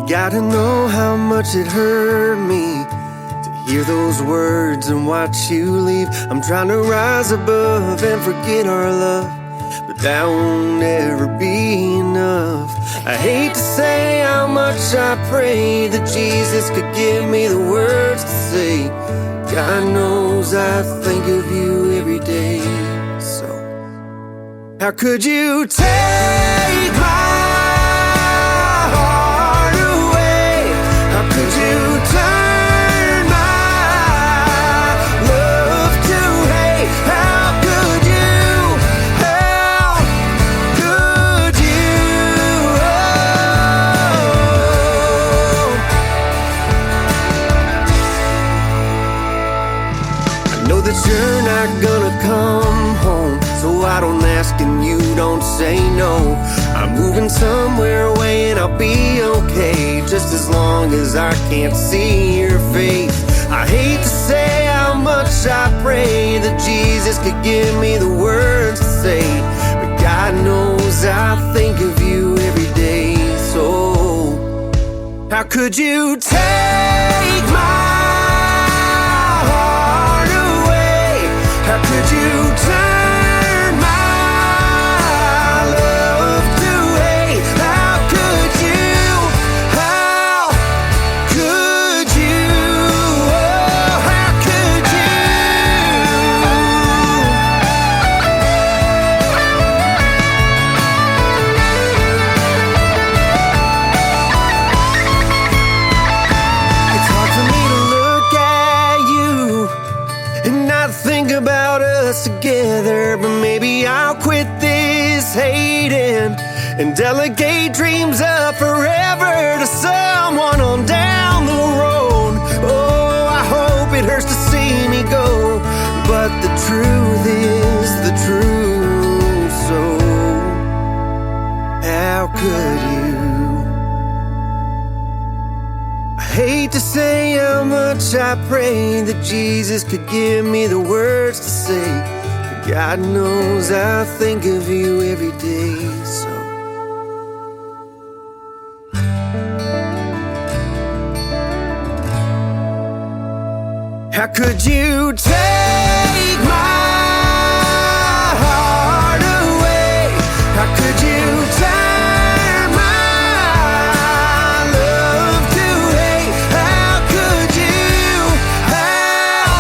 gotta know how much it hurt me to hear those words and watch you leave. I'm trying to rise above and forget our love, but that won't ever be enough. I hate to say how much I pray that Jesus could give me the words to say. God knows I think of you every day. So how could you take my heart away? How could you turn my love to hate? How could you? How could you? I know that you're not gonna come home, so I don't ask and you don't say no. I'm moving somewhere away and I'll be okay, just as long as I can't see your face. I hate to say how much I pray that Jesus could give me the words to say, but God knows I think of you every day. So how could you take my heart away? How could you turn my love to hate? How could you? How could you? Oh, how could you? It's hard for me to look at you and not think about us together, but maybe I'll quit this hating and delegate dreams up forever to someone on down the road. Oh, I hope it hurts to see me go, but the truth is the truth. So how could you? I hate to say how much I pray that Jesus could give me the words to say, but God knows I think of you every day. So how could you take my heart away? How could you turn my love to hate? How could you? How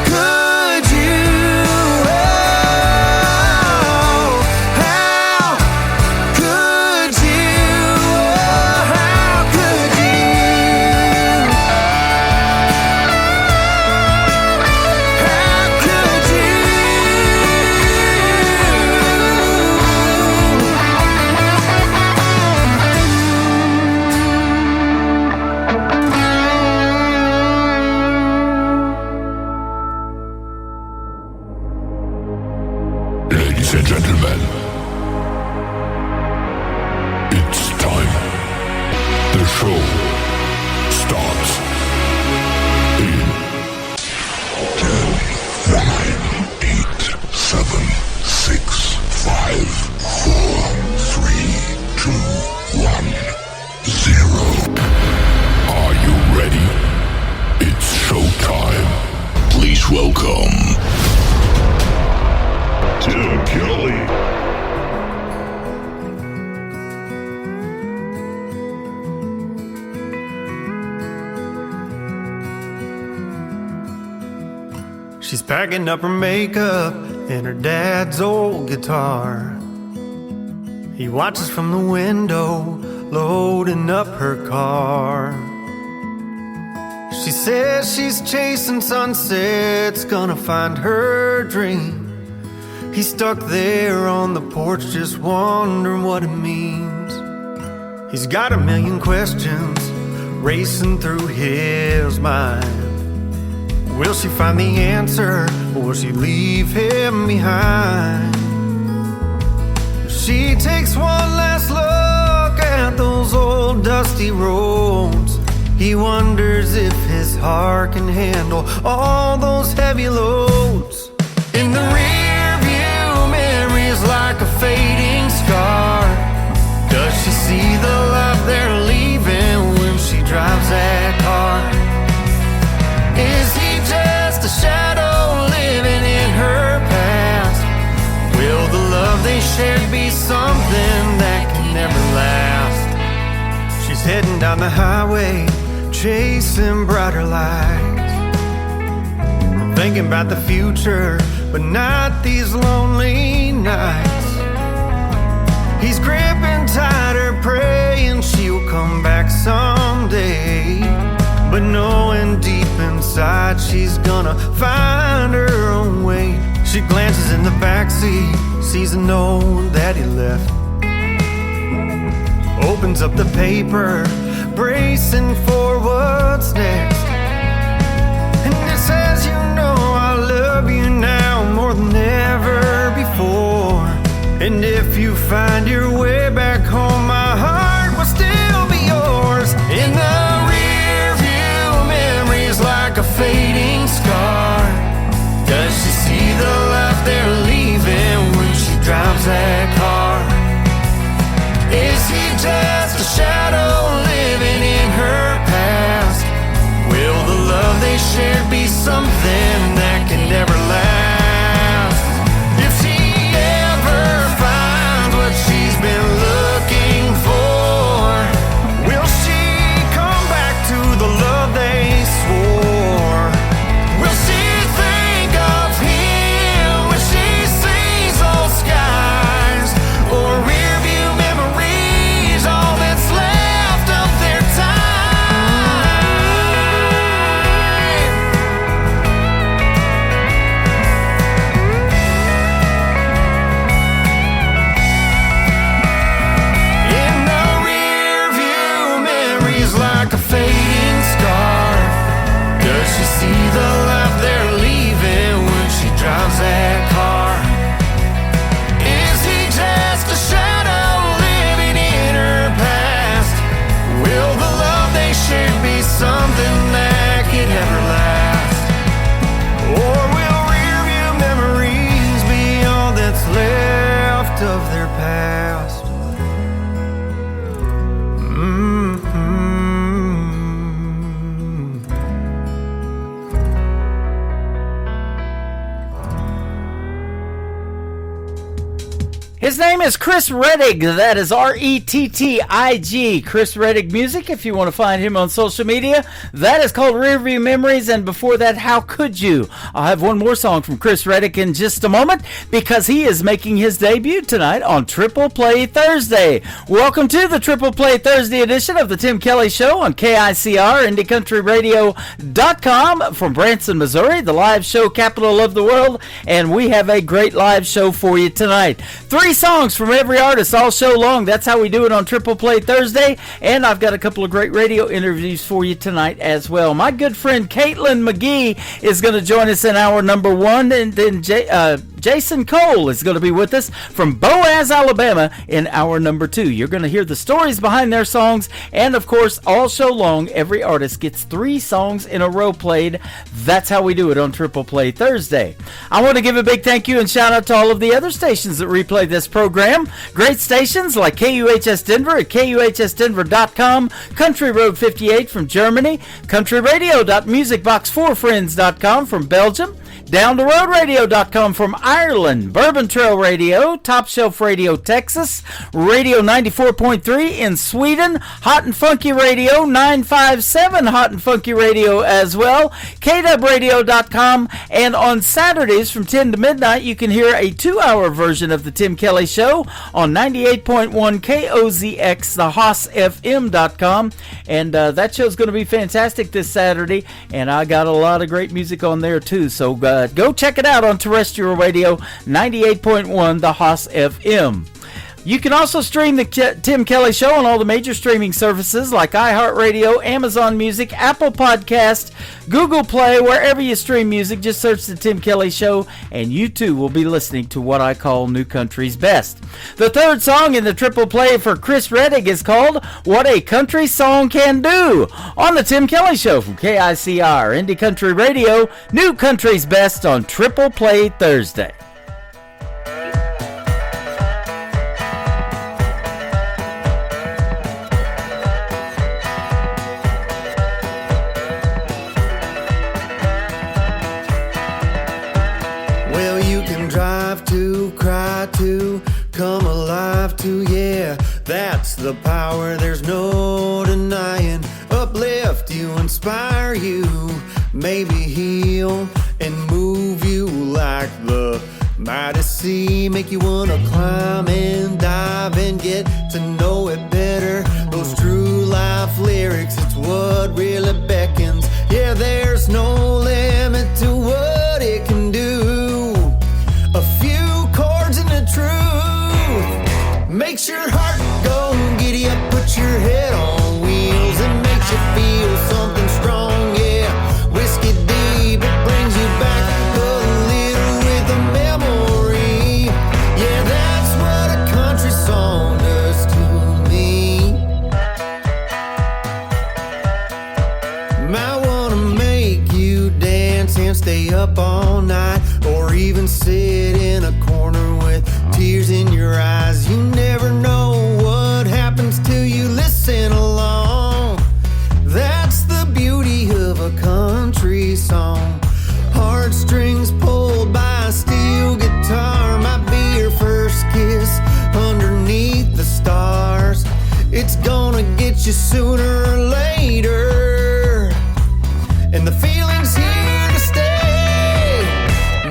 could you? Oh, how could you? Oh, how could you? How could you? Ladies and gentlemen, it's time. The show starts in 10, 9, 8, 7, 6, 5, 4, 3, 2, 1, 0. Are you ready? It's showtime. Please welcome Tim Kelly. She's packing up her makeup and her dad's old guitar. He watches from the window, loading up her car. She says she's chasing sunsets, gonna find her dream. He's stuck there on the porch, just wondering what it means. He's got a million questions racing through his mind. Will she find the answer, or will she leave him behind? She takes one last look at those old dusty roads. He wonders if his heart can handle all those heavy loads. In the rear view, memories like a fading scar. Does she see the life they're leaving? drives that car? Is he just a shadow living in her past? Will the love they shared be something that can never last? She's heading down the highway, chasing brighter lights, thinking about the future, but not these lonely nights. He's gripping tighter, praying she'll come back someday, but knowing deep inside she's gonna find her own way. She glances in the backseat, sees a note that he left, opens up the paper, bracing for what's next. And it says, you know I love you now more than ever before. And if you find your way back home, my heart will still be yours. In the rear view, memories like a fading scar. Does she see the life they're leaving when she drives that car? Is he just a shadow living in her past? Will the love they shared be something that can never last? If she ever finds what she's been looking for, will she come back to the love they swore? Will she think of him when she sees those skies? Or rearview memories, all that's left of their time? In the rearview, memories like a fading scar. Does she see the life they're leaving when she drives that car? Is he just a shadow living in her past? Will the love they shared be something that can never last? Or will rearview memories be all that's left of their past? Mm-hmm. His name is Chris Rettig. That is R-E-T-T-I-G. Chris Rettig Music, if you want to find him on social media. That is called Rearview Memories, and before that, How Could You? I'll have one more song from Chris Rettig in just a moment, because he is making his debut tonight on Triple Play Thursday. Welcome to the Triple Play Thursday edition of the Tim Kelly Show on KICR, IndieCountryRadio.com from Branson, Missouri, the live show capital of the world, and we have a great live show for you tonight. 3 songs from every artist all show long. That's how we do it on Triple Play Thursday, and I've got a couple of great radio interviews for you tonight as well. My good friend Caitlin McGee is going to join us in hour number 1, and then Jason Cole is going to be with us from Boaz, Alabama in hour number 2. You're going to hear the stories behind their songs, and of course, all show long, every artist gets 3 songs in a row played. That's how we do it on Triple Play Thursday. I want to give a big thank you and shout out to all of the other stations that replay this program. Great stations like KUHS Denver at KUHSdenver.com, Country Road 58 from Germany, countryradio.musicbox4friends.com from Belgium, DownTheRoadRadio.com from Ireland, Bourbon Trail Radio, Top Shelf Radio Texas, Radio 94.3 in Sweden, Hot and Funky Radio 957, Hot and Funky Radio as well, KWRadio.com, and on Saturdays from 10 to midnight you can hear a 2-hour version of the Tim Kelly Show on 98.1 KOZX, thehossfm.com, and that show's going to be fantastic this Saturday, and I got a lot of great music on there too, so go check it out on terrestrial radio 98.1 The Hoss FM. You can also stream the Tim Kelly Show on all the major streaming services like iHeartRadio, Amazon Music, Apple Podcast, Google Play, wherever you stream music. Just search the Tim Kelly Show, and you too will be listening to what I call New Country's Best. The third song in the Triple Play for Chris Rettig is called What a Country Song Can Do on the Tim Kelly Show from KICR, Indie Country Radio, New Country's Best on Triple Play Thursday. strive to, cry to, come alive to, yeah, that's the power, there's no denying. Uplift you, inspire you, maybe heal and move you like the mighty sea. Make you wanna climb and dive and get to know it better. Those true life lyrics, it's what really beckons. Yeah, there's no limit to what it can do. A few chords and the truth makes your heart go giddy up, put your head on wheels, and makes you feel something strong, yeah. Whiskey deep, it brings you back a little with a memory. Yeah, that's what a country song does to me. Might wanna make you dance and stay up all night, or even sit in a corner with tears in your eyes. You never know what happens till you listen along. That's the beauty of a country song. Heartstrings pulled by a steel guitar might be your first kiss underneath the stars. It's gonna get you sooner or later, and the feeling's here to stay.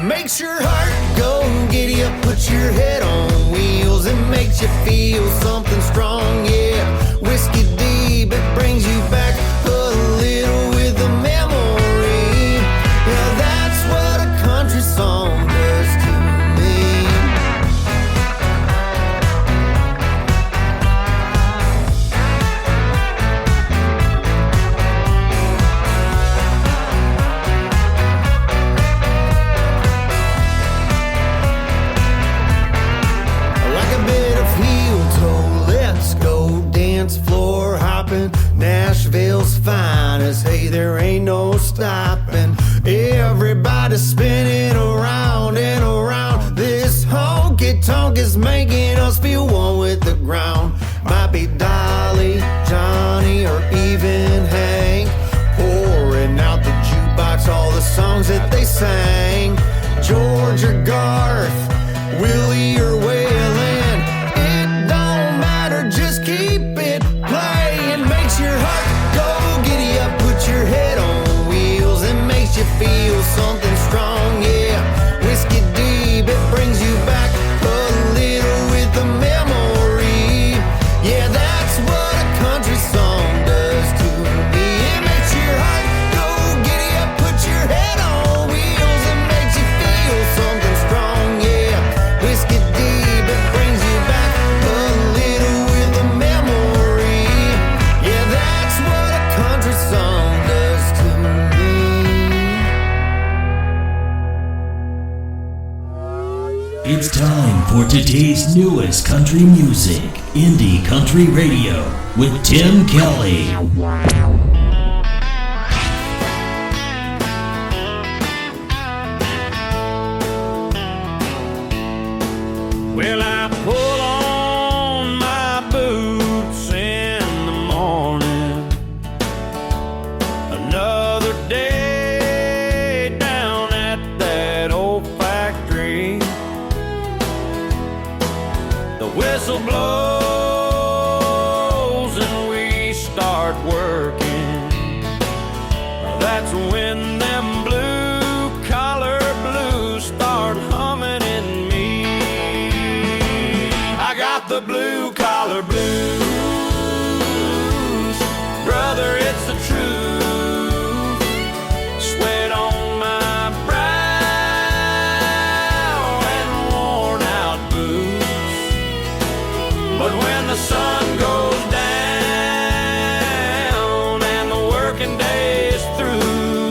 Makes your heart go giddy up, put your head on wheels, it makes you feel something strong, yeah. Whiskey deep, it brings you back a little with a memory. Yeah, that's what a country song does to me. Like a bit of heel toe, let's go dance floor hopping. Nashville's finest, hey, there ain't no stopping. Everybody's spinning around and around. This honky tonk is making us feel one with the ground. Might be Dolly, Johnny, or even Hank, pouring out the jukebox all the songs that they sang. George or Garth, Willie or Waylon, it don't matter, just keep it playing. Makes your heart go giddy up, put your head on wheels, it makes you feel something strong, yeah. Whiskey deep, it brings you back a little with a memory. Yeah, that's what a country song does to me. It makes your heart go giddy up, put your head on wheels, it makes you feel something strong, yeah. Whiskey deep, it brings you back a little with a memory. Yeah, that's what a country song does to me. It's time for today's newest country music, Indie Country Radio, with Tim Kelly. Well, I pull on my boots in the morning. Another day down at that old factory. The whistle blows and we start working. That's when them blue collar blues start humming in me. I got the blue collar blues, brother, it's the truth. Sweat on my brow and worn out boots. But when the sun goes down and the working day is through,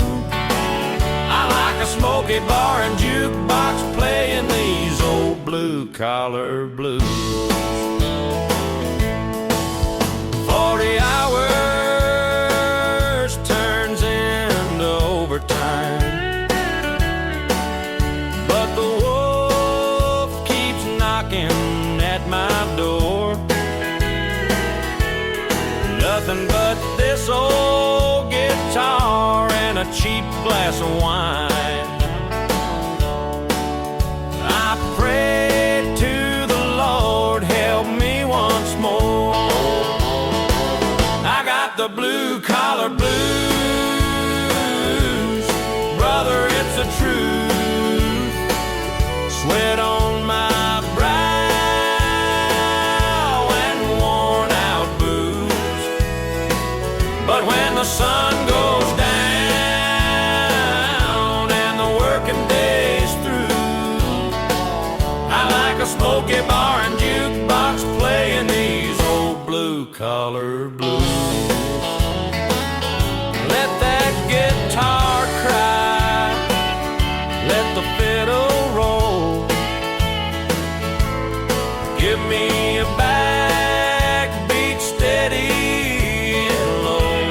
I like a smoky bar and jukebox playing these old blue collar blues. 40 hours turns into overtime, but the wolf keeps knocking at my door. Nothing but this old guitar and a cheap glass of wine. I pray the sun goes down and the working day's through, I like a smoky bar and jukebox playing these old blue-collar blues. Let that guitar cry, let the fiddle roll, give me a backbeat steady and low,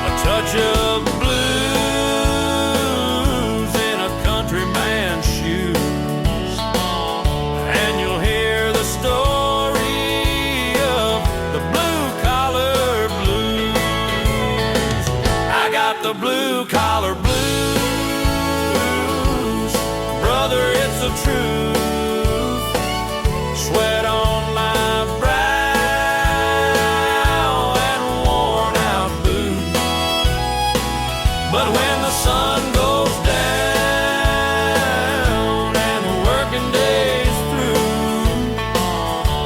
a touch of blues in a country man's shoes, and you'll hear the story of the blue-collar blues. I got the blue-collar blues, brother, it's the truth. Sweat on my brow and worn out boots. But when the sun goes down and the working day's through,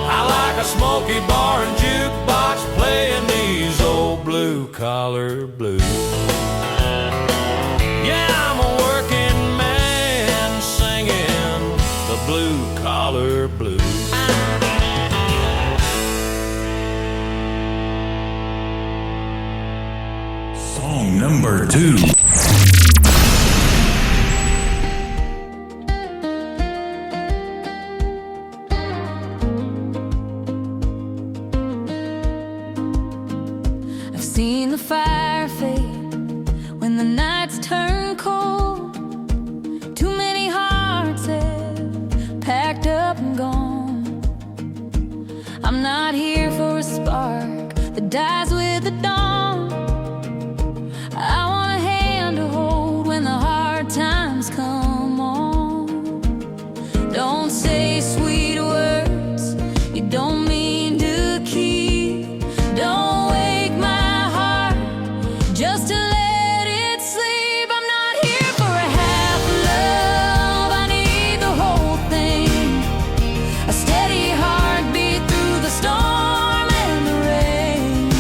I like a smoky bar and jukebox playing these old blue-collar blues. Yeah, I'm a working man singing the blue-collar blues. Song number 2. I've seen the fire fade when the nights turn cold. Too many hearts have packed up and gone. I'm not here for a spark that dies with the dawn. I want a hand to hold when the hard times come on. Don't say sweet words you don't mean to keep. Don't wake my heart just to let it sleep. I'm not here for a half love, I need the whole thing. A steady heartbeat through the storm and the rain.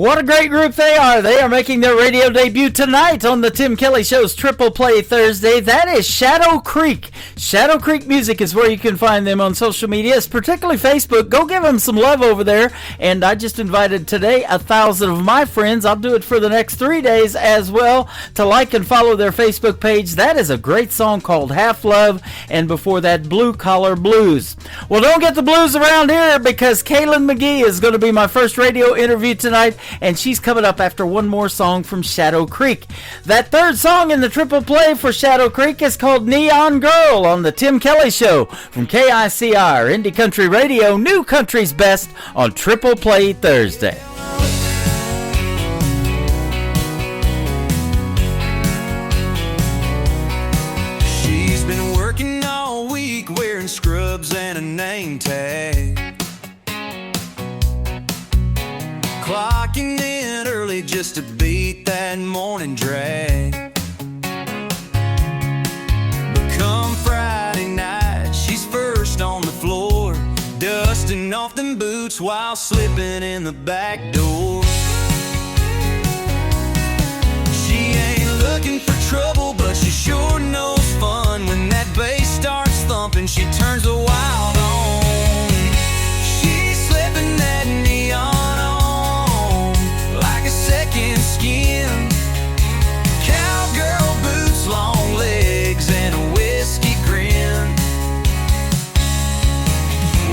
What a great group they are. They are making their radio debut tonight on the Tim Kelly Show's Triple Play Thursday. That is Shadow Creek. Shadow Creek Music is where you can find them on social media, particularly Facebook. Go give them some love over there. And I just invited today 1,000 of my friends, I'll do it for the next 3 days as well, to like and follow their Facebook page. That is a great song called Half Love, and before that, Blue Collar Blues. Well, don't get the blues around here, because Kaylin McGee is going to be my first radio interview tonight, and she's coming up after one more song from Shadow Creek. That third song in the triple play for Shadow Creek is called Neon Girl on the Tim Kelly Show from KICR, Indie Country Radio, New Country's Best on Triple Play Thursday. She's been working all week wearing scrubs and a name tag, clocking in early just to beat that morning drag. But come Friday night, she's first on the floor, dusting off them boots while slipping in the back door. She ain't looking for trouble, but she sure knows fun. When that bass starts thumping, she turns the wild on. She's slipping that neon on like a second skin. Cowgirl boots, long legs, and a whiskey grin.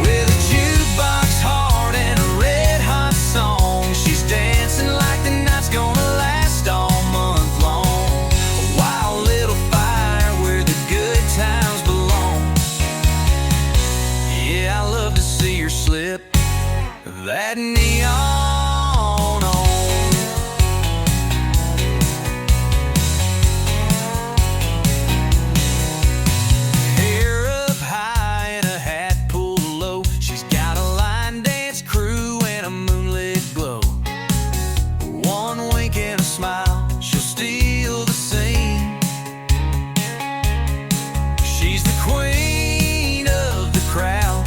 With a jukebox heart and a red hot song, she's dancing like the night's gonna last all month long. A wild little fire where the good times belong. Yeah, I love to see her slip that neon on. Hair up high and a hat pulled low, she's got a line dance crew and a moonlit glow. One wink and a smile, she'll steal the scene. She's the queen of the crowd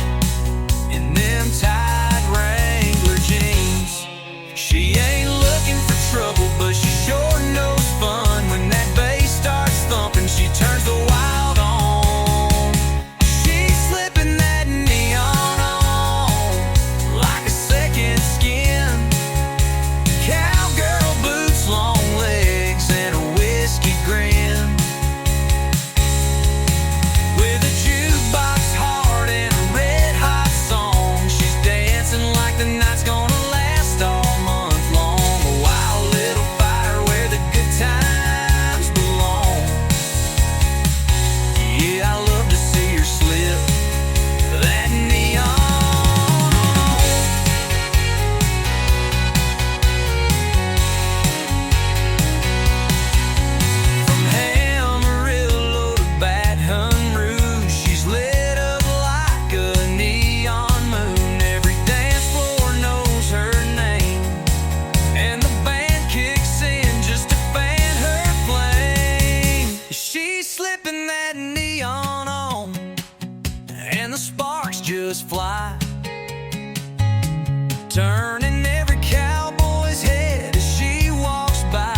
in them tight Wrangler jeans. She ain't looking for trouble, but she sure knows fun. When that bass starts thumping, she turns the wild on. She's slipping that neon on like a second skin. Cowgirl boots, long legs, and a whiskey grin. With a jukebox heart and a red hot song, she's dancing like the night's gonna last all month long. A wild little fire where the good times belong. Yeah, I love to see her slip that neon on. From Amarillo to Baton Rouge, she's lit up like a neon moon. Every dance floor knows her name, and the band kicks in just to fan her flame. She's slipping that neon on, and the sparks just fly, turning every cowboy's head as she walks by.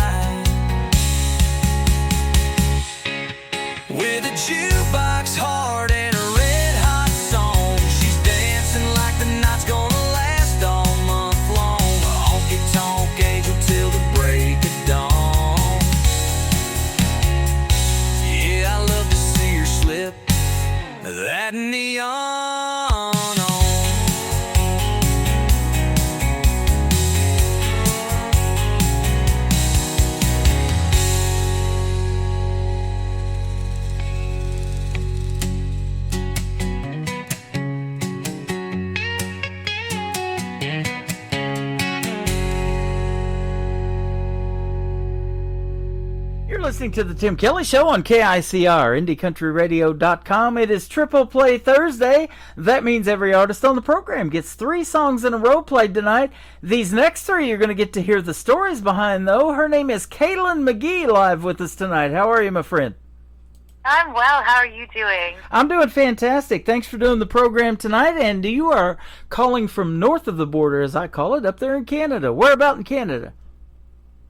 With a jukebox heart and a red hot song, she's dancing like the night's gonna last all month long. Honky tonk angel till the break of dawn. Yeah, I love to see her slip that neon on. You're listening to the Tim Kelly Show on KICR, IndieCountryRadio.com. It is Triple Play Thursday. That means every artist on the program gets 3 songs in a row played tonight. These next 3 you're going to get to hear the stories behind, though. Her name is Kaylin McGee, live with us tonight. How are you, my friend? I'm well. How are you doing? I'm doing fantastic. Thanks for doing the program tonight. And you are calling from north of the border, as I call it, up there in Canada. Where about in Canada?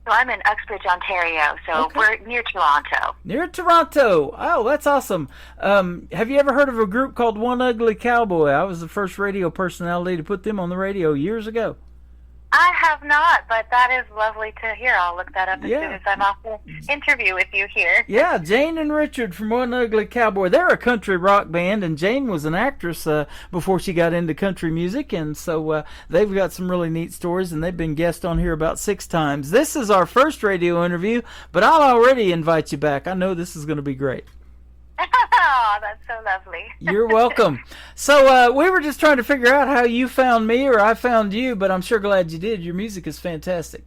So I'm in Uxbridge, Ontario. So Okay. we're near Toronto. Near Toronto. Oh, that's awesome. Have you ever heard of a group called One Ugly Cowboy? I was the first radio personality to put them on the radio years ago. I have not, but that is lovely to hear. I'll look that up as Yeah. soon as I'm off the interview with you here. Yeah, Jane and Richard from One Ugly Cowboy. They're a country rock band, and Jane was an actress before she got into country music, and so they've got some really neat stories, and they've been guest on here about 6 times. This is our first radio interview, but I'll already invite you back. I know this is going to be great. Oh, that's so lovely. You're welcome. So we were just trying to figure out how you found me or I found you, but I'm sure glad you did. Your music is fantastic.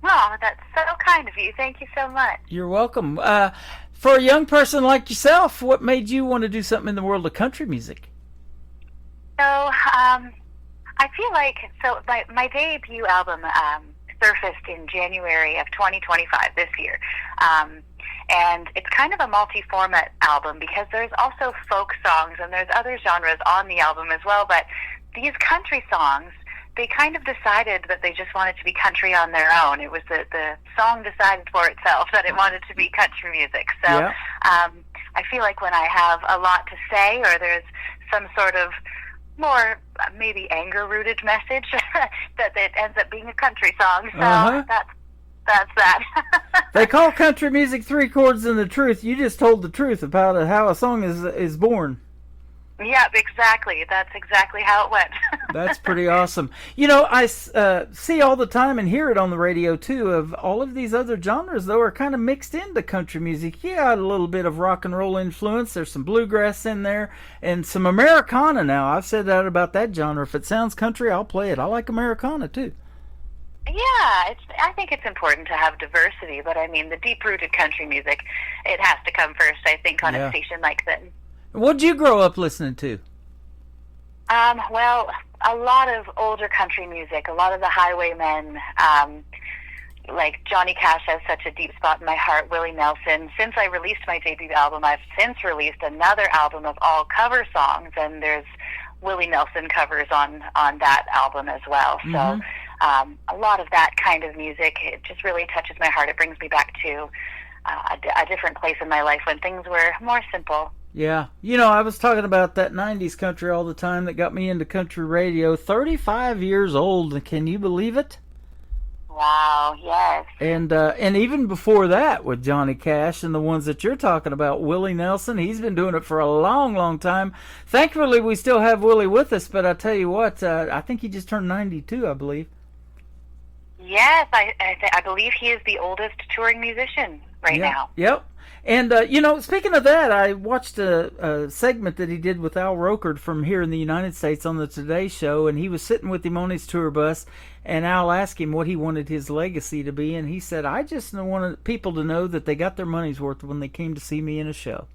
Oh, that's so kind of you. Thank you so much. You're welcome. For a young person like yourself, what made you want to do something in the world of country music? So, I feel like, my debut album surfaced in January of 2025 this year. And it's kind of a multi-format album because there's also folk songs and there's other genres on the album as well. But these country songs, they kind of decided that they just wanted to be country on their own. It was the song decided for itself that it wanted to be country music. So Yeah. I feel like when I have a lot to say or there's some sort of more maybe anger-rooted message that it ends up being a country song. So Uh-huh. that's that. They call country music 3 chords and the truth. You just told the truth about how a song is born. Yeah, exactly. That's exactly how it went. That's pretty awesome. You know, I see all the time and hear it on the radio, too, of all of these other genres, though, are kind of mixed into country music. Yeah, a little bit of rock and roll influence. There's some bluegrass in there and some Americana now. I've said that about that genre. If it sounds country, I'll play it. I like Americana, too. Yeah, I think it's important to have diversity, but I mean, the deep-rooted country music, it has to come first, I think, on Yeah. a station like this. What'd you grow up listening to? Well, a lot of older country music, a lot of the Highwaymen, like Johnny Cash has such a deep spot in my heart, Willie Nelson. Since I released my debut album, I've since released another album of all cover songs, and there's Willie Nelson covers on that album as well. So a lot of that kind of music, it just really touches my heart. It brings me back to a different place in my life when things were more simple. Yeah. You know, I was talking about that 90s country all the time that got me into country radio. 35 years old. Can you believe it? Wow, yes. And even before that with Johnny Cash and the ones that you're talking about, Willie Nelson, he's been doing it for a long, long time. Thankfully, we still have Willie with us, but I tell you what, I think he just turned 92, I believe. Yes, I believe he is the oldest touring musician right now. Yep. And, you know, speaking of that, I watched a segment that he did with Al Roker from here in the United States on the Today Show, and he was sitting with him on his tour bus, and Al asked him what he wanted his legacy to be, and he said, I just wanted people to know that they got their money's worth when they came to see me in a show.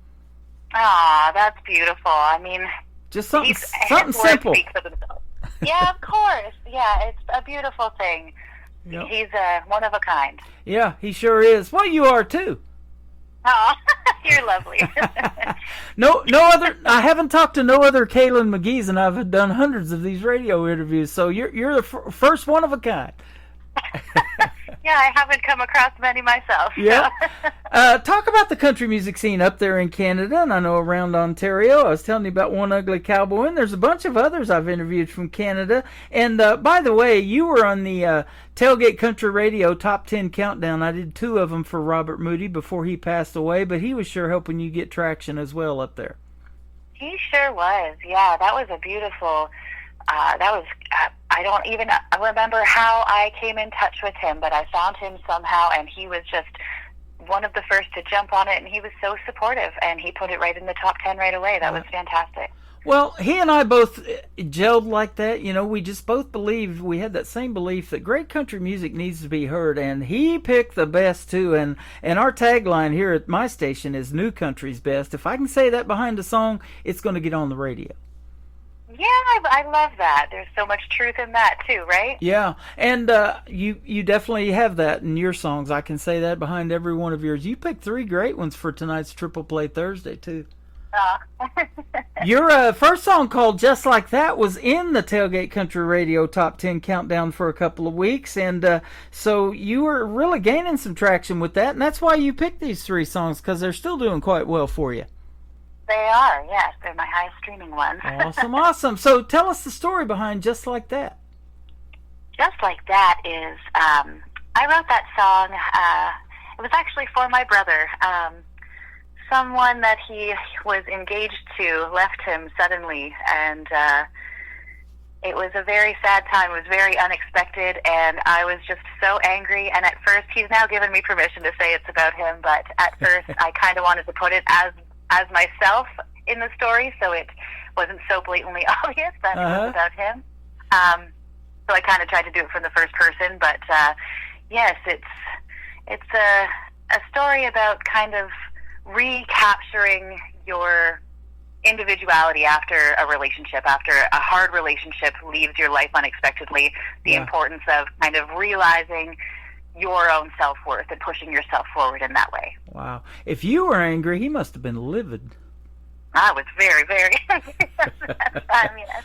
Ah, that's beautiful. I mean, Just something his something words simple. speak for themselves. Yeah, of course. Yeah, it's a beautiful thing. Yep. He's one of a kind. Yeah, he sure is. Well, you are too. Oh, you're lovely. No other. I haven't talked to no other Kaylin McGee's, and I've done hundreds of these radio interviews. So you're the first one of a kind. Yeah, I haven't come across many myself. Yeah. Talk about the country music scene up there in Canada, and I know around Ontario. I was telling you about One Ugly Cowboy, and there's a bunch of others I've interviewed from Canada. And by the way, you were on the Tailgate Country Radio Top 10 Countdown. I did 2 of them for Robert Moody before he passed away, but he was sure helping you get traction as well up there. He sure was. Yeah, that was a beautiful. I don't even remember how I came in touch with him, but I found him somehow, and he was just one of the first to jump on it, and he was so supportive, and he put it right in the top 10 right away. That was fantastic. Well, he and I both gelled like that. You know, we just both believed, we had that same belief that great country music needs to be heard, and he picked the best too. And our tagline here at my station is New Country's Best. If I can say that behind a song, it's going to get on the radio. Yeah, I love that. There's so much truth in that too, right? Yeah, and you definitely have that in your songs. I can say that behind every one of yours. You picked 3 great ones for tonight's Triple Play Thursday too. Your first song, called Just Like That, was in the Tailgate Country Radio Top 10 Countdown for a couple of weeks, and so you were really gaining some traction with that, and that's why you picked these 3 songs, because they're still doing quite well for you. They are, yes. They're my highest streaming ones. Awesome, awesome. So tell us the story behind Just Like That. Just Like That is, I wrote that song, it was actually for my brother. Someone that he was engaged to left him suddenly, and it was a very sad time. It was very unexpected, and I was just so angry. And at first, he's now given me permission to say it's about him, but at first I kind of wanted to put it as myself in the story, so it wasn't so blatantly obvious that it was about him. So I kind of tried to do it from the first person, but yes, it's a story about kind of recapturing your individuality after a relationship, after a hard relationship leaves your life unexpectedly, the importance of kind of realizing your own self-worth and pushing yourself forward in that way. Wow. If you were angry, he must have been livid. I was very, very angry at that time, yes.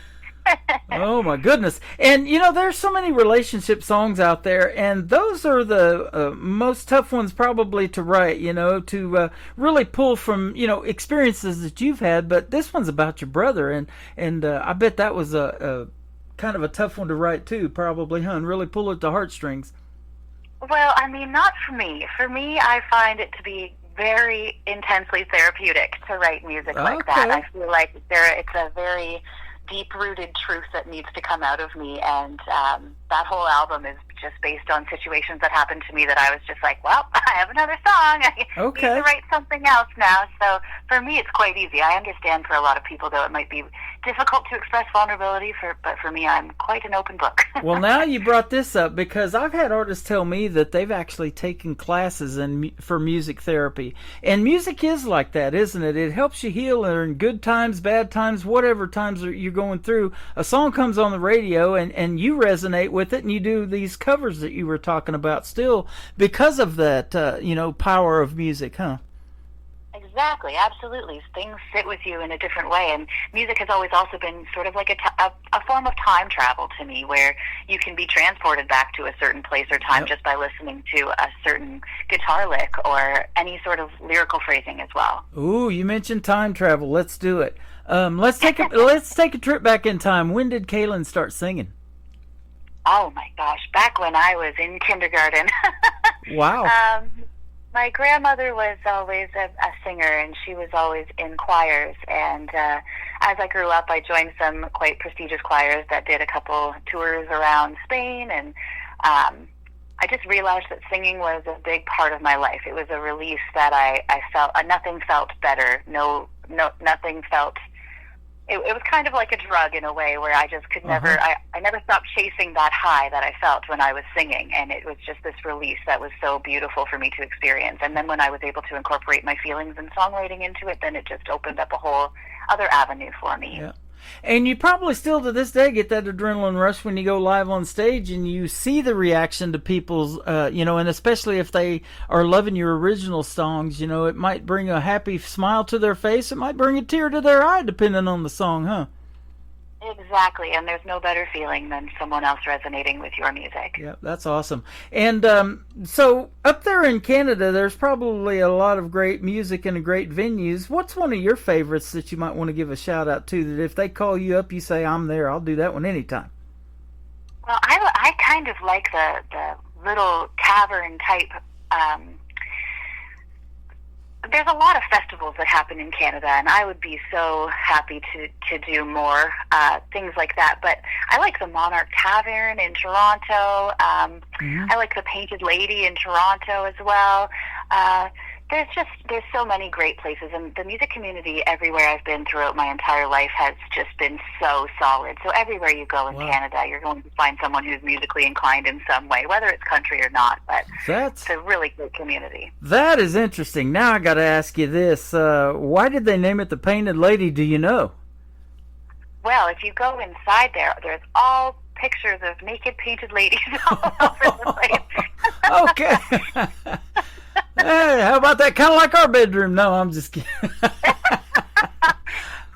Oh my goodness. And you know, there's so many relationship songs out there, and those are the most tough ones probably to write, you know, to really pull from, you know, experiences that you've had. But this one's about your brother, and I bet that was a kind of a tough one to write too, probably, huh? And really pull at the heartstrings. Well, I mean, not for me. For me, I find it to be very intensely therapeutic to write music like that. I feel like it's a very deep-rooted truth that needs to come out of me, and that whole album is just based on situations that happened to me that I was just like, well, I have another song. I need to write something else now. So for me, it's quite easy. I understand for a lot of people, though, it might be difficult to express vulnerability, but for me, I'm quite an open book. Well, now you brought this up, because I've had artists tell me that they've actually taken classes for music therapy. And music is like that, isn't it? It helps you heal in good times, bad times, whatever times you're going through. A song comes on the radio, and you resonate with it, and you do these covers that you were talking about still because of that, power of music, huh? Exactly, absolutely. Things sit with you in a different way, and music has always also been sort of like a form of time travel to me, where you can be transported back to a certain place or time just by listening to a certain guitar lick or any sort of lyrical phrasing as well. Ooh, you mentioned time travel. Let's do it. Let's take a trip back in time. When did Kaylin start singing? Oh my gosh, back when I was in kindergarten. Wow. My grandmother was always a singer, and she was always in choirs. And as I grew up, I joined some quite prestigious choirs that did a couple tours around Spain. And I just realized that singing was a big part of my life. It was a release that I felt. Nothing felt better. Nothing felt. It was kind of like a drug in a way, where I just could never, I never stopped chasing that high that I felt when I was singing. And it was just this release that was so beautiful for me to experience. And then when I was able to incorporate my feelings and songwriting into it, then it just opened up a whole other avenue for me. Yeah. And you probably still to this day get that adrenaline rush when you go live on stage and you see the reaction to people's, and especially if they are loving your original songs, it might bring a happy smile to their face. It might bring a tear to their eye, depending on the song, huh? Exactly, and there's no better feeling than someone else resonating with your music. Yeah, that's awesome. And so up there in Canada, there's probably a lot of great music and great venues. What's one of your favorites that you might want to give a shout out to, that if they call you up, you say, I'm there, I'll do that one anytime? Well, I kind of like the little tavern type. There's a lot of festivals that happen in Canada, and I would be so happy to do more things like that. But I like the Monarch Tavern in Toronto. I like the Painted Lady in Toronto as well. There's so many great places, and the music community everywhere I've been throughout my entire life has just been so solid. So everywhere you go in Canada, you're going to find someone who's musically inclined in some way, whether it's country or not. But it's a really good community. That is interesting. Now I got to ask you this: why did they name it the Painted Lady? Do you know? well, if you go inside there's all pictures of naked painted ladies all over the place. Okay. Hey, how about that? Kind of like our bedroom. No, I'm just kidding.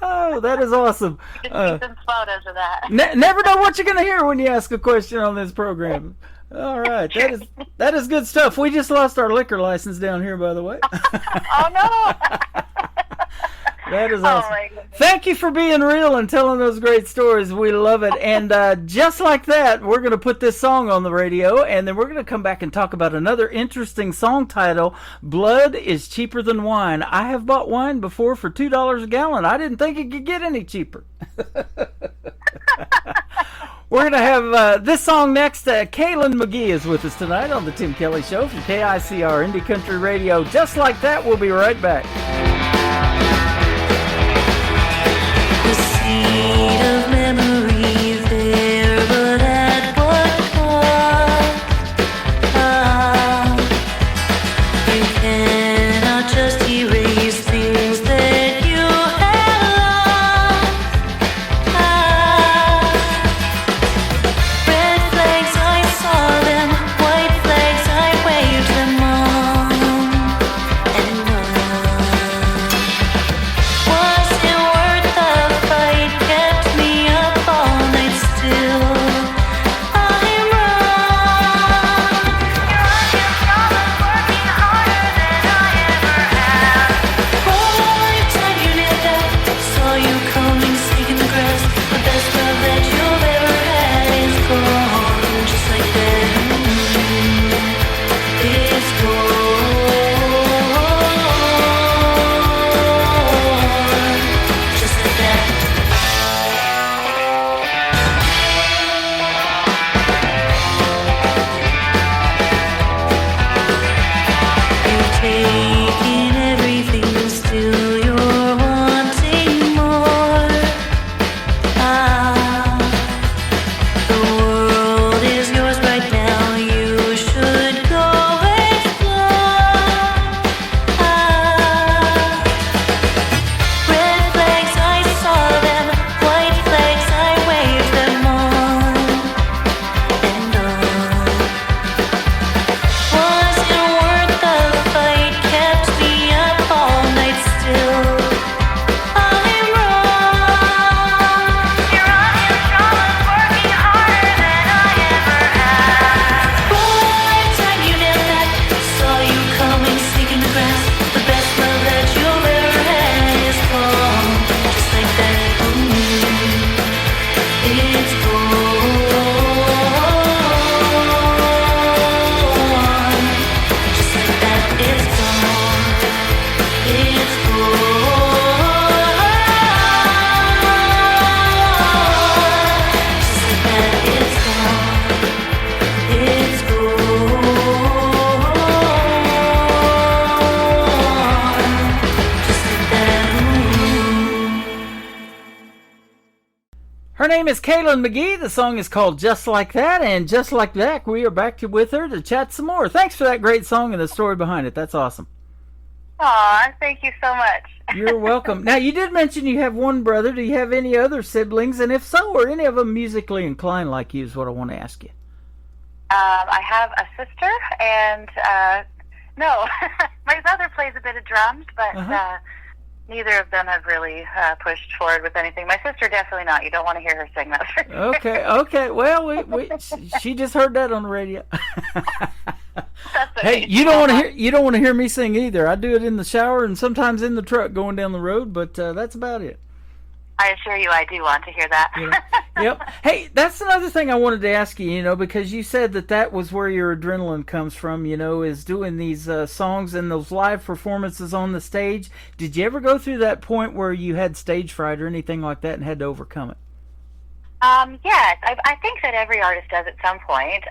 Oh, that is awesome. Just see some photos of that. Never know what you're going to hear when you ask a question on this program. All right, that is good stuff. We just lost our liquor license down here, by the way. Oh no! That is Oh awesome. my goodness. Thank you for being real and telling those great stories. We love it. And just like that, we're going to put this song on the radio, and then we're going to come back and talk about another interesting song title, Blood is Cheaper Than Wine. I have bought wine before for $2 a gallon. I didn't think it could get any cheaper. We're going to have this song next. Kaylin McGee is with us tonight on the Tim Kelly Show from KICR Indie Country Radio. Just like that, we'll be right back. The seed of memory there, but at what cost? You cannot just erase things that you have lost. Red flags, I saw them. White flags, I waved them on. And was it worth the fight? Kept me up all night still. I'm wrong. You're working harder than I ever have. All the time you did that, saw you coming, seeking the grass. The best love that you've ever had is gone, just like that. It's gone, just like that. You've taken everything, still you're wanting more. The world is yours right now. You should go explore. Red flags, I saw them. White flags, I waved them on and on. Was it worth the fight? Kept me up all night still. I'm wrong. You're on your troubles, working harder than I ever have. One time you nailed that, saw you coming, seeking the grass. The best love that you've ever had is gone, just like that. It's gone, just like that. It's gone. It's Her name is Kaylin McGee. The song is called Just Like That, and just like that, we are back with her to chat some more. Thanks for that great song and the story behind it. That's awesome. Aw, thank you so much. You're welcome. Now, you did mention you have one brother. Do you have any other siblings? And if so, are any of them musically inclined like you is what I want to ask you. I have a sister, and no, my brother plays a bit of drums, but neither of them have really pushed forward with anything. My sister definitely not. You don't want to hear her sing that. Okay. Well, she just heard that on the radio. That's okay. Hey, you don't want to hear me sing either. I do it in the shower and sometimes in the truck going down the road, but that's about it. I assure you, I do want to hear that. Yep. Hey, that's another thing I wanted to ask you, because you said that was where your adrenaline comes from, is doing these songs and those live performances on the stage. Did you ever go through that point where you had stage fright or anything like that and had to overcome it? Yes, I think that every artist does at some point,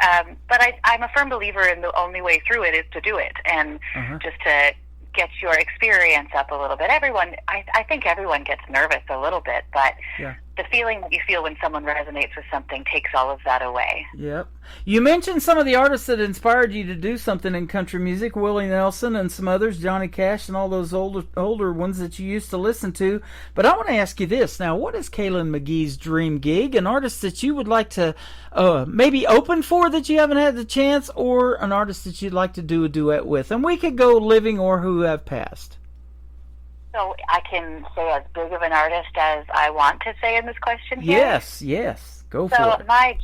but I'm a firm believer in the only way through it is to do it, and just to get your experience up a little bit. I think everyone gets nervous a little bit, but the feeling that you feel when someone resonates with something takes all of that away. Yep. You mentioned some of the artists that inspired you to do something in country music, Willie Nelson and some others, Johnny Cash and all those older ones that you used to listen to. But I want to ask you this. Now, what is Kaylin McGee's dream gig? An artist that you would like to maybe open for that you haven't had the chance, or an artist that you'd like to do a duet with? And we could go living or who have passed. So I can say as big of an artist as I want to say in this question here? Yes. Go for So it. my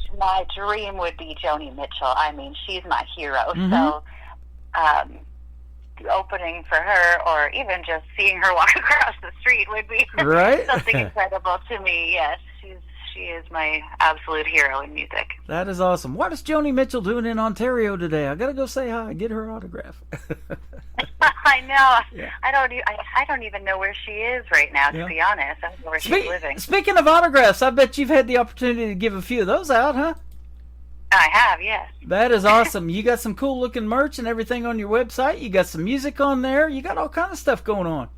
dream would be Joni Mitchell. I mean, she's my hero. Mm-hmm. So opening for her, or even just seeing her walk across the street, would be Right? something incredible to me. Yes, she is my absolute hero in music. That is awesome. What is Joni Mitchell doing in Ontario today? I got to go say hi, get her autograph. I know. Yeah. I don't even know where she is right now, to be honest. I don't know where she's living. Speaking of autographs, I bet you've had the opportunity to give a few of those out, huh? I have, yes. That is awesome. You got some cool looking merch and everything on your website. You got some music on there. You got all kind of stuff going on.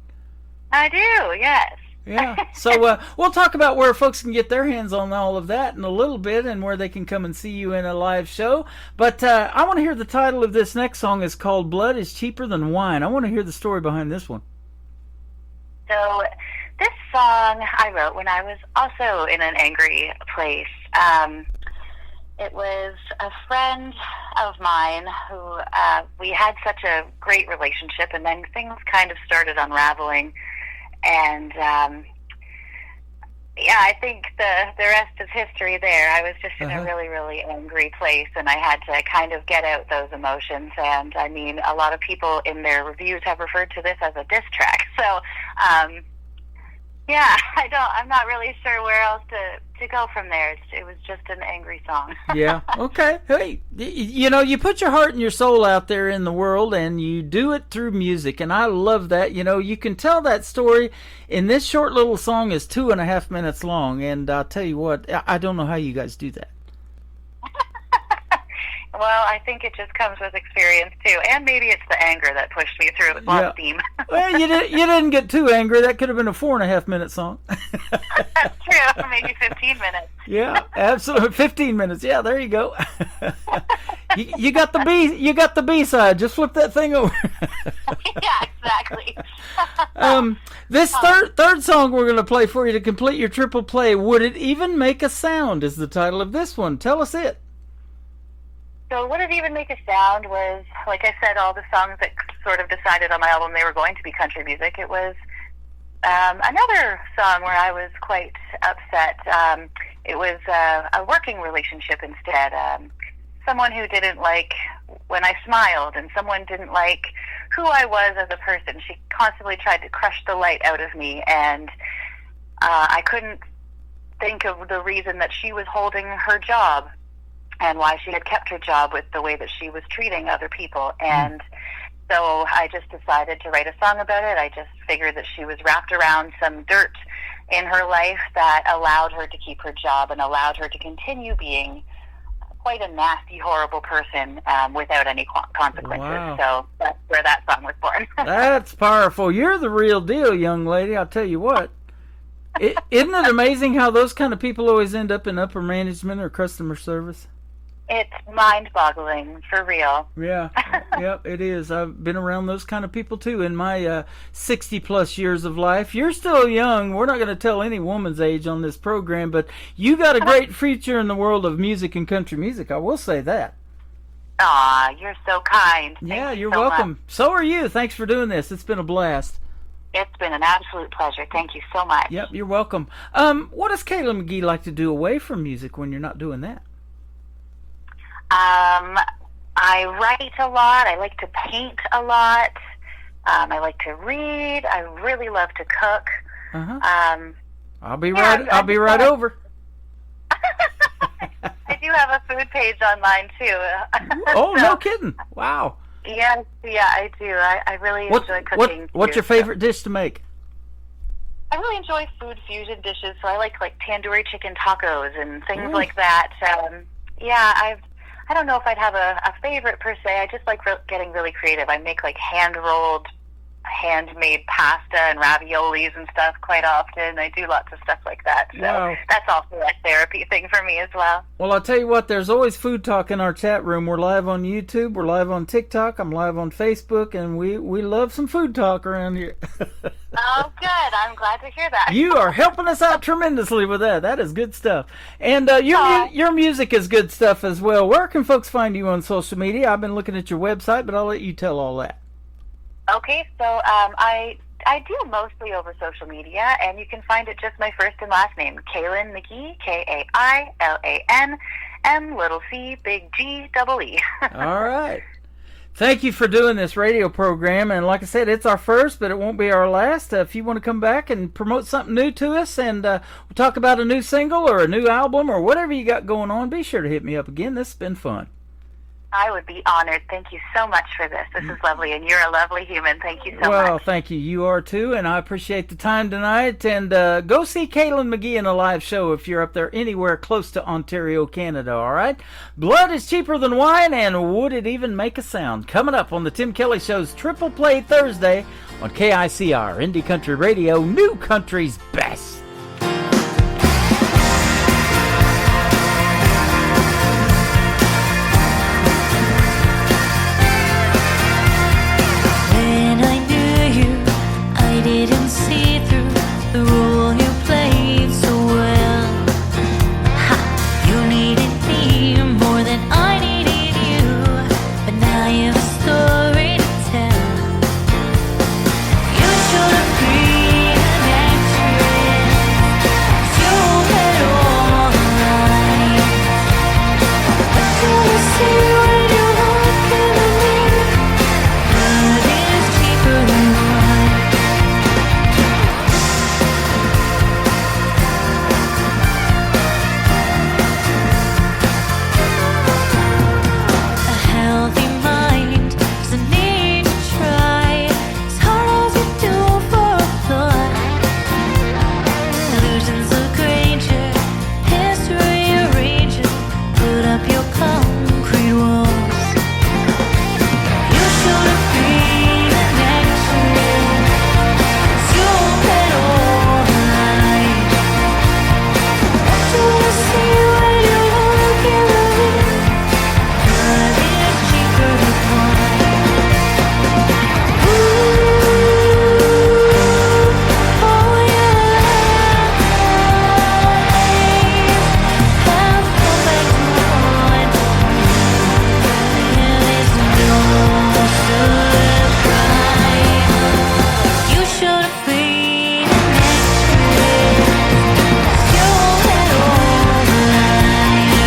I do, yes. Yeah. So we'll talk about where folks can get their hands on all of that in a little bit, and where they can come and see you in a live show. But I want to hear the title of this next song. Is called Blood is Cheaper Than Wine. I want to hear the story behind this one. So this song I wrote when I was also in an angry place. It was a friend of mine who we had such a great relationship, and then things kind of started unraveling. And I think the rest is history there. I was just in a really, really angry place, and I had to kind of get out those emotions. And I mean, a lot of people in their reviews have referred to this as a diss track. So, I'm not really sure where else to go from there. It was just an angry song. Yeah. Okay. Hey, you put your heart and your soul out there in the world, and you do it through music, and I love that. You can tell that story, and this short little song is 2.5 minutes long, and I'll tell you what, I don't know how you guys do that. Well, I think it just comes with experience too, and maybe it's the anger that pushed me through. It was a lot of steam. Well, you didn't get too angry. That could have been a 4.5 minute song. That's true. Maybe 15 minutes. Yeah, absolutely. 15 minutes. Yeah, there you go. you got the B. You got the B side. Just flip that thing over. Yeah, exactly. This third song we're going to play for you to complete your triple play. Would It Even Make a Sound is the title of this one. Tell us it. So Would It Even Make a Sound was, like I said, all the songs that sort of decided on my album they were going to be country music. It was another song where I was quite upset. It was a working relationship instead. Someone who didn't like when I smiled, and someone didn't like who I was as a person. She constantly tried to crush the light out of me, and I couldn't think of the reason that she was holding her job and why she had kept her job with the way that she was treating other people. And so I just decided to write a song about it. I just figured that she was wrapped around some dirt in her life that allowed her to keep her job and allowed her to continue being quite a nasty, horrible person without any consequences. Wow. So that's where that song was born. That's powerful. You're the real deal, young lady. I'll tell you what. Isn't it amazing how those kind of people always end up in upper management or customer service? It's mind-boggling, for real. Yeah, yep, it is. I've been around those kind of people, too, in my 60-plus years of life. You're still young. We're not going to tell any woman's age on this program, but you got a great future in the world of music and country music. I will say that. Aw, you're so kind. Yeah, Thank you you're so welcome. much. So are you. Thanks for doing this. It's been a blast. It's been an absolute pleasure. Thank you so much. Yep, you're welcome. What does Kayla McGee like to do away from music when you're not doing that? I write a lot. I like to paint a lot. I like to read. I really love to cook. I'll be right over. I do have a food page online too. Oh, no kidding! Wow. Yes, yeah, I do. I really enjoy cooking. What's too, your favorite dish to make? I really enjoy food fusion dishes, so I like tandoori chicken tacos and things like that. I don't know if I'd have a favorite per se. I just like getting really creative. I make hand rolled handmade pasta and raviolis and stuff quite often. I do lots of stuff like that. So Wow. that's also a therapy thing for me as well. Well, I'll tell you what, there's always food talk in our chat room. We're live on YouTube, we're live on TikTok, I'm live on Facebook, and we love some food talk around here. Oh, good. I'm glad to hear that. You are helping us out tremendously with that. That is good stuff. And your music is good stuff as well. Where can folks find you on social media? I've been looking at your website, but I'll let you tell all that. Okay, so I do mostly over social media, and you can find it just my first and last name, Kailyn McGee, Kailanm, Big G. All right. Thank you for doing this radio program, and like I said, it's our first, but it won't be our last. If you want to come back and promote something new to us, and we'll talk about a new single or a new album or whatever you got going on, be sure to hit me up again. This has been fun. I would be honored. Thank you so much for this. This is lovely, and you're a lovely human. Thank you so Well, much. thank you. You are too, and I appreciate the time tonight. And go see Kailyn McGee in a live show if you're up there anywhere close to Ontario, Canada, all right? Blood is cheaper than wine, and would it even make a sound? Coming up on the Tim Kelly Show's Triple Play Thursday on KICR, Indie Country Radio, New Country's Best. When I knew you, I didn't see through the role you played so well. Ha, you needed me more than I needed you, but now you have a story to tell. You should have been an actress, 'cause you had all the right. What do you see when you walk in the mirror? Blood is cheaper than wine. A healthy mind doesn't need to try as hard as you do for a thought. Illusions of grandeur, history arranger, put up your concrete walls. You should have been an actress, 'cause you had all the light. What do you see when you look in the mirror? Blood is cheaper than wine. Ooh, oh yeah, have come back to haunt you. There is no surprise. You should have been an actress, 'cause you had all the light.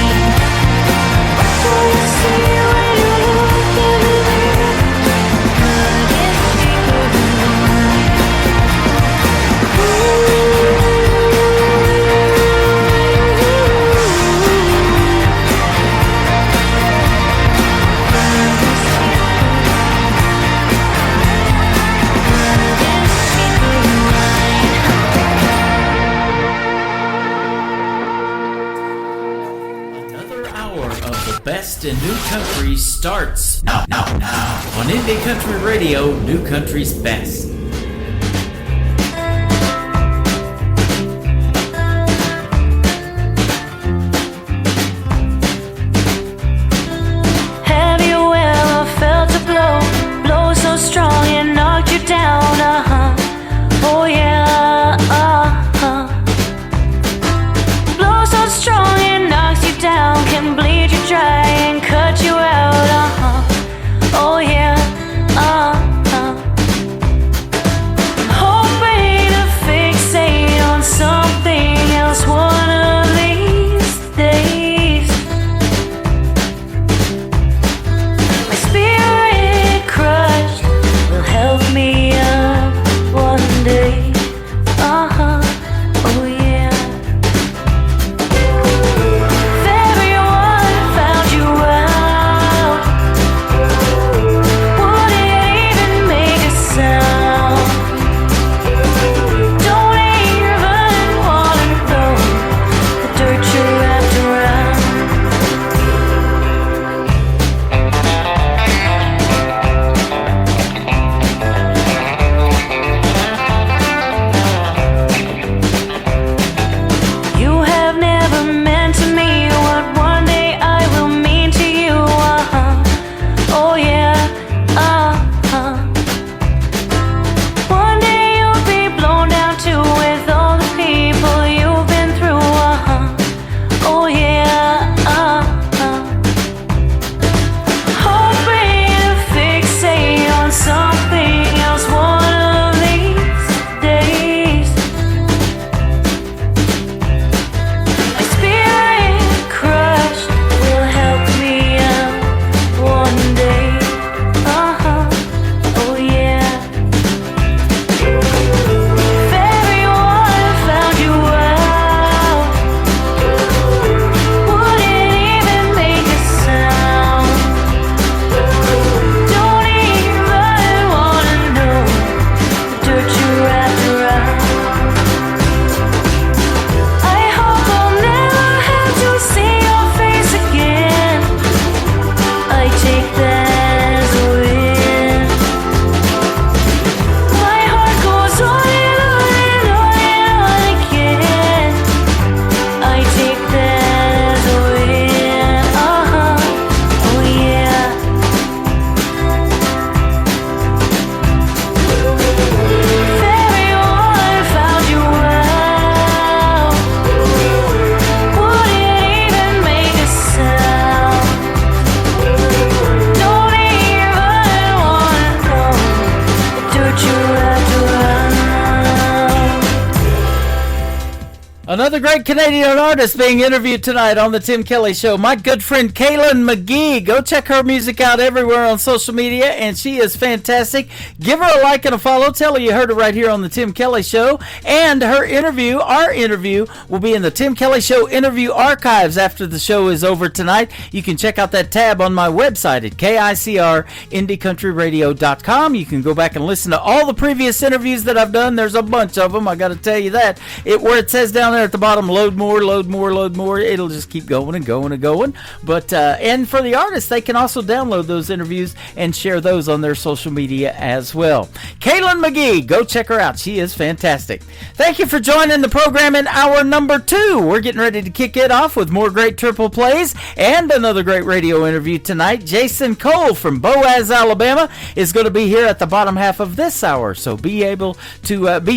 What do you see when you look in the mirror? Blood is cheaper than wine. Another hour of the best in new country starts now on Indie Country Radio, New Country's Best. Have you ever felt a blow so strong it knocked you down? Oh yeah. Blow so strong it knocks you down, can bleed you dry and cut you out. Oh yeah. Another great Canadian artist being interviewed tonight on the Tim Kelly Show. My good friend Kaylin McGee. Go check her music out everywhere on social media, and she is fantastic. Give her a like and a follow. Tell her you heard her right here on the Tim Kelly Show. And her interview, our interview, will be in the Tim Kelly Show interview archives after the show is over tonight. You can check out that tab on my website at KICRIndieCountryRadio.com. You can go back and listen to all the previous interviews that I've done. There's a bunch of them, I got to tell you that. Where it says down there at the bottom, load more, load more, load more. It'll just keep going and going and going. But and for the artists, they can also download those interviews and share those on their social media as well. Kaylin McGee, go check her out. She is fantastic. Thank you for joining the program in hour number 2. We're getting ready to kick it off with more great triple plays and another great radio interview tonight. Jason Cole from Boaz, Alabama is going to be here at the bottom half of this hour. So be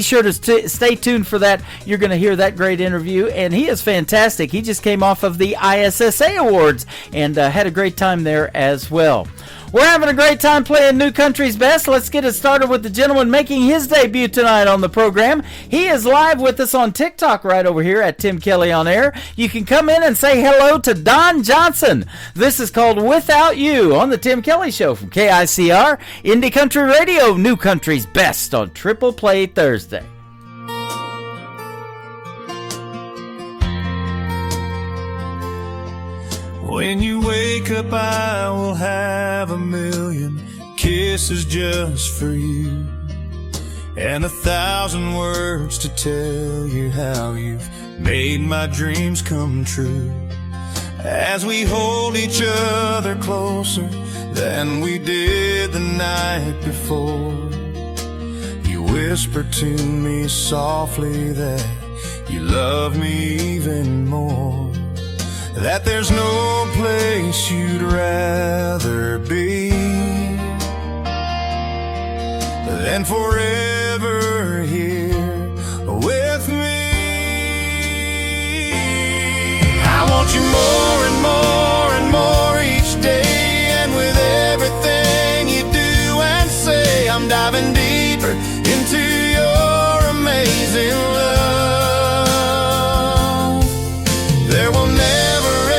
sure to stay tuned for that. You're going to hear that great interview, and he is fantastic. He just came off of the ISSA Awards and had a great time there as well. We're having a great time playing New Country's Best. Let's get it started with the gentleman making his debut tonight on the program. He is live with us on TikTok right over here at Tim Kelly on Air. You can come in and say hello to Don Johnson. This is called Without You on the Tim Kelly Show from KICR, Indie Country Radio, New Country's Best on Triple Play Thursday. When you wake up, I will have 1,000,000 kisses just for you, and 1,000 words to tell you how you've made my dreams come true. As we hold each other closer than we did the night before, you whisper to me softly that you love me even more, that there's no place you'd rather be than forever here with me. I want you more and more and more each day, and with everything you do and say, I'm diving deeper into your amazing love. There will never,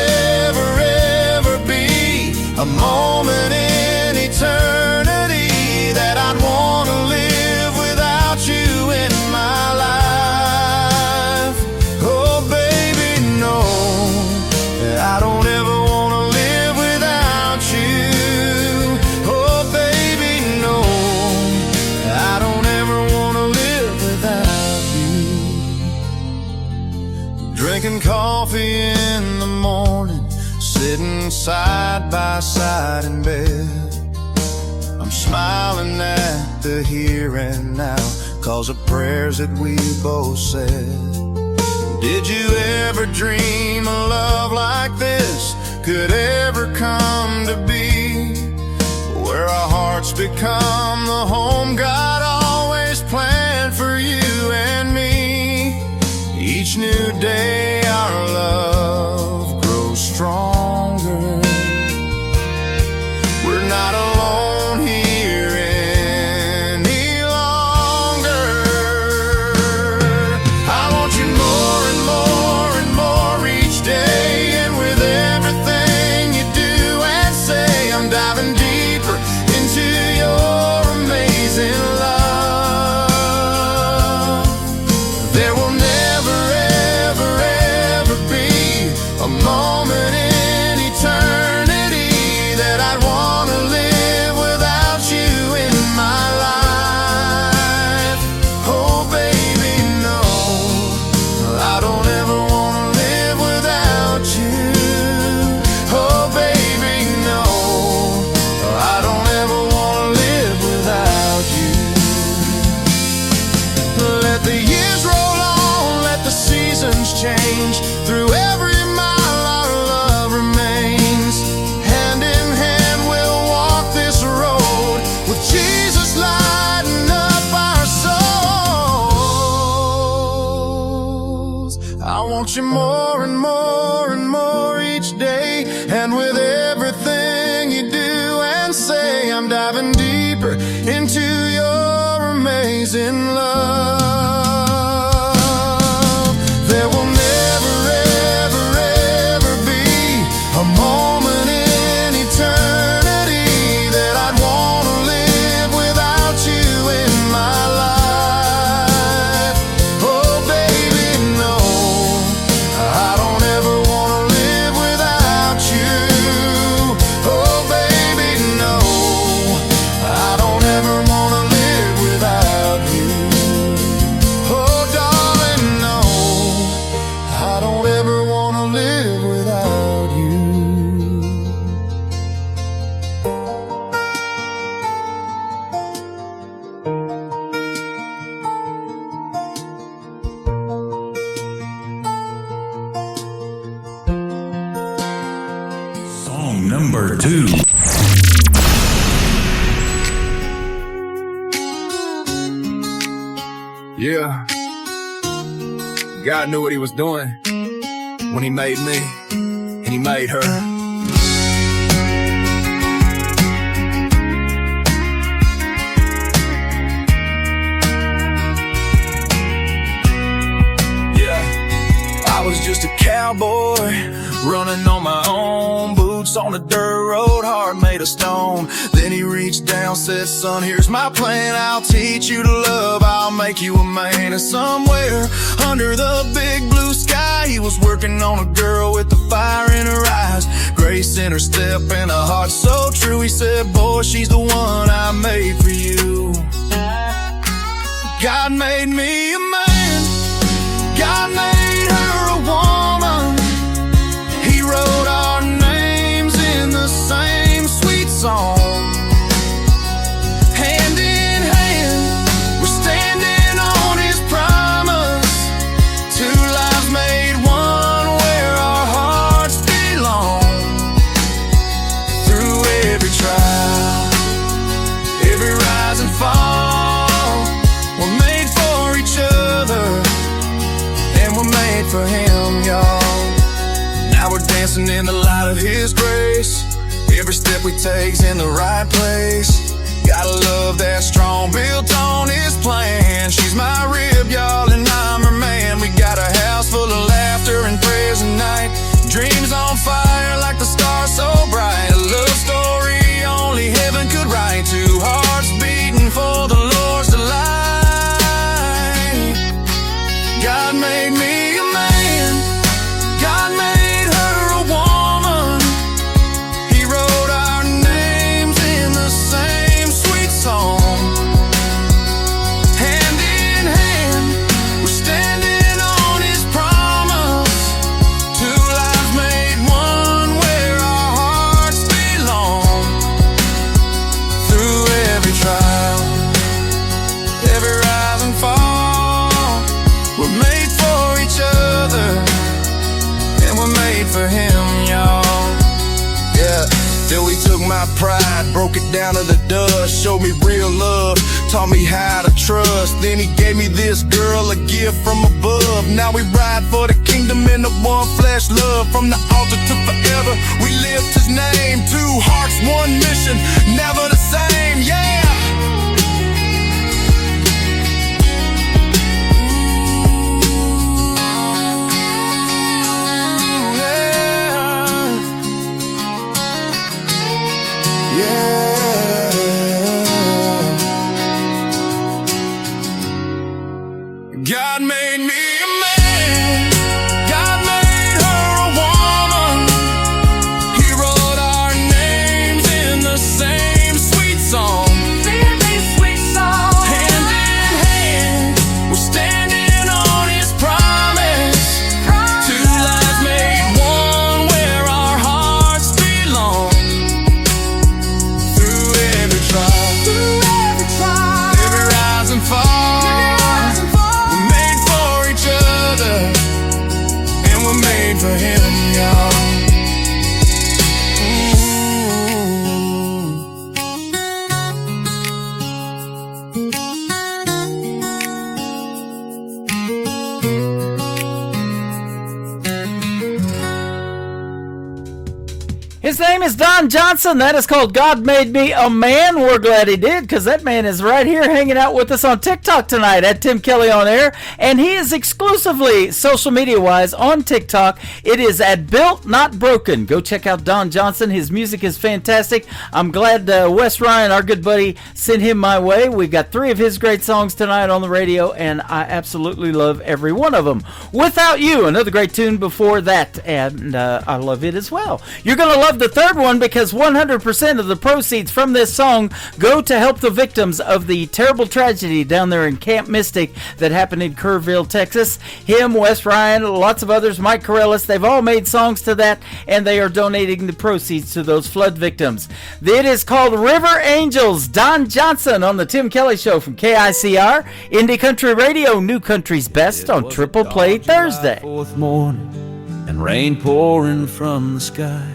ever, ever be a moment in eternity that I'd want to live without you in my life. Oh baby, no, I don't ever want to live without you. Oh baby, no, I don't ever want to live without you. Drinking coffee in the morning, sitting side by side in bed, I'm smiling at the here and now, 'cause of prayers that we both said. Did you ever dream a love like this could ever come to be, where our hearts become the home God always planned for you and me? Each new day our love grows stronger. We're not alone here any longer. I want you more and more and more each day, and with everything you do and say, I'm diving deeper into your amazing love. There will never, ever, ever be a moment in eternity that I'd want to live without you in my life. Oh baby, no, I don't ever want to live without you. Oh baby, no, I don't ever want to live without you. Let the years roll on, let the seasons change, through every mile our love remains. Hand in hand we'll walk this road, with Jesus lighting up our souls. I want you more and more and more each day, and with everything you do and say, I'm diving deeper into your amazing love. There will Number 2. Yeah. God knew what he was doing when he made me and he made her. I was just a cowboy running on my own, boots on a dirt road, heart made of stone. Then he reached down, said, son, here's my plan. I'll teach you to love, I'll make you a man. And somewhere under the big blue sky, he was working on a girl with the fire in her eyes, grace in her step and a heart so true. He said, boy, she's the one I made for you. God made me a man, God made her a woman. He wrote our names in the same sweet song. Hand in hand, we're standing on his promise. Two lives made one where our hearts belong. Through every trial, every rise and fall, we're made for each other, and we're made for him, y'all. Now we're dancing in the light of his grace. Every step we take's in the right place. Got a love that's strong, built on his plan. She's my rib, y'all, and I'm her man. We got a house full of laughter and prayers at night. Dreams on fire like the stars so bright. A love story only heaven could write. Two hearts beating for the Lord's delight. God made me a man, God made her a woman. He wrote our names in the same sweet song. Hand in hand, we're standing on his promise. Two lives made one where our hearts belong. Through every trial, every rise and fall, we're made for each other, and we're made for him, y'all. Yeah, till he took my pride, broke it down to the dust, showed me real love, taught me how to trust. Then he gave me this girl, a gift from above. Now we ride for the kingdom in the one flesh love. From the altar to forever, we lift his name. Two hearts, one mission, never the same, yeah. God made me a man, God made her a woman. He wrote our names in the same sweet song. Hand in hand, we're standing on his promise. Two lives made one where our hearts belong. Through every trial, every rise and fall, we're made for each other, and we're made for him, y'all. His name is Don Johnson. That is called God Made Me a Man. We're glad he did, because that man is right here hanging out with us on TikTok tonight at Tim Kelly On Air. And he is exclusively, social media-wise, on TikTok. It is at Built Not Broken. Go check out Don Johnson. His music is fantastic. I'm glad Wes Ryan, our good buddy, sent him my way. We've got 3 of his great songs tonight on the radio, and I absolutely love every one of them. Without You, another great tune before that, and I love it as well. You're going to love the third one, because 100% of the proceeds from this song go to help the victims of the terrible tragedy down there in Camp Mystic that happened in Kerrville, Texas. Him, Wes Ryan, lots of others, Mike Corellis, they've all made songs to that, and they are donating the proceeds to those flood victims. It is called River Angels. Don Johnson on the Tim Kelly Show from KICR, Indie Country Radio, New Country's Best on Triple Play Thursday. 4th morning and rain pouring from the sky.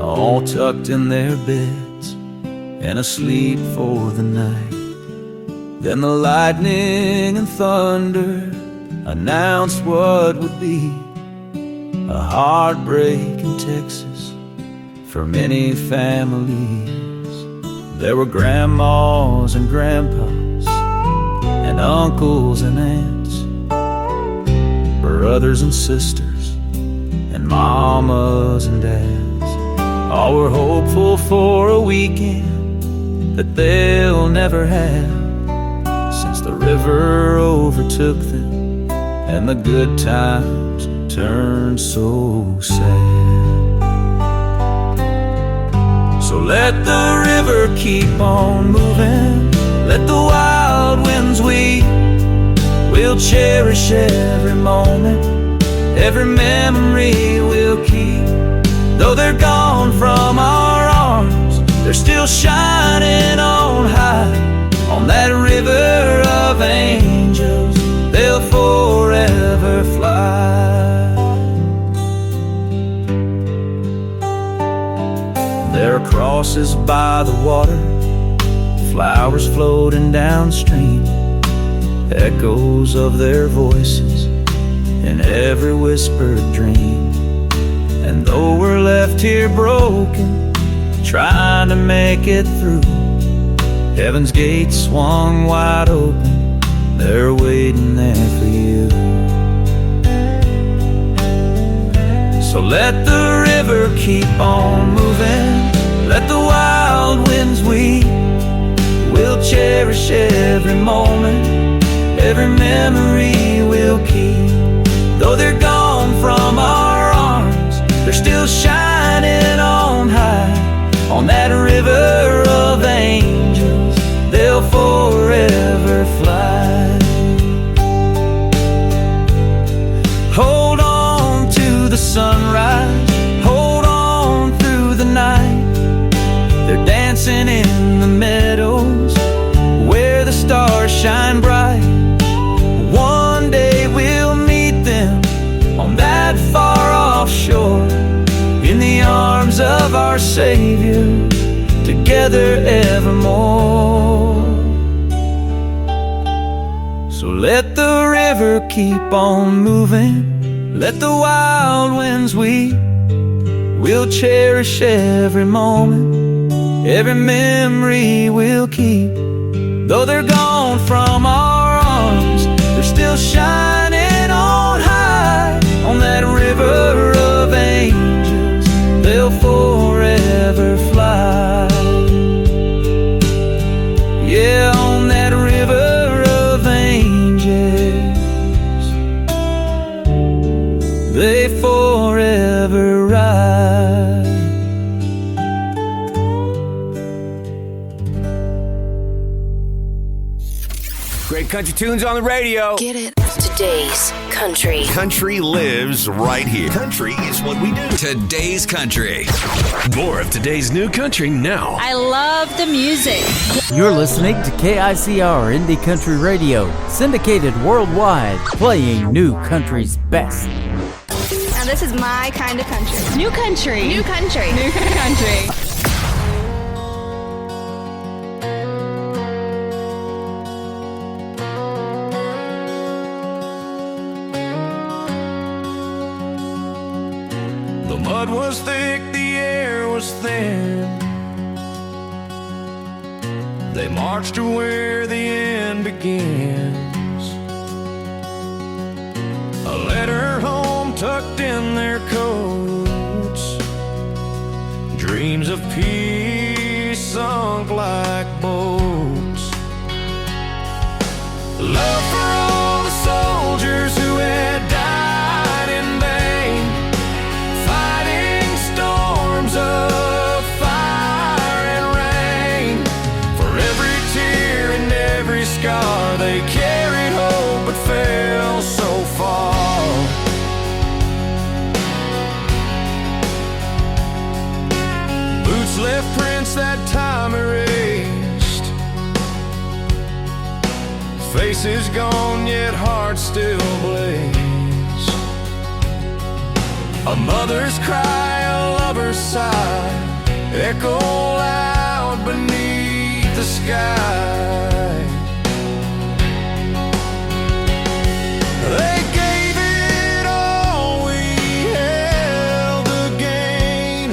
all tucked in their beds and asleep for the night. Then the lightning and thunder announced what would be a heartbreak in Texas for many families. There were grandmas and grandpas and uncles and aunts, brothers and sisters and mamas and dads. All were hopeful for a weekend that they'll never have, since the river overtook them and the good times turned so sad. So let the river keep on moving, let the wild winds weep. We'll cherish every moment, every memory we'll keep. Though they're gone from our arms, they're still shining on high. On that river of angels, they'll forever fly. There are crosses by the water, flowers floating downstream, echoes of their voices in every whispered dream. And though we're left here broken, trying to make it through, heaven's gates swung wide open, they're waiting there for you. So let the river keep on moving, let the wild winds weep. We'll cherish every moment, every memory we'll keep. Though they're gone from our arms, they're still shining on high. On that river of angels, they'll forever fly. Hold on to the sunrise, hold on through the night. They're dancing in the meadows where the stars shine bright. One day we'll meet them on that far-off shore, in the arms of our Savior, together evermore. So let the river keep on moving, let the wild winds weep. We'll cherish every moment, every memory we'll keep. Though they're gone from our arms, they're still shining on high. On that river of angels, they'll forever fly. Yeah, on that river of angels, they forever ride. Great country tunes on the radio. Get it? Today's country. Country lives right here. Country is what we do. Today's country. More of today's new country now. I love the music. You're listening to KICR Indie Country Radio, syndicated worldwide, playing new country's best. Now this is my kind of country. New country. New country. New country. The mud was thick, the air was thin. They marched to where the end begins. A letter home tucked in their coats. Dreams of peace sunk like boats. Love for all the soldiers who had died in vain, fighting storms of fire and rain. For every tear and every scar, they carried hope but fell so far. Boots left prints that time erased. Faces gone, yet hearts still blaze. A mother's cry, a lover's sigh, echo loud beneath the sky. They gave it all, we held the gain.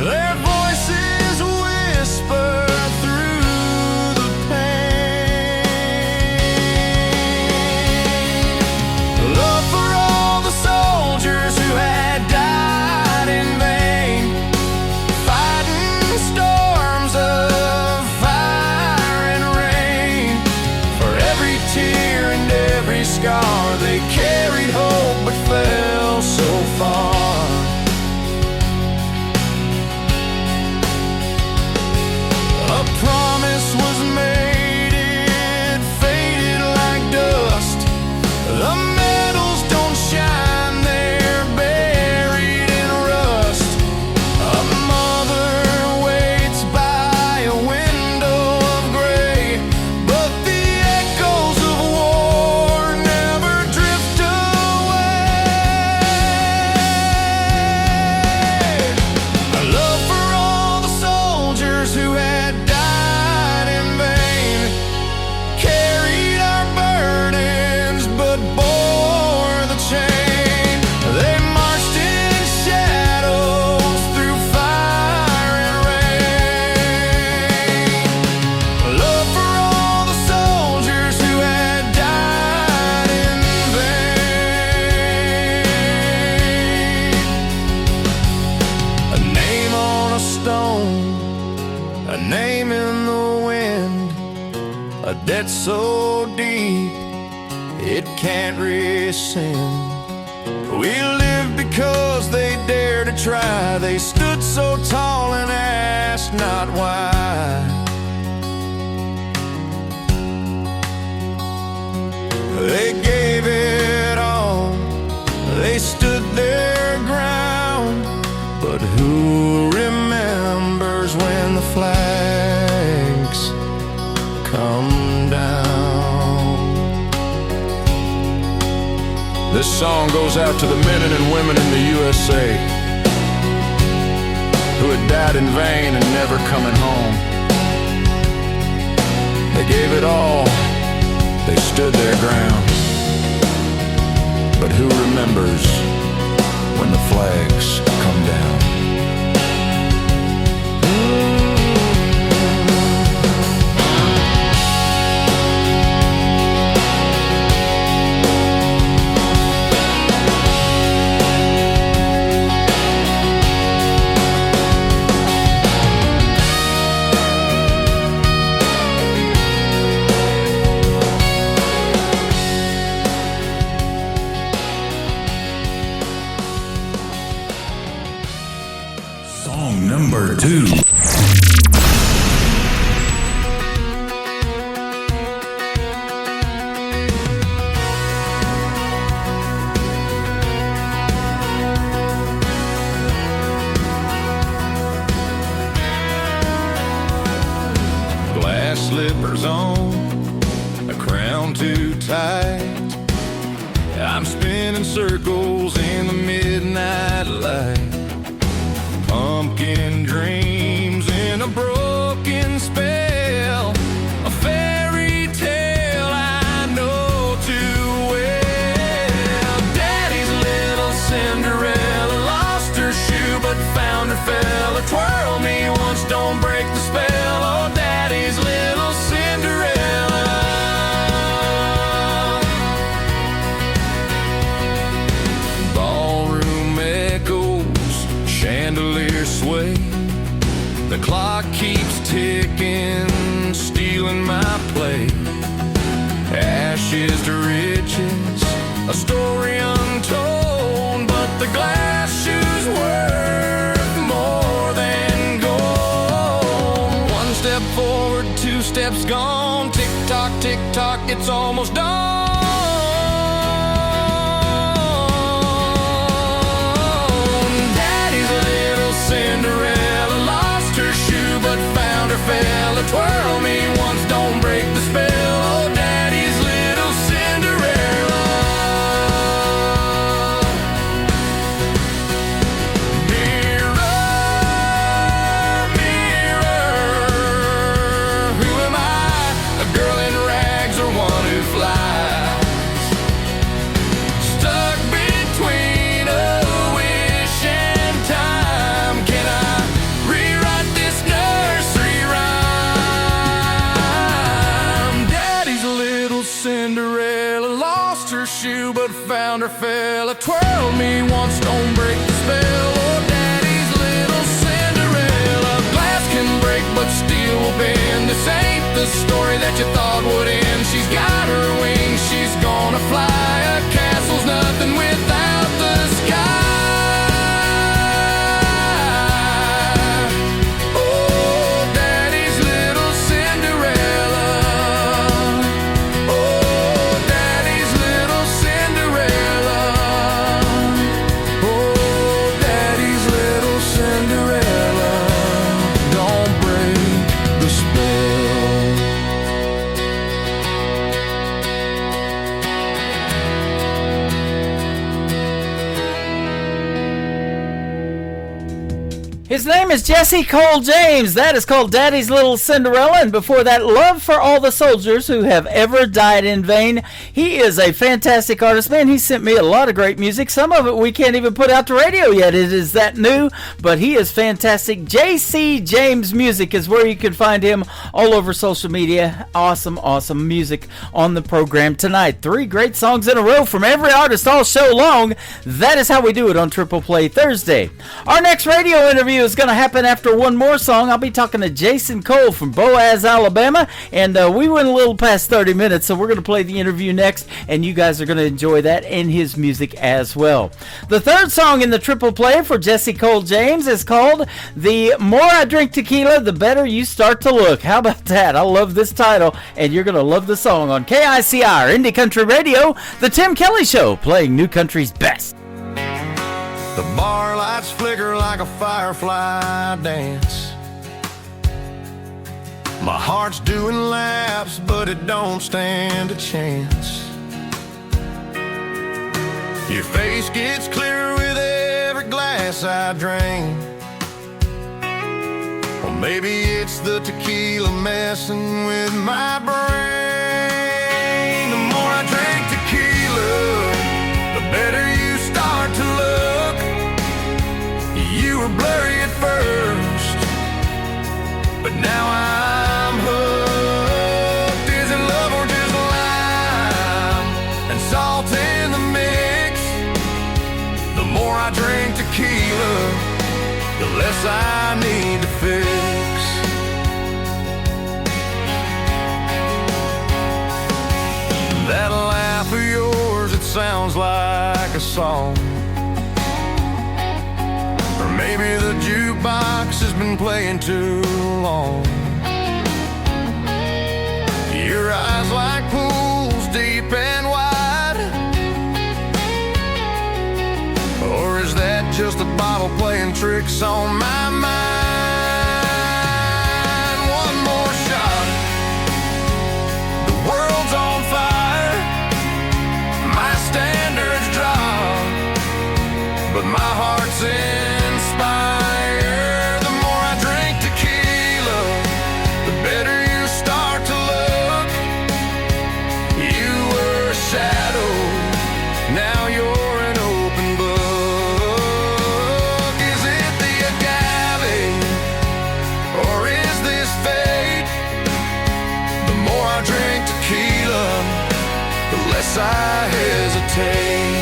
Their voices whisper through the pain. Love for all the soldiers who had died in vain, fighting storms of fire and rain. For every tear and every scar, they carried hope but fell so far. A promise was made, it faded like dust. The medals don't shine, they're buried in rust. A mother waits by a window of gray, but the echoes of war never drift away. A love for all the soldiers who had died in vain, carried our burdens but bore the chain. They marched in shadows through fire and rain. Love for all the soldiers who had died in vain. A name on a stone, a name in the wind, a debt so deep it can't rescind. We lived because they dared to try. They stood so tall and asked not why. They gave it all, they stood their ground. But who remembers when the flags come down? This song goes out to the men and women in the USA who had died in vain and never coming home. They gave it all, they stood their ground. But who remembers when the flags come down? Song number 2. Glass slippers on, a crown too tight. I'm spinning circles in the midnight light. Pumpkin dreams in a broken spell, a fairy tale I know too well. Daddy's little Cinderella lost her shoe but found her fella. Twirl me once, don't break the spell. Oh, Daddy's little Cinderella. Ballroom echoes, chandelier sway. The clock keeps ticking, stealing my play. Ashes to riches, a story untold, but the glass shoes worth more than gold. One step forward, two steps gone. Tick tock, it's almost dawn. Daddy's little Cinderella lost her shoe but found her fella. Twirl me once, don't break the spell. Oh, Daddy's little Cinderella. shoe, but found her fella. Twirl me once, don't break the spell. Oh, Daddy's little Cinderella. Glass can break, but steel will bend. This ain't the story that you thought would end. She's got her wings, she's gonna fly. A castle's nothing without the sky. His name is Jesse Cole James. That is called Daddy's Little Cinderella. And before that, Love for All the Soldiers Who Have Ever Died in Vain. He is a fantastic artist, man. He sent me a lot of great music. Some of it we can't even put out to radio yet. It is that new, but he is fantastic. JC James Music is where you can find him all over social media. Awesome, awesome music on the program tonight. 3 great songs in a row from every artist all show long. That is how we do it on Triple Play Thursday. Our next radio interview is going to happen after one more song. I'll be talking to Jason Cole from Boaz, Alabama, and we went a little past 30 minutes, so we're going to play the interview next, and you guys are going to enjoy that and his music as well. The third song in the Triple Play for Jesse Cole James is called The More I Drink Tequila, The Better You Start to Look. How about that? I love this title, and you're going to love the song on KICR Indie Country Radio, The Tim Kelly Show, playing New Country's best. The bar lights flicker like a firefly dance. My heart's doing laps, but it don't stand a chance. Your face gets clearer with every glass I drain. Or maybe it's the tequila messing with my brain. The more I drink tequila, the better you start to look. You were blurry at first, but now I'm hooked. Is it love or just lime and salt in the mix? The more I drink tequila, the less I need to fix. That laugh of yours, it sounds like a song. Or maybe the jukebox has been playing too long. Your eyes like pools deep and wide. Or is that just a bottle playing tricks on my mind? One more shot. The world's on fire. My standards drop, but my heart's in. The more I drink tequila, the better you start to look. You were a shadow, now you're an open book. Is it the agave, or is this fate? The more I drink tequila, the less I hesitate.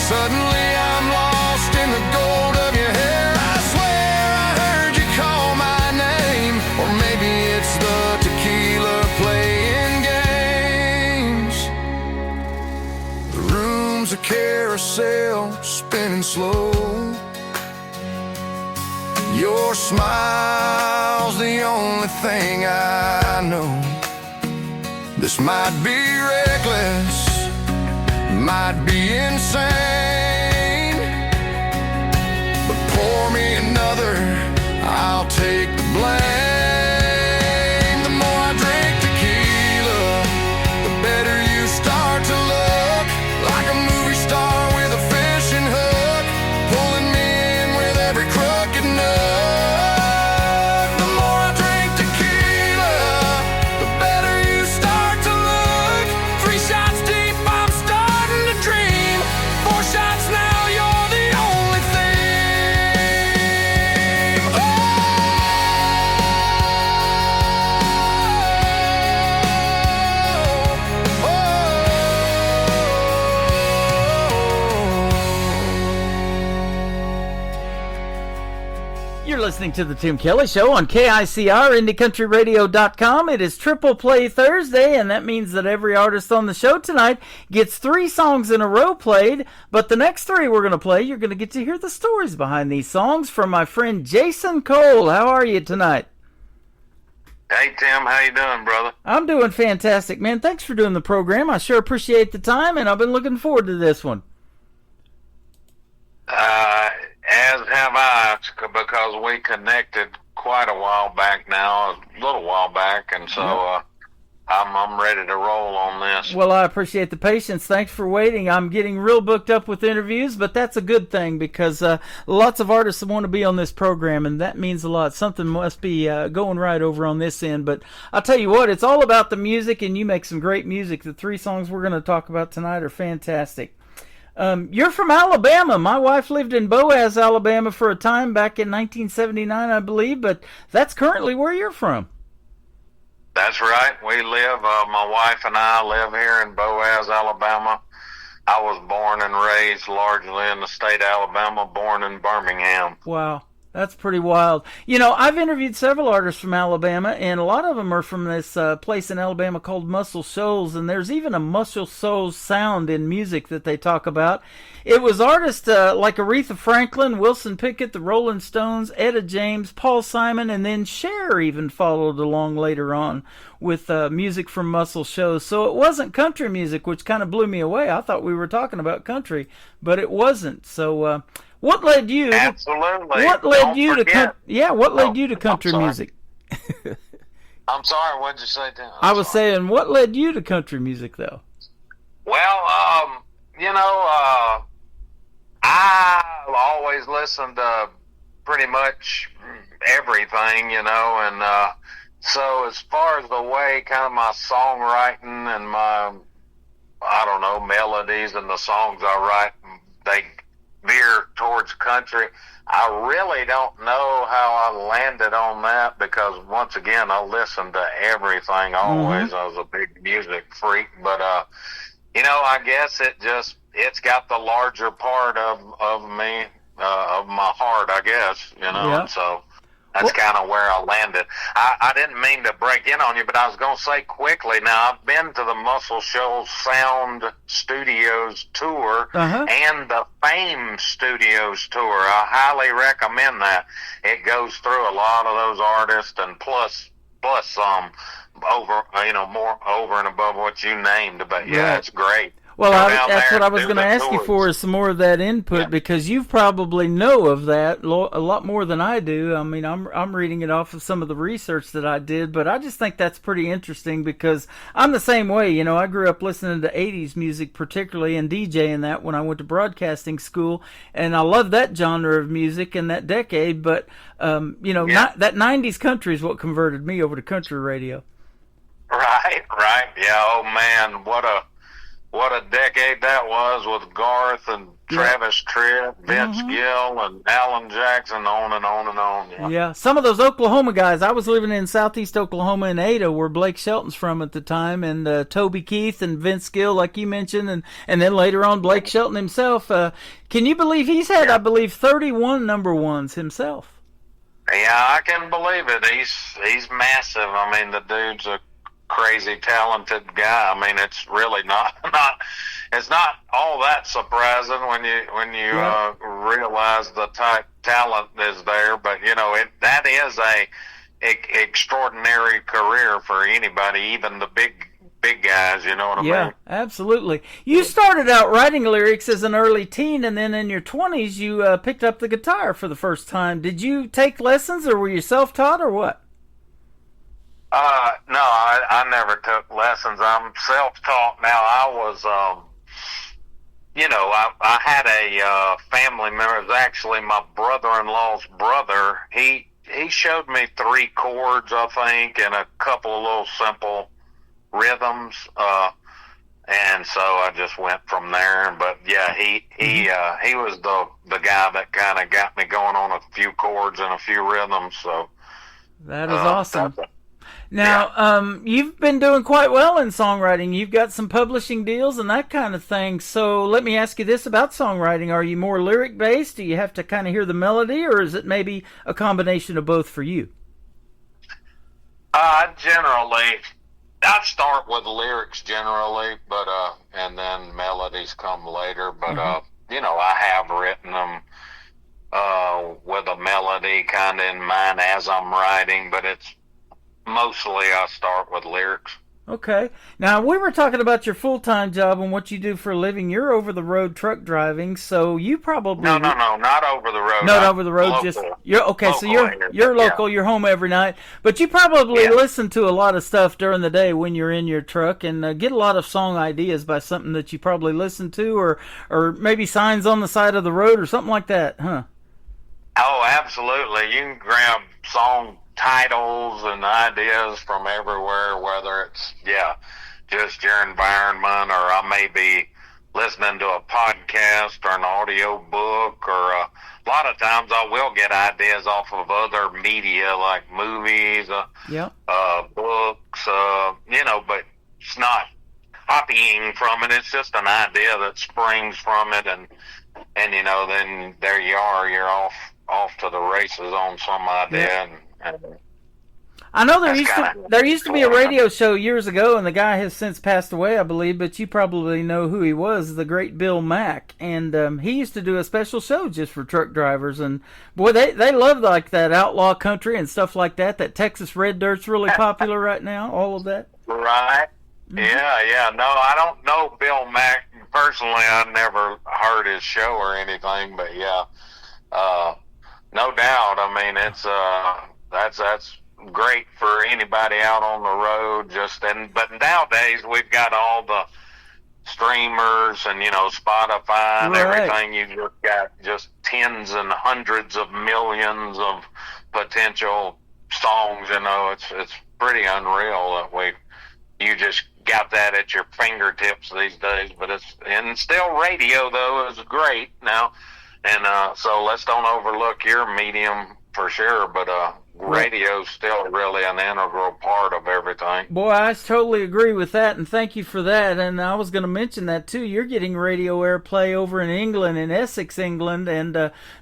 Suddenly I'm lost in the gold of your hair. I swear I heard you call my name. Or maybe it's the tequila playing games. The room's a carousel spinning slow. Your smile's the only thing I know. This might be reckless, might be insane, but pour me another, I'll take the blame. The more I drink tequila, the better you start to look. Like a movie star with a fishing hook, pulling me in with every crooked nook. The more I drink tequila, the better you start to look. 3 shots deep, I'm starting to dream. 4 listening to the Tim Kelly Show on KICR, IndieCountryRadio.com. It is Triple Play Thursday, and that means that every artist on the show tonight gets 3 songs in a row played. But the next 3 we're going to play, you're going to get to hear the stories behind these songs from my friend Jason Cole. How are you tonight? Hey, Tim. How you doing, brother? I'm doing fantastic, man. Thanks for doing the program. I sure appreciate the time, and I've been looking forward to this one. As have I, because we connected quite a while back now, a little while back, and so I'm ready to roll on this. Well, I appreciate the patience. Thanks for waiting. I'm getting real booked up with interviews, but that's a good thing because lots of artists want to be on this program, and that means a lot. Something must be going right over on this end. But I'll tell you what, it's all about the music, and you make some great music. The 3 songs we're going to talk about tonight are fantastic. You're from Alabama. My wife lived in Boaz, Alabama for a time back in 1979, I believe, but that's currently where you're from. That's right. We live, my wife and I live here in Boaz, Alabama. I was born and raised largely in the state of Alabama, born in Birmingham. Wow. That's pretty wild. You know, I've interviewed several artists from Alabama, and a lot of them are from this place in Alabama called Muscle Shoals, and there's even a Muscle Shoals sound in music that they talk about. It was artists like Aretha Franklin, Wilson Pickett, the Rolling Stones, Etta James, Paul Simon, and then Cher even followed along later on with music from Muscle Shoals. So it wasn't country music, which kind of blew me away. I thought we were talking about country, but it wasn't. So what led you? Absolutely. What led you to? What led you to country music? I'm sorry. What did you say, Tim? I was saying, what led you to country music, though? Well, you know, I always listened to pretty much everything, you know, and so as far as the way kind of my songwriting and my, I don't know, melodies and the songs I write, they veer towards country. I really don't know how I landed on that because once again I listened to everything always. I was a big music freak, but you know, I guess it's got the larger part of me, of my heart, I guess, you know. And so that's kind of where I landed. I didn't mean to break in on you, but I was going to say quickly, now I've been to the Muscle Shoals Sound Studios tour and the Fame Studios tour. I highly recommend that. It goes through a lot of those artists and plus some over, you know, more over and above what you named, but it's great. Well, that's what I was going to ask you for, is some more of that input, because you probably know of that a lot more than I do. I mean, I'm reading it off of some of the research that I did, but I just think that's pretty interesting because I'm the same way. You know, I grew up listening to 80s music particularly and DJing that when I went to broadcasting school, and I love that genre of music and that decade, but, you know, that 90s country is what converted me over to country radio. Right. Yeah, oh, man, what a decade that was with Garth and Travis Tritt, Vince Gill, and Alan Jackson, on and on and on. Yeah, some of those Oklahoma guys. I was living in southeast Oklahoma in Ada, where Blake Shelton's from at the time, and Toby Keith and Vince Gill, like you mentioned, and then later on Blake Shelton himself. Can you believe he's had, I believe, 31 number ones himself? Yeah, I can believe it. He's massive. I mean, the dude's a crazy talented guy. I mean, it's really not it's not all that surprising when you realize the type talent is there, but you know, that is a extraordinary career for anybody, even the big guys, you know what I mean? Yeah, absolutely. You started out writing lyrics as an early teen, and then in your 20s you picked up the guitar for the first time. Did you take lessons, or were you self-taught, or what? No, I never took lessons. I'm self-taught now. I was, you know, I had a family member. It was actually my brother-in-law's brother. He showed me 3 chords, I think, and a couple of little simple rhythms. And so I just went from there. But yeah, he was the guy that kind of got me going on a few chords and a few rhythms. So that is awesome. Now, you've been doing quite well in songwriting. You've got some publishing deals and that kind of thing. So let me ask you this about songwriting. Are you more lyric-based? Do you have to kind of hear the melody, or is it maybe a combination of both for you? Generally, I start with lyrics generally, but and then melodies come later. But you know, I have written them with a melody kind of in mind as I'm writing, but it's mostly I start with lyrics. Okay. Now, we were talking about your full-time job and what you do for a living. You're over-the-road truck driving, so you probably... No, not over the road. Not over the road, local. just... You're okay, Local so you're local, you're home every night, but you probably listen to a lot of stuff during the day when you're in your truck and get a lot of song ideas by something that you probably listen to or maybe signs on the side of the road or something like that, huh? Oh, absolutely. You can grab song titles and ideas from everywhere, whether it's just your environment, or I may be listening to a podcast or an audio book, or a lot of times I will get ideas off of other media like movies, books, you know, but it's not copying from it. It's just an idea that springs from it, and you know, then there you are, you're off to the races on some idea. And I know there used to be a radio show years ago, and the guy has since passed away, I believe, but you probably know who he was, the great Bill Mack, and he used to do a special show just for truck drivers, and boy, they love like that outlaw country and stuff like that. That Texas Red Dirt's really popular right now, all of that. Right. Mm-hmm. Yeah. No, I don't know Bill Mack personally. I never heard his show or anything, but no doubt. I mean, it's that's great for anybody out on the road. But nowadays we've got all the streamers and, you know, Spotify and everything. You've just got just tens and hundreds of millions of potential songs. You know, it's pretty unreal that you just got that at your fingertips these days. But still radio though is great now. And so let's don't overlook your medium for sure, but radio's still really an integral part of everything. Boy, I totally agree with that, and thank you for that. And I was going to mention that too. You're getting radio airplay over in England, in Essex, England, and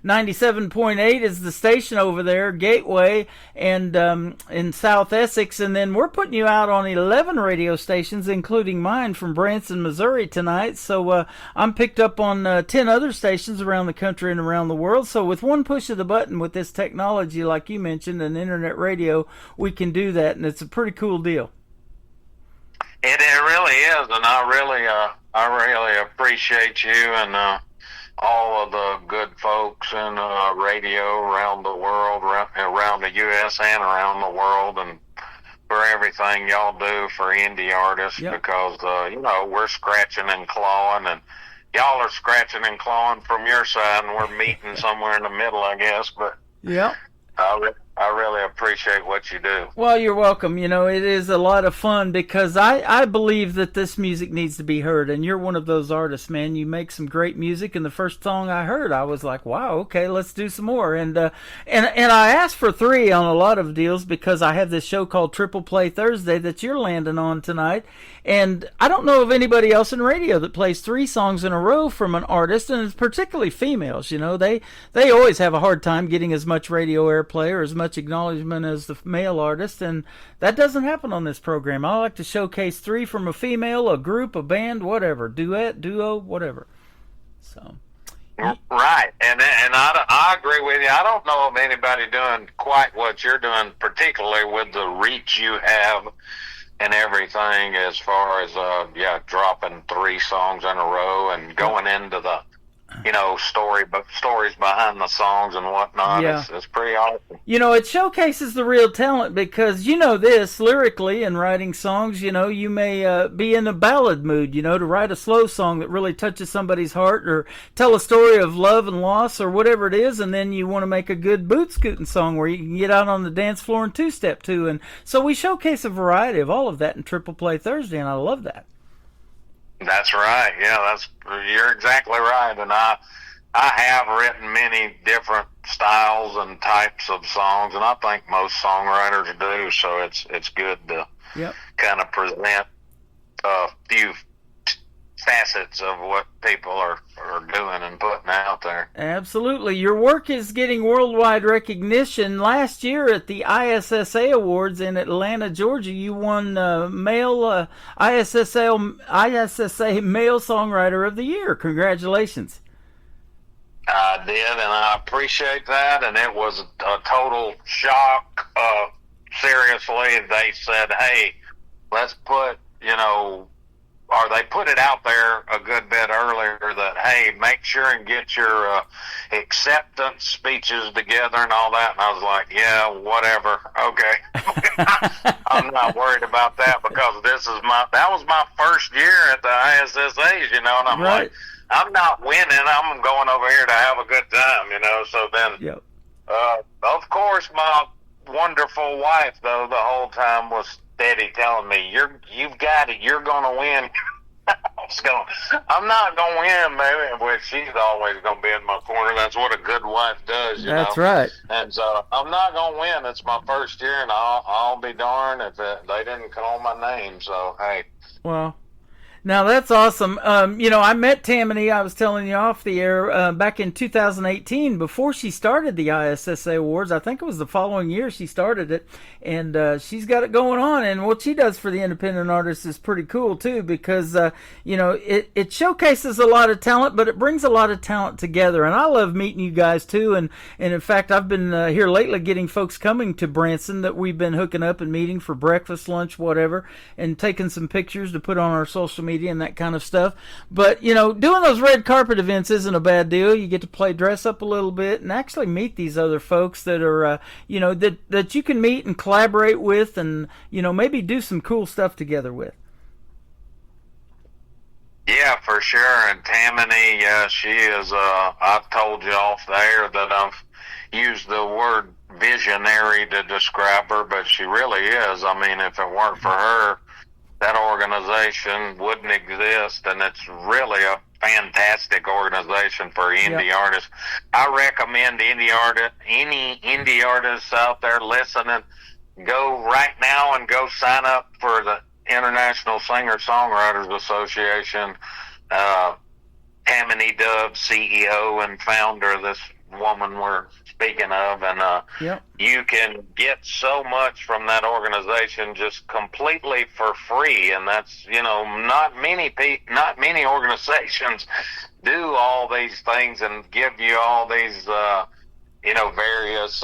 97.8 is the station over there, Gateway, and in South Essex. And then we're putting you out on 11 radio stations, including mine from Branson, Missouri tonight. So I'm picked up on 10 other stations around the country and around the world. So with one push of the button with this technology, like you mentioned, and internet radio, we can do that, and it's a pretty cool deal. It really is, and I really appreciate you and all of the good folks in radio around the world, around the U.S. and around the world, and for everything y'all do for indie artists, because you know, we're scratching and clawing, and y'all are scratching and clawing from your side, and we're meeting somewhere in the middle, I guess. But I really appreciate what you do. Well, you're welcome. You know, it is a lot of fun because I believe that this music needs to be heard, and you're one of those artists, man. You make some great music, and the first song I heard, I was like, wow, okay, let's do some more. And I asked for 3 on a lot of deals because I have this show called Triple Play Thursday that you're landing on tonight, and I don't know of anybody else in radio that plays 3 songs in a row from an artist, and it's particularly females. You know, they always have a hard time getting as much radio airplay or as much acknowledgement as the male artist, and that doesn't happen on this program. I like to showcase 3 from a female, a group, a band, whatever, duet, duo, whatever. So right, and I agree with you. I don't know of anybody doing quite what you're doing, particularly with the reach you have and everything, as far as dropping 3 songs in a row and going into the, you know, stories behind the songs and whatnot. It's pretty awesome. You know, it showcases the real talent because, you know, this lyrically and writing songs, you know, you may be in a ballad mood, you know, to write a slow song that really touches somebody's heart or tell a story of love and loss or whatever it is, and then you want to make a good boot scooting song where you can get out on the dance floor and 2-step to. And so we showcase a variety of all of that in Triple Play Thursday, and I love that. That's right. Yeah, you're exactly right. And I I have written many different styles and types of songs, and I think most songwriters do. So it's good to kind of present a few facets of what people are doing and putting out there. Absolutely. Your work is getting worldwide recognition. Last year at the ISSA Awards in Atlanta, Georgia, you won male ISSA Male Songwriter of the Year. Congratulations. I did, and I appreciate that, and it was a total shock. Seriously, they said, hey, let's put, or they put it out there a good bit earlier that, hey, make sure and get your acceptance speeches together and all that. And I was like, yeah, whatever. Okay. I'm not worried about that because that was my first year at the ISSAs, and I'm like, I'm not winning. I'm going over here to have a good time, So then, of course, my wonderful wife, though, the whole time was steady telling me, you've got it. You're going to win. I'm not going to win, baby. Well, she's always going to be in my corner. That's what a good wife does, That's right. And so I'm not going to win. It's my first year, and I'll be darned if they didn't call my name. So, hey. Well, now that's awesome. I met Tammany, I was telling you off the air, back in 2018 before she started the ISSA Awards. I think it was the following year she started it, and she's got it going on. And what she does for the independent artists is pretty cool too, because it showcases a lot of talent, but it brings a lot of talent together. And I love meeting you guys too. And in fact, I've been here lately getting folks coming to Branson that we've been hooking up and meeting for breakfast, lunch, whatever, and taking some pictures to put on our social media and that kind of stuff. But doing those red carpet events isn't a bad deal. You get to dress up a little bit and actually meet these other folks that are that you can meet and collaborate with, and maybe do some cool stuff together with. Yeah, for sure. And Tammany, she is I've told you off there that I've used the word visionary to describe her, but she really is. I mean, if it weren't for her, that organization wouldn't exist, and it's really a fantastic organization for indie artists. I recommend any indie artists out there listening, go right now and go sign up for the International Singer-Songwriters Association. Tammany Dove, CEO and founder of this woman we're speaking of, and you can get so much from that organization just completely for free, and that's not many organizations do all these things and give you all these various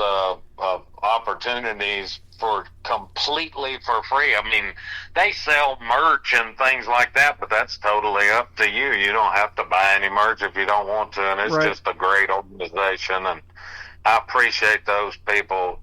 opportunities for completely for free. I mean, they sell merch and things like that, but that's totally up to you. You don't have to buy any merch if you don't want to, and it's just a great organization, and I appreciate those people,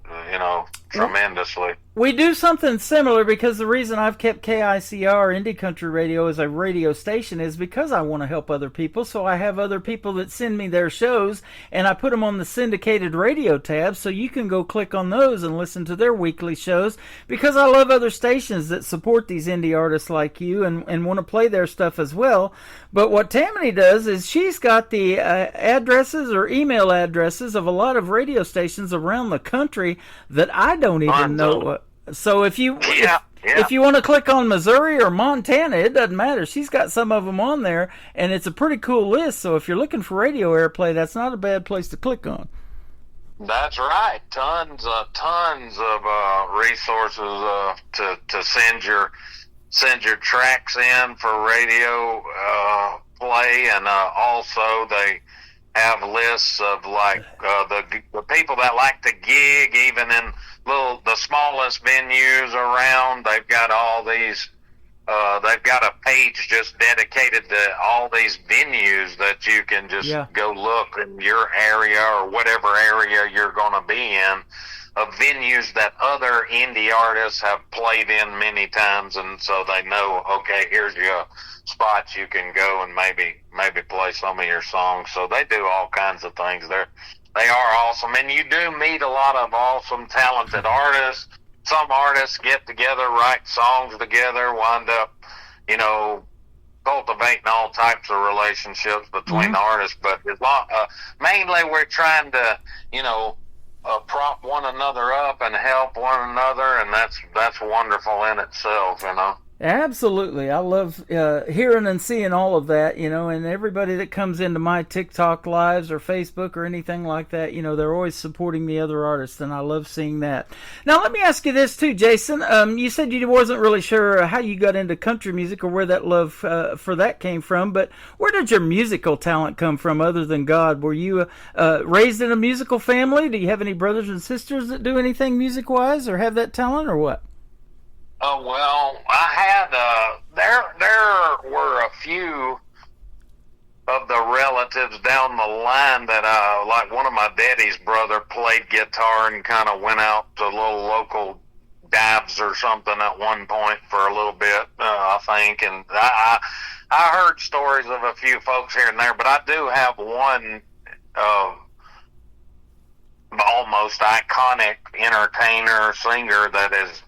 tremendously. We do something similar, because the reason I've kept KICR Indie Country Radio as a radio station is because I want to help other people. So I have other people that send me their shows, and I put them on the syndicated radio tab, so you can go click on those and listen to their weekly shows, because I love other stations that support these indie artists like you and want to play their stuff as well. But what Tammany does is she's got the addresses or email addresses of a lot of radio stations around the country that I don't even know. So if you want to click on Missouri or Montana, it doesn't matter. She's got some of them on there, and it's a pretty cool list. So if you're looking for radio airplay, that's not a bad place to click on. That's right. Tons of resources to send your tracks in for radio play, and also they have lists of the people that like to gig, even in the smallest venues around. They've got all these. They've got a page just dedicated to all these venues that you can just go look in your area or whatever area you're going to be in, of venues that other indie artists have played in many times, and so they know, okay, here's your spots you can go and maybe play some of your songs. So they do all kinds of things there. They are awesome, and you do meet a lot of awesome, talented artists. Some artists get together, write songs together, wind up, cultivating all types of relationships between artists, but as long, mainly we're trying to, prop one another up and help one another, and that's wonderful in itself, Absolutely. I love hearing and seeing all of that, and everybody that comes into my TikTok lives or Facebook or anything like that, they're always supporting the other artists, and I love seeing that. Now, let me ask you this too, Jason. You said you wasn't really sure how you got into country music or where that love for that came from, but where did your musical talent come from other than God? Were you raised in a musical family? Do you have any brothers and sisters that do anything music-wise or have that talent, or what? Oh, well, I had, there were a few of the relatives down the line that, like one of my daddy's brother played guitar and kind of went out to little local dabs or something at one point for a little bit, I think. And I heard stories of a few folks here and there, but I do have one, almost iconic entertainer, singer that is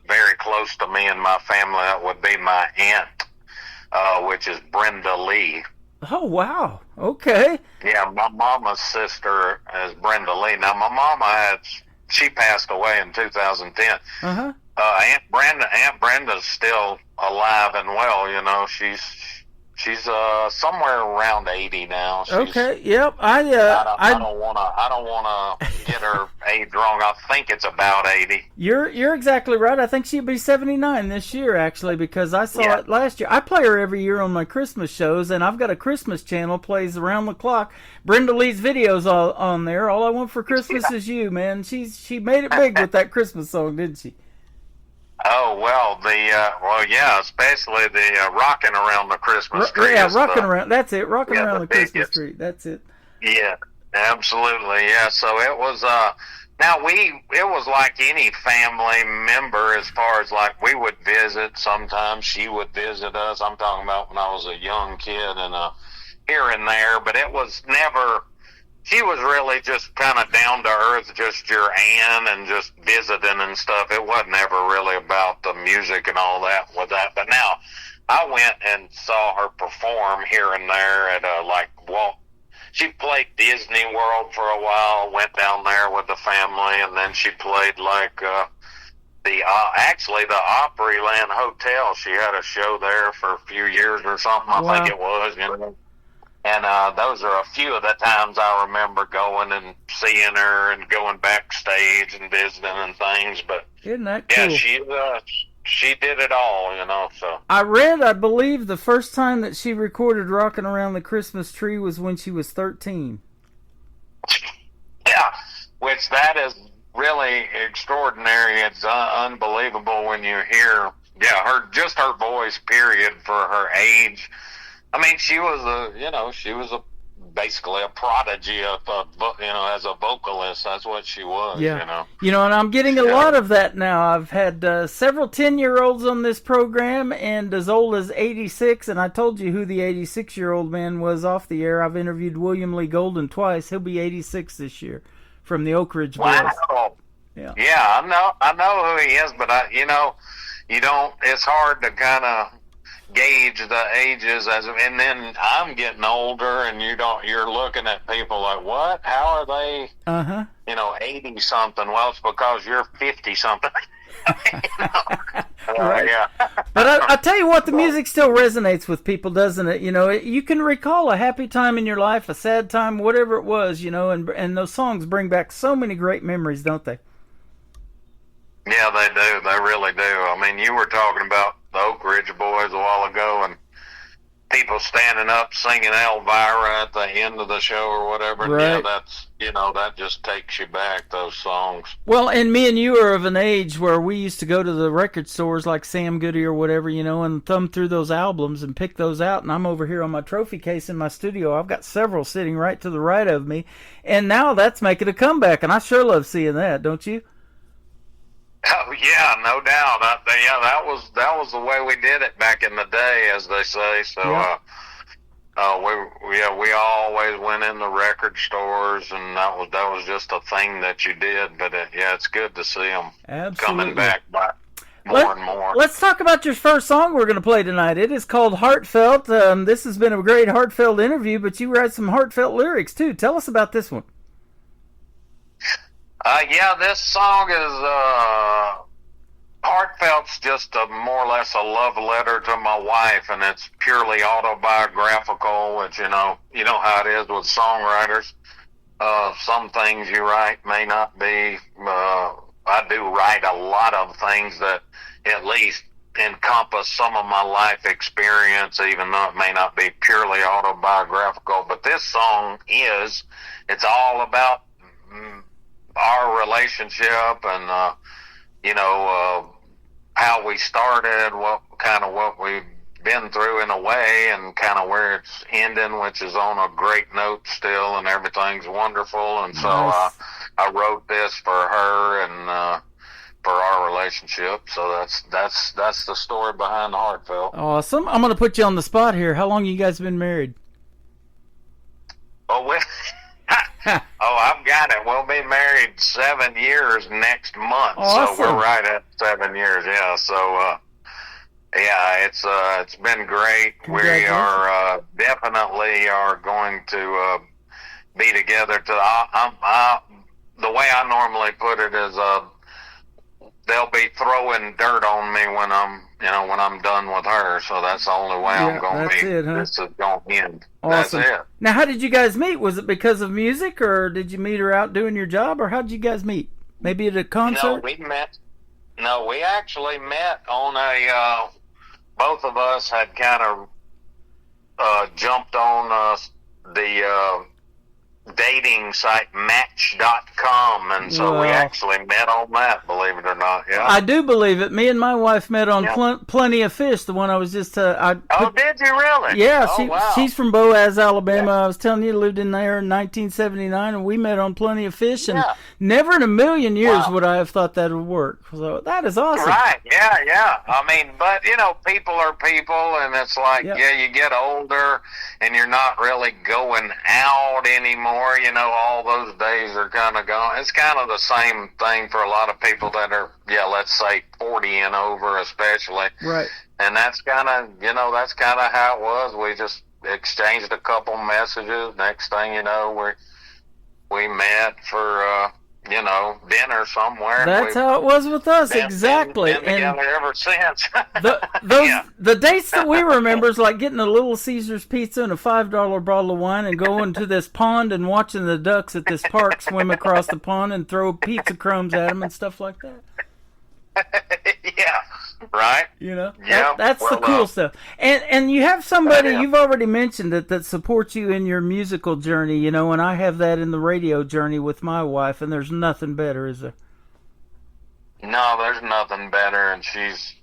very close to me and my family. That would be my aunt, which is Brenda Lee. Oh, wow. Okay. Yeah, my mama's sister is Brenda Lee. Now, my mama she passed away in 2010. Uh-huh. Aunt Brenda's still alive and well, She's somewhere around 80 now. Okay. Yep. I don't wanna get her age wrong. I think it's about 80. You're exactly right. I think she'll be 79 this year, actually, because I saw it last year. I play her every year on my Christmas shows, and I've got a Christmas channel plays around the clock. Brenda Lee's videos on there. All I Want for Christmas Is You, man. She made it big with that Christmas song, didn't she? Oh, well, especially the Rocking Around the Christmas Tree. Yeah, Rocking Around, that's it, Rocking Around the Christmas Tree, that's it. Yeah, absolutely, yeah, so it was, it was like any family member as far as like we would visit, sometimes she would visit us. I'm talking about when I was a young kid and here and there, but it was never... She was really just kind of down to earth, just your aunt and just visiting and stuff. It wasn't ever really about the music and all that with that. But now I went and saw her perform here and there at she played Disney World for a while, went down there with the family, and then she played the Opryland Hotel. She had a show there for a few years or something, I think it was, And those are a few of the times I remember going and seeing her and going backstage and visiting and things. But isn't that cool? Yeah, she did it all, So I believe the first time that she recorded "Rocking Around the Christmas Tree" was when she was 13. Yeah, which that is really extraordinary. It's unbelievable when you hear, her voice. Period, for her age. I mean, she was basically a prodigy as a vocalist. That's what she was, And I'm getting a lot of that now. I've had several 10-year-olds on this program, and as old as 86, and I told you who the 86-year-old man was off the air. I've interviewed William Lee Golden twice. He'll be 86 this year from the Oak Ridge Boys. Wow. Yeah, I know who he is, but it's hard to kind of gauge the ages and then I'm getting older and you're looking at people like, what? How are they 80 something? Well, it's because you're 50 something. Right. Yeah. But I tell you what, the music still resonates with people, doesn't it? You can recall a happy time in your life, a sad time, whatever it was, and those songs bring back so many great memories, don't they? Yeah, they do. They really do. I mean, you were talking about the Oak Ridge Boys a while ago, and people standing up singing Elvira at the end of the show or whatever. Right. Yeah, that's that just takes you back, those songs. Well, and me and you are of an age where we used to go to the record stores like Sam Goody or whatever, and thumb through those albums and pick those out. And I'm over here on my trophy case in my studio. I've got several sitting right to the right of me, and now that's making a comeback, and I sure love seeing that, don't you? Oh yeah, no doubt. That was the way we did it back in the day, as they say. So, we always went in the record stores, and that was just a thing that you did. But it's good to see them coming back. more and more. Let's talk about your first song we're going to play tonight. It is called Heartfelt. This has been a great heartfelt interview, but you write some heartfelt lyrics too. Tell us about this one. Yeah, this song is heartfelt's just more or less a love letter to my wife, and it's purely autobiographical, which you know how it is with songwriters. Some things you write may not be. I do write a lot of things that at least encompass some of my life experience, even though it may not be purely autobiographical. But this song it's all about our relationship and, how we started, what we've been through in a way, and kind of where it's ending, which is on a great note still, and everything's wonderful. And so Nice. I wrote this for her and for our relationship. So that's the story behind the Heartfelt. Awesome. I'm going to put you on the spot here. How long you guys been married? Oh, I've got it. We'll be married 7 years next month. Awesome. So we're right at 7 years. Yeah. So, it's been great. We are definitely are going to be together. The way I normally put it is, they'll be throwing dirt on me when I'm done with her. So that's the only way I'm going to be. It, huh? This is going to end. Awesome. That's it. Now, how did you guys meet? Was it because of music, or did you meet her out doing your job, or how did you guys meet? Maybe at a concert? No, we actually met on both of us had kind of jumped on the dating site Match.com, and so we actually met on that, believe it or not. Yeah, I do believe it. Me and my wife met on Plenty of Fish, the one I was just... did you really? Yeah, wow. she's from Boaz, Alabama. I was telling you, lived in there in 1979, and we met on Plenty of Fish, and never in a million years would I have thought that would work. So that is awesome. Right, yeah. I mean, but, people are people, and it's like, you get older, and you're not really going out anymore. All those days are kind of gone. It's kind of the same thing for a lot of people that are, let's say 40 and over, especially. Right. And that's kind of, how it was. We just exchanged a couple messages. Next thing you know, we met for, dinner somewhere. That's how it was with us, exactly. Been together ever since. The dates that we remember is like getting a Little Caesars pizza and a $5 bottle of wine and going to this pond and watching the ducks at this park swim across the pond and throw pizza crumbs at them and stuff like that. Right? That's the cool stuff. And you have somebody, you've already mentioned it, that supports you in your musical journey, and I have that in the radio journey with my wife, and there's nothing better, is there? No, there's nothing better, and she's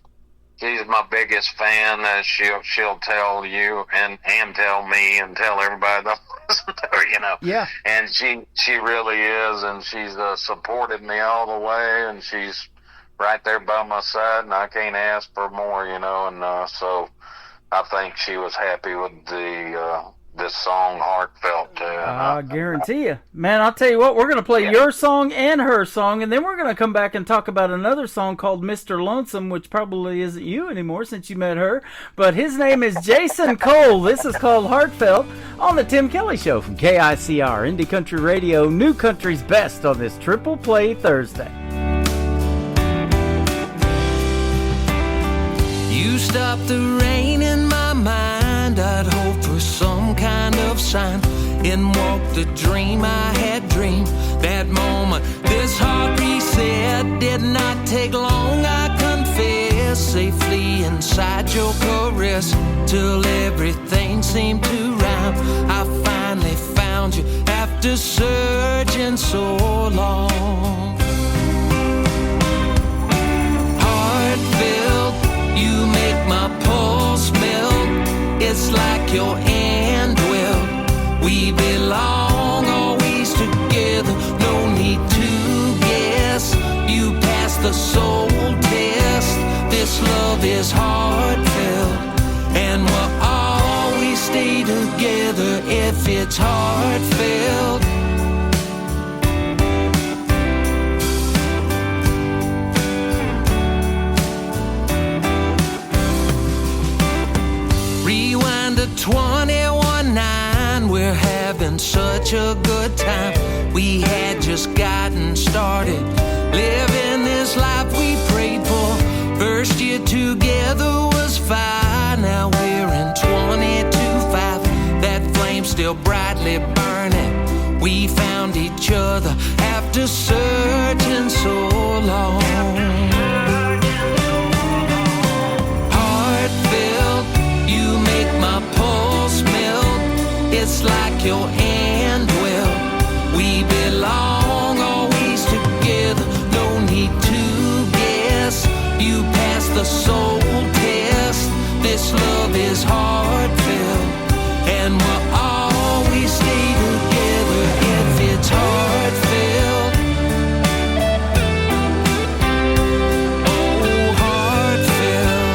my biggest fan. She'll tell you and tell me and tell everybody that listen to her, Yeah. And she really is, and she's supported me all the way, and she's right there by my side, and I can't ask for more, and so I think she was happy with this song, Heartfelt, too. I guarantee you. Man, I'll tell you what, we're going to play your song and her song, and then we're going to come back and talk about another song called Mr. Lonesome, which probably isn't you anymore since you met her, but his name is Jason Cole. This is called Heartfelt on the Tim Kelly Show from KICR, Indie Country Radio, New Country's Best on this Triple Play Thursday. You stopped the rain in my mind. I'd hope for some kind of sign. In walked the dream I had dreamed. That moment, this heart reset. Did not take long, I confess. Safely inside your caress, till everything seemed to rhyme. I finally found you after searching so long. Heartfelt, you make my pulse melt. It's like your end will. We belong always together. No need to guess. You passed the soul test. This love is heartfelt, and we'll always stay together if it's heartfelt. 21-9, we're having such a good time. We had just gotten started, living this life we prayed for. First year together was fine. Now we're in 22-5. That flame still brightly burning. We found each other after searching so long. Heartfelt, you make my pulse melt. It's like your hand will. We belong always together. No need to guess. You pass the soul test. This love is heartfelt, and we'll always stay together if it's heartfelt. Oh, heartfelt.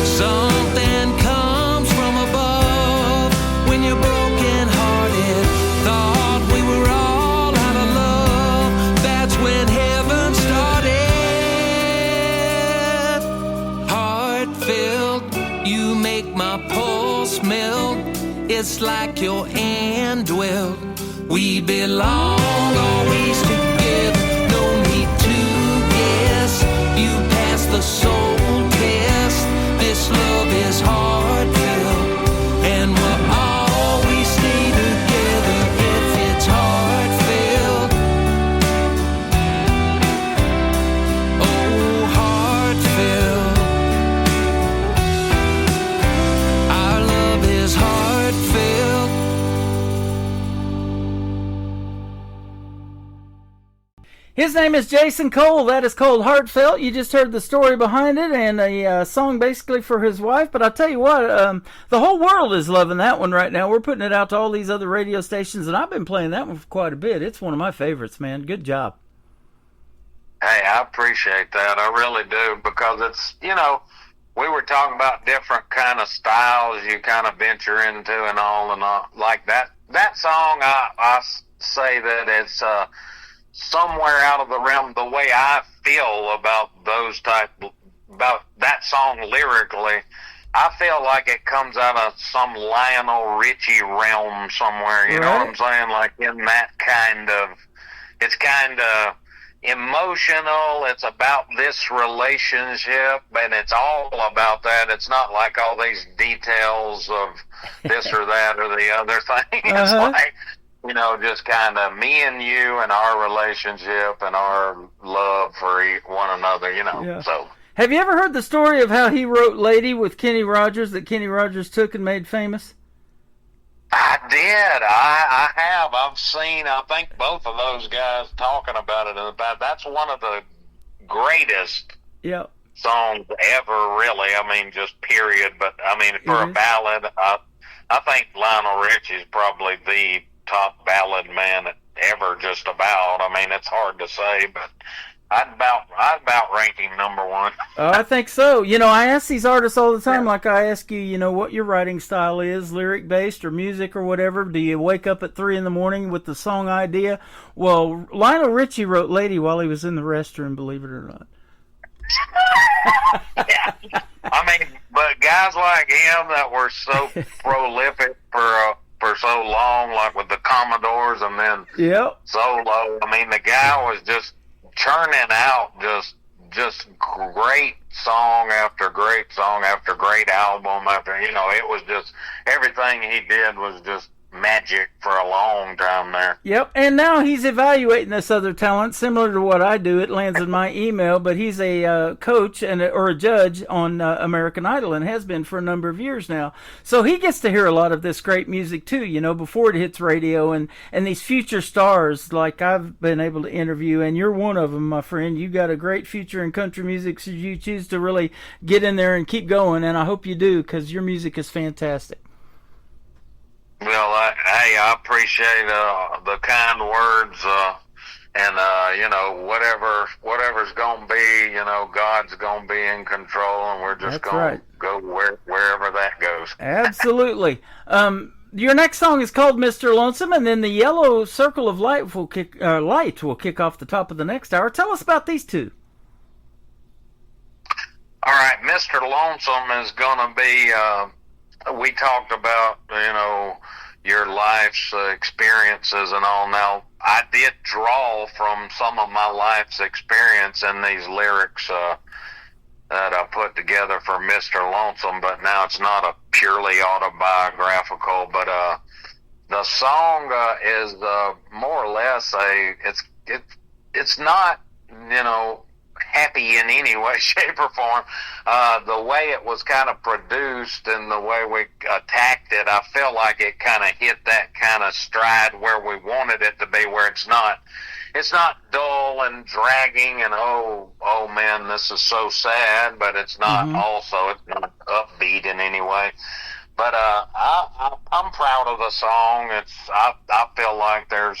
Something comes from above when you're broken hearted. Thought we were all out of love. That's when heaven started. Heartfelt, you make my pulse melt. It's like your hand dwelt. We belong always together. No need to guess. You pass the soul test. This love is heartfelt, and we'll always stay together if it's heartfelt. Oh, heartfelt. Our love is heartfelt. His name is Jason Cole. That is called Heartfelt. You just heard the story behind it and a song basically for his wife. But I'll tell you what, the whole world is loving that one right now. We're putting it out to all these other radio stations, and I've been playing that one for quite a bit. It's one of my favorites, man. Good job. Hey, I appreciate that. I really do, because it's, you know, we were talking about different kind of styles you kind of venture into and all like that. That song, I say that it's somewhere out of the realm, the way I feel about about that song lyrically. I feel like it comes out of some Lionel Richie realm somewhere, you know what I'm saying? Like in that kind of, it's kind of emotional. It's about this relationship, and it's all about that. It's not like all these details of this or that or the other thing. It's like, you know, just kind of me and you and our relationship and our love for one another, you know. Yeah. So, have you ever heard the story of how he wrote Lady with Kenny Rogers that Kenny Rogers took and made famous? I did. I have. I've seen, I think, both of those guys talking about it. That's one of the greatest songs ever, really. I mean, just period. But, I mean, for a ballad, I think Lionel Richie's probably the top ballad man ever, just about. I mean, it's hard to say, but I'd about rank him number one. I think so. You know, I ask these artists all the time, like I ask you, you know, what your writing style is, lyric-based or music or whatever. Do you wake up at 3 a.m. with the song idea? Well, Lionel Richie wrote Lady while he was in the restroom, believe it or not. Yeah. I mean, but guys like him that were so prolific for so long, like with the Commodores and then solo, I mean, the guy was just churning out just great song after great song after great album after, you know, it was just, everything he did was just magic for a long time there. Yep, and now he's evaluating this other talent, similar to what I do. It lands in my email, but he's a coach or a judge on American Idol and has been for a number of years now. So he gets to hear a lot of this great music too, you know, before it hits radio, and these future stars like I've been able to interview, and you're one of them, my friend. You got a great future in country music, so you choose to really get in there and keep going, and I hope you do, because your music is fantastic. Well, I appreciate the kind words, and you know, whatever's gonna be, you know, God's gonna be in control, and we're just gonna go wherever that goes. Absolutely. Your next song is called Mr. Lonesome, and then the Yellow Circle of Light will kick off the top of the next hour. Tell us about these two. All right, Mr. Lonesome is going to be, we talked about, your life's experiences and all. Now, I did draw from some of my life's experience in these lyrics that I put together for Mr. Lonesome, but now it's not a purely autobiographical, but the song is more or less it's not, happy in any way, shape, or form. The way it was kind of produced and the way we attacked it, I felt like it kind of hit that kind of stride where we wanted it to be, where it's not dull and dragging and oh man, this is so sad, but it's not also, it's not upbeat in any way. But I'm proud of the song. I feel like there's,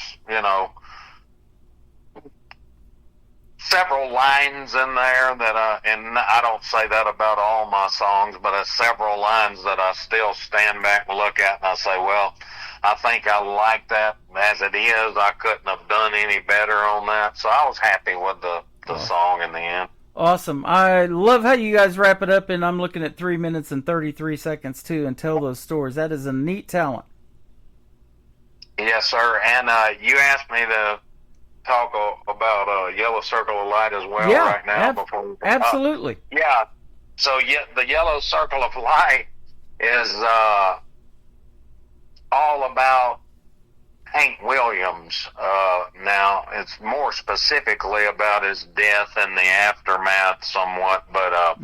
several lines in there that and I don't say that about all my songs, but there's several lines that I still stand back and look at and I say, well, I think I like that as it is. I couldn't have done any better on that. So I was happy with the song in the end. Awesome. I love how you guys wrap it up, and I'm looking at 3 minutes and 33 seconds too, and tell those stories. That is a neat talent. Yes, sir. And you asked me to talk about Yellow Circle of Light as well right now. Absolutely. Yeah. So the Yellow Circle of Light is all about Hank Williams. Now, it's more specifically about his death and the aftermath somewhat, but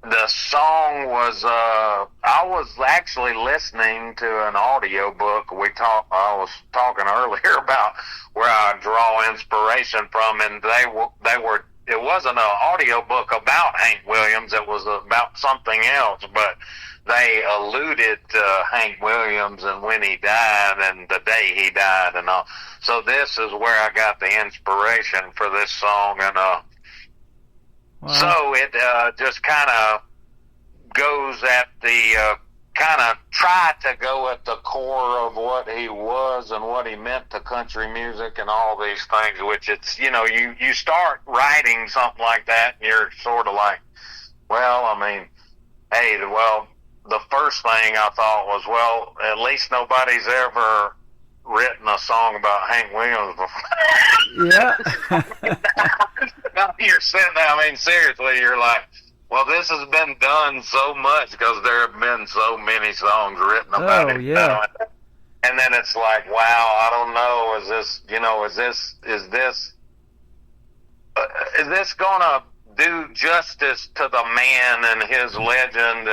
the song was, I was actually listening to an audio book. I was talking earlier about where I draw inspiration from, and it wasn't an audio book about Hank Williams. It was about something else, but they alluded to Hank Williams and when he died and the day he died and all. So this is where I got the inspiration for this song, and so it just kind of goes at the kind of try to go at the core of what he was and what he meant to country music and all these things, which it's, you start writing something like that and you're sort of like, well, I mean, hey, the first thing I thought was, well, at least nobody's ever written a song about Hank Williams before. Yeah. You're sitting there, I mean, seriously, you're like, well, this has been done so much because there have been so many songs written about it. Yeah. And then it's like, wow, I don't know, is this going to do justice to the man and his legend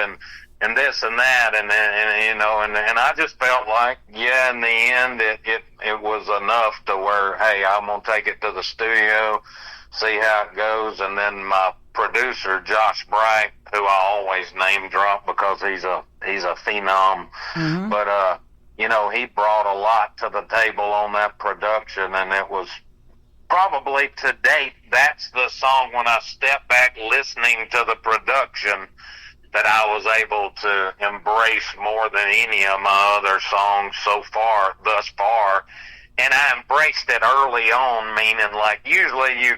and this and that, and I just felt like, in the end, it was enough to where, hey, I'm gonna take it to the studio, see how it goes, and then my producer Josh Bright, who I always name drop because he's a phenom, but he brought a lot to the table on that production, and it was probably to date that's the song when I step back listening to the production that I was able to embrace more than any of my other songs thus far. And I embraced it early on, meaning like usually you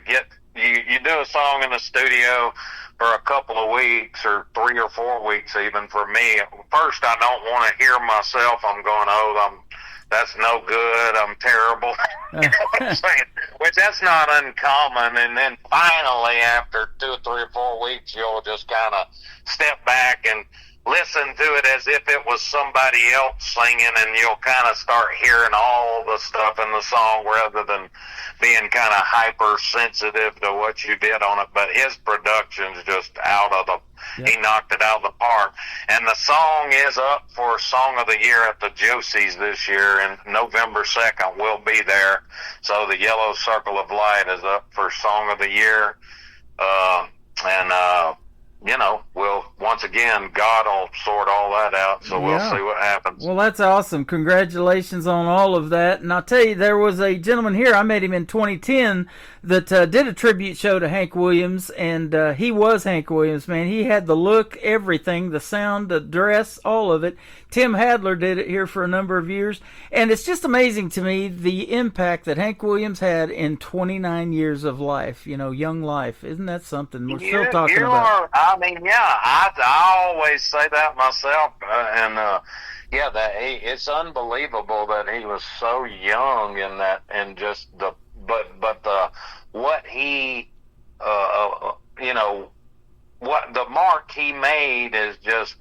do a song in the studio for a couple of weeks or 3 or 4 weeks even for me. First, I don't want to hear myself. I'm going, that's no good. I'm terrible. You know what I'm saying? Which that's not uncommon. And then finally, after 2 or 3 or 4 weeks, you'll just kind of step back and listen to it as if it was somebody else singing, and you'll kind of start hearing all the stuff in the song rather than being kind of hypersensitive to what you did on it. But his production's just he knocked it out of the park. And the song is up for Song of the Year at the Josie's this year, and November 2nd we'll be there. So the Yellow Circle of Light is up for Song of the Year. we'll, once again, God will sort all that out, so we'll see what happens. Well, that's awesome. Congratulations on all of that. And I'll tell you, there was a gentleman here, I met him in 2010, that did a tribute show to Hank Williams, and he was Hank Williams, man. He had the look, everything, the sound, the dress, all of it. Tim Hadler did it here for a number of years, and it's just amazing to me the impact that Hank Williams had in 29 years of life, young life. Isn't that something we're still talking about? I always say that myself, it's unbelievable that he was so young in that, and just what he, what the mark he made is just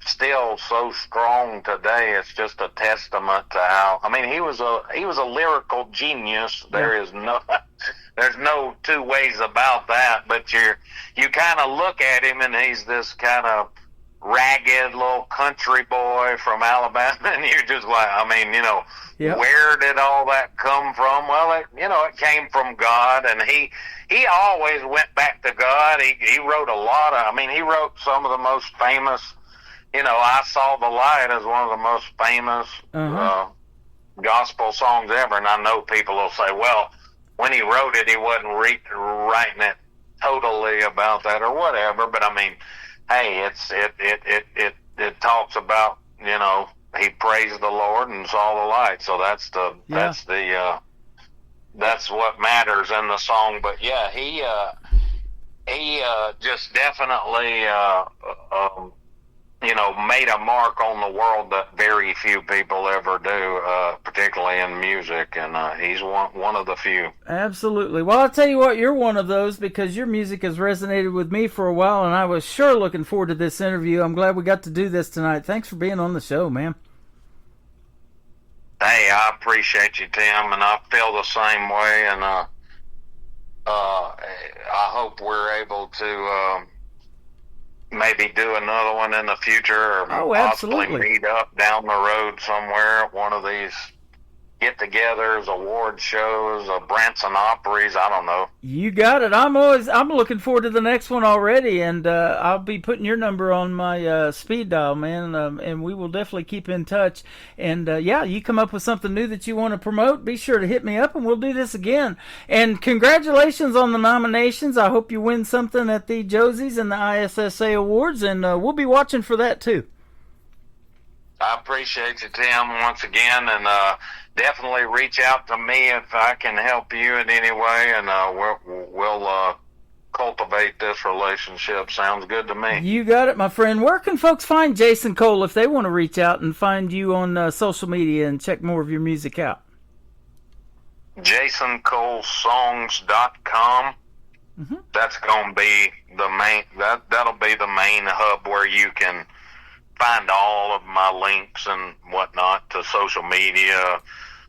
still so strong today. It's just a testament to how, he was a lyrical genius. There's no two ways about that, but you kind of look at him and he's this kind of ragged little country boy from Alabama, and you're just like, where did all that come from? Well, it came from God, and he always went back to God. He wrote a lot of, he wrote some of the most famous, I Saw the Light is one of the most famous gospel songs ever, and I know people will say, well, when he wrote it, he wasn't writing it totally about that or whatever, but hey, it talks about, he praised the Lord and saw the light, so that's what matters in the song. But yeah, he just definitely made a mark on the world that very few people ever do, particularly in music, and he's one of the few. Absolutely. Well, I'll tell you what, you're one of those, because your music has resonated with me for a while, and I was sure looking forward to this interview. I'm glad we got to do this tonight. Thanks for being on the show, man. Hey, I appreciate you, Tim, and I feel the same way, and I hope we're able to maybe do another one in the future, or possibly meet up down the road somewhere at one of these get-togethers, award shows, Branson Opries. I don't know. You got it. I'm looking forward to the next one already, and I'll be putting your number on my speed dial, man, and we will definitely keep in touch. And you come up with something new that you want to promote, be sure to hit me up, and we'll do this again. And congratulations on the nominations. I hope you win something at the Josies and the ISSA Awards, and we'll be watching for that too. I appreciate you, Tim, once again, and definitely reach out to me if I can help you in any way, and we'll cultivate this relationship. Sounds good to me. You got it, my friend. Where can folks find Jason Cole if they want to reach out and find you on social media and check more of your music out? JasonColeSongs.com. Mm-hmm. That's going to be the main. That'll be the main hub where you can find all of my links and whatnot to social media,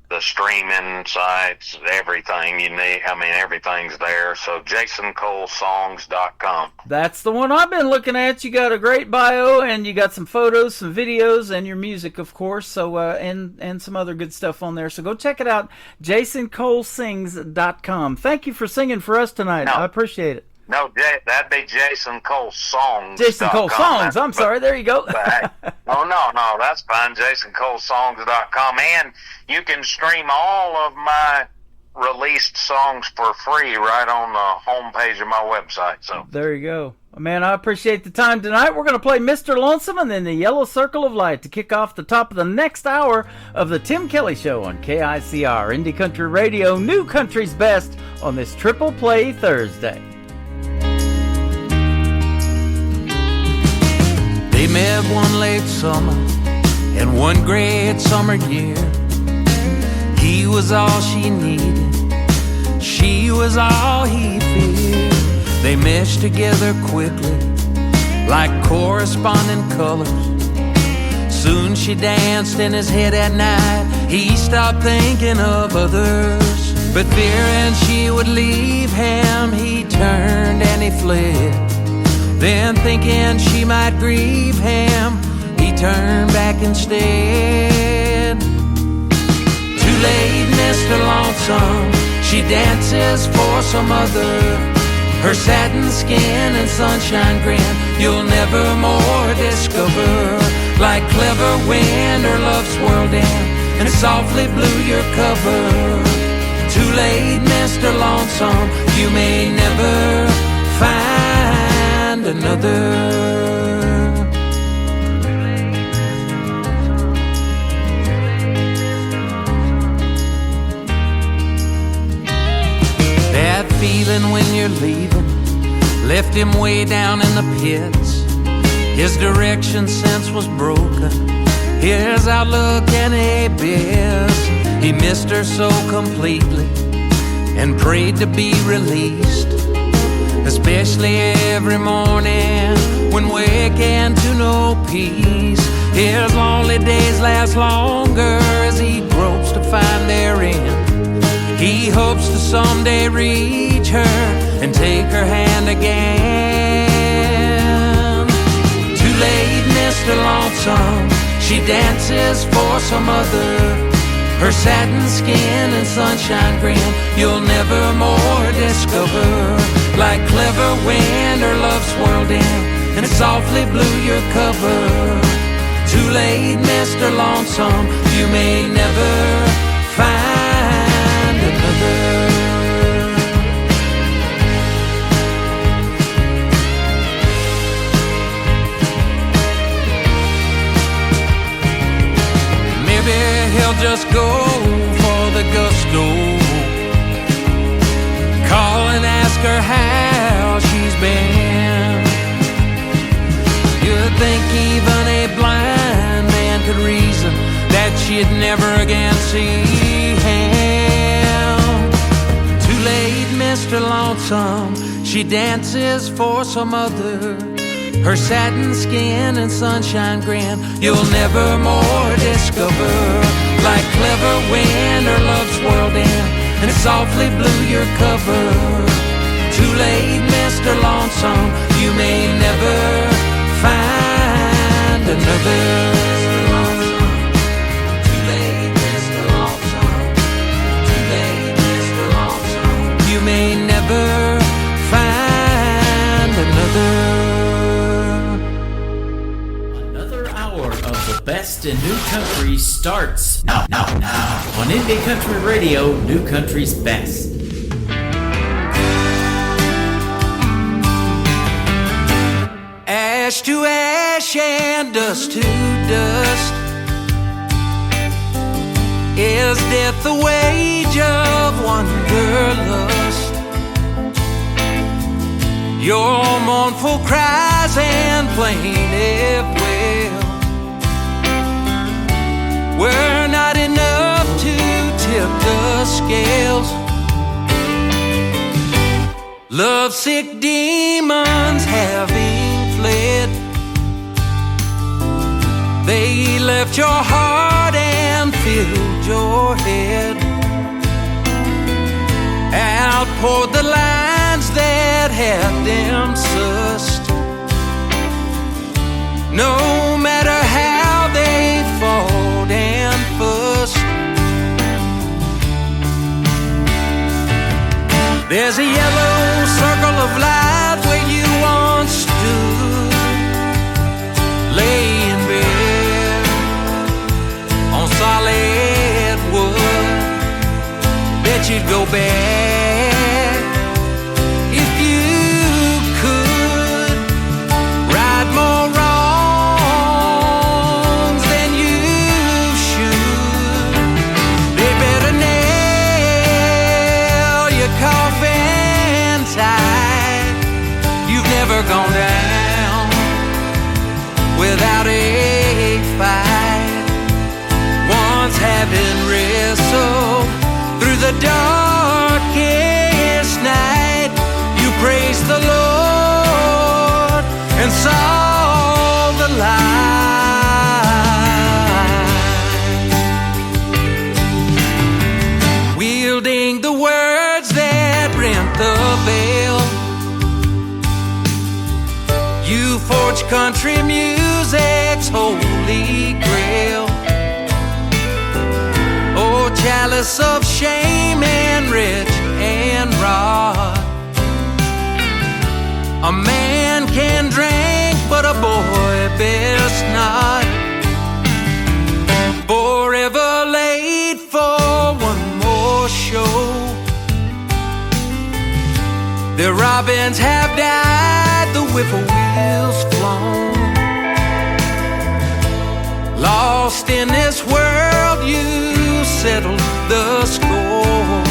the streaming sites, everything you need. Everything's there. So JasonColeSongs.com. That's the one I've been looking at. You got a great bio, and you got some photos, some videos, and your music, of course. So and some other good stuff on there. So go check it out. JasonColeSings.com. Thank you for singing for us tonight. I appreciate it. No, that'd be Jason Cole Songs. Jason Cole Songs. I'm sorry. There you go. No, that's fine. JasonColeSongs.com. And you can stream all of my released songs for free right on the homepage of my website. So there you go. Man, I appreciate the time tonight. We're going to play Mr. Lonesome and then the Yellow Circle of Light to kick off the top of the next hour of the Tim Kelly Show on KICR, Indie Country Radio, New Country's Best on this Triple Play Thursday. They met one late summer and one great summer year. He was all she needed, she was all he feared. They meshed together quickly like corresponding colors. Soon she danced in his head at night. He stopped thinking of others, but fearing she would leave him, he turned and he fled. Then thinking she might grieve him, he turned back instead. Too late, Mr. Lonesome, she dances for some other. her satin skin and sunshine grin, you'll never more discover. Like clever wind or love swirled in, and it softly blew your cover. Too late, Mr. Lonesome, you may never find another. That feeling when you're leaving left him way down in the pits. His direction sense was broken, his outlook an abyss. He missed her so completely and prayed to be released, especially every morning when waking to no peace. His lonely days last longer as he gropes to find their end. He hopes to someday reach her and take her hand again. Too late, Mr. Lonesome, she dances for some other. Her satin skin and sunshine grin, you'll never more discover. Like clever wind or love swirled in, and it softly blew your cover. Too late, Mr. Lonesome, you may never find another. Maybe he'll just go for the gusto, call and ask her how she's been. You'd think even a blind man could reason that she'd never again see him. Too late, Mr. Lonesome, she dances for some other. Her satin skin and sunshine grin, you'll never more discover. Like clever wind or love swirled in, and it softly blew your cover. Too late, Mr. Lonesome, you may never find another. Too late, Mr. Lonesome. Too late, Mr. Lonesome. You may never find another. Best in New Country starts now on Indie Country Radio, New Country's best. Ash to ash and dust to dust. Is death the wage of wanderlust? Your mournful cries and plaintive wail were not enough to tip the scales. Lovesick demons having fled, they left your heart and filled your head. Out poured the lines that had them sussed. No matter how they fought and fussed, there's a yellow circle of light where you once stood, lay in bed on solid wood. Bet you'd go back if you could. Right more wrongs than you should. They better nail your coffin tight. You've never gone down without a fight. Once having wrestled through the darkest night, you praised the Lord and saw the light. Wielding the words that rent the veil, you forged country music's holy grail. Oh, chalice of shame and rich and rod, The robins have died, the whippoorwills flown. Lost in this world, you settled the score.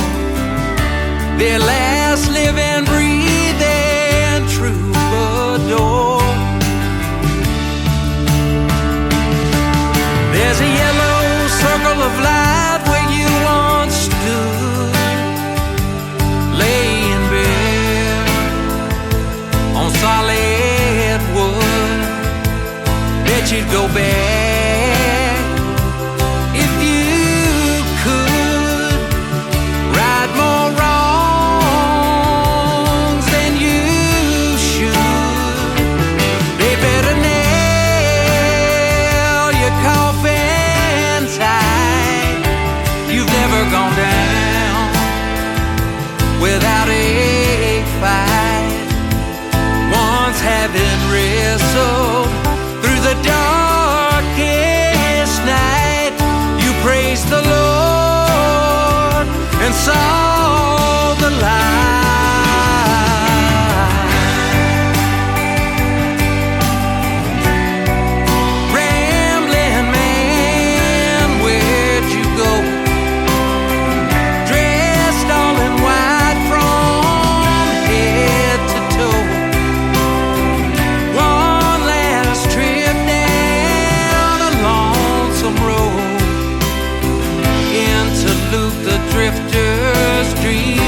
Their last living, breathing troubadour. There's a yellow circle of light where you once stood, laying bare on solid wood. Bet you'd go back if you could. Right more wrongs than you should. They better nail your coffin tight. You've never gone down without a fight. Once having wrestled through the darkest night, you praised the Lord and saw the light. Rambling man, where'd you go? Dressed all in white from head to toe. One last trip down a lonesome road into Luke the drifter's dream.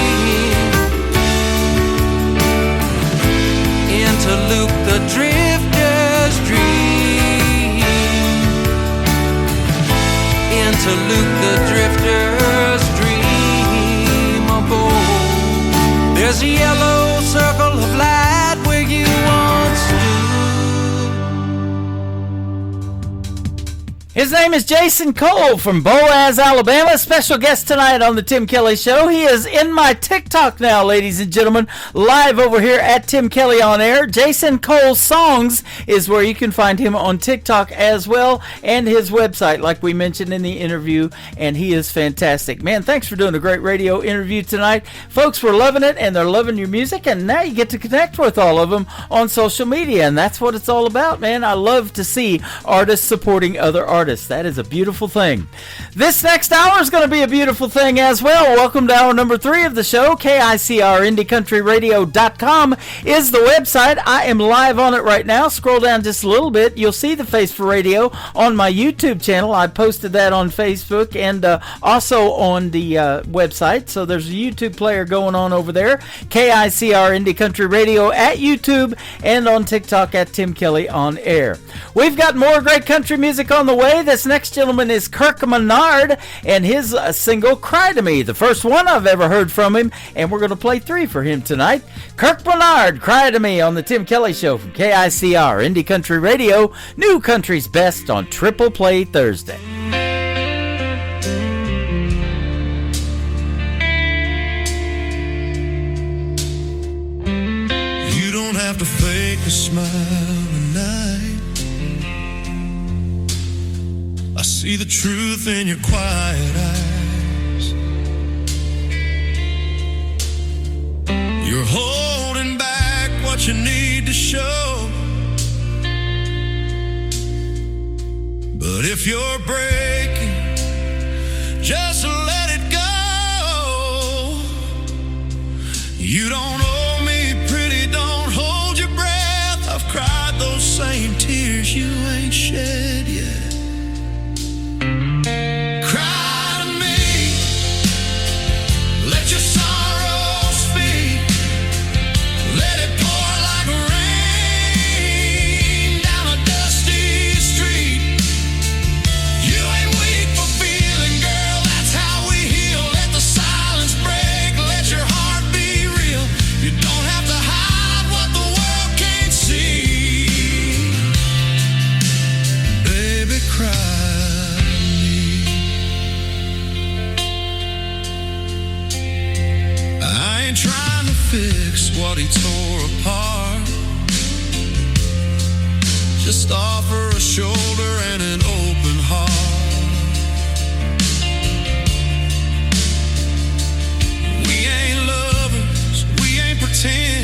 Into Luke the drifter's dream. Into Luke the drifter's dream abode. There's a yellow circle of light where you once stood. His name is Jason Cole from Boaz, Alabama. Special guest tonight on the Tim Kelly Show. He is in my TikTok now, ladies and gentlemen, live over here at Tim Kelly on Air. Jason Cole Songs is where you can find him on TikTok as well, and his website, like we mentioned in the interview, and he is fantastic. Man, thanks for doing a great radio interview tonight. Folks were loving it, and they're loving your music, and now you get to connect with all of them on social media, and that's what it's all about, man. I love to see artists supporting other artists. That is a beautiful thing. This next hour is going to be a beautiful thing as well. Welcome to hour number 3 of the show. KICRIndieCountryRadio.com is the website. I am live on it right now. Scroll down just a little bit. You'll see the face for radio on my YouTube channel. I posted that on Facebook and also on the website. So there's a YouTube player going on over there. KICR Indie Country Radio at YouTube and on TikTok at Tim Kelly on Air. We've got more great country music on the way. This next gentleman is Kirk Menard and his single Cry to Me, the first one I've ever heard from him, and we're going to play 3 for him tonight. Kirk Menard, Cry to Me on the Tim Kelly Show from KICR Indie Country Radio, New Country's Best on Triple Play Thursday. You don't have to fake a smile tonight. I see the truth in your quiet eyes. You're holding back what you need to show. But if you're breaking, just let it go. You don't owe me, pretty, don't hold your breath. I've cried those same tears you ain't shed yet. What he tore apart. Just offer a shoulder and an open heart. We ain't lovers, we ain't pretend.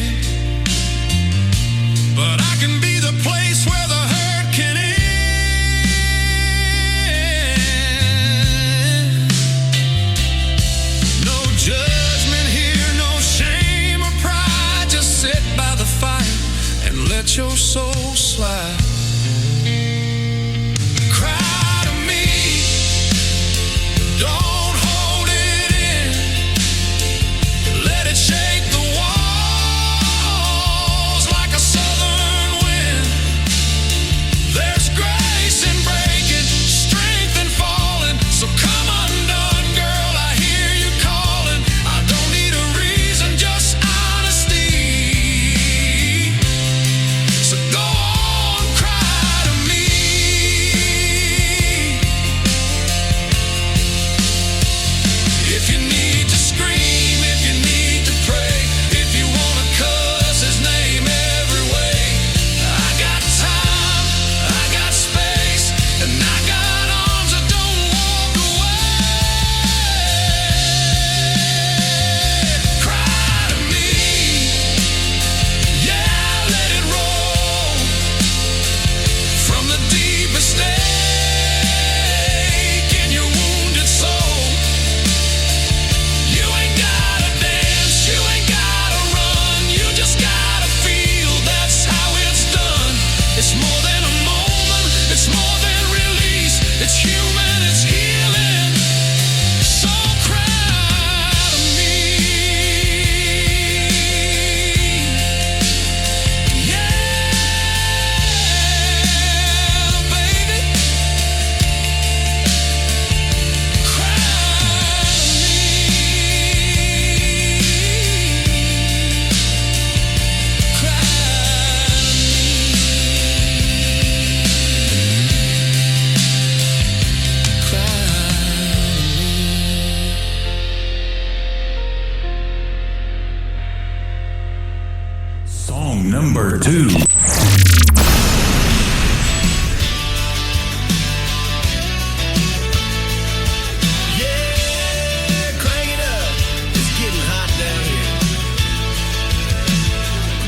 Song number 2.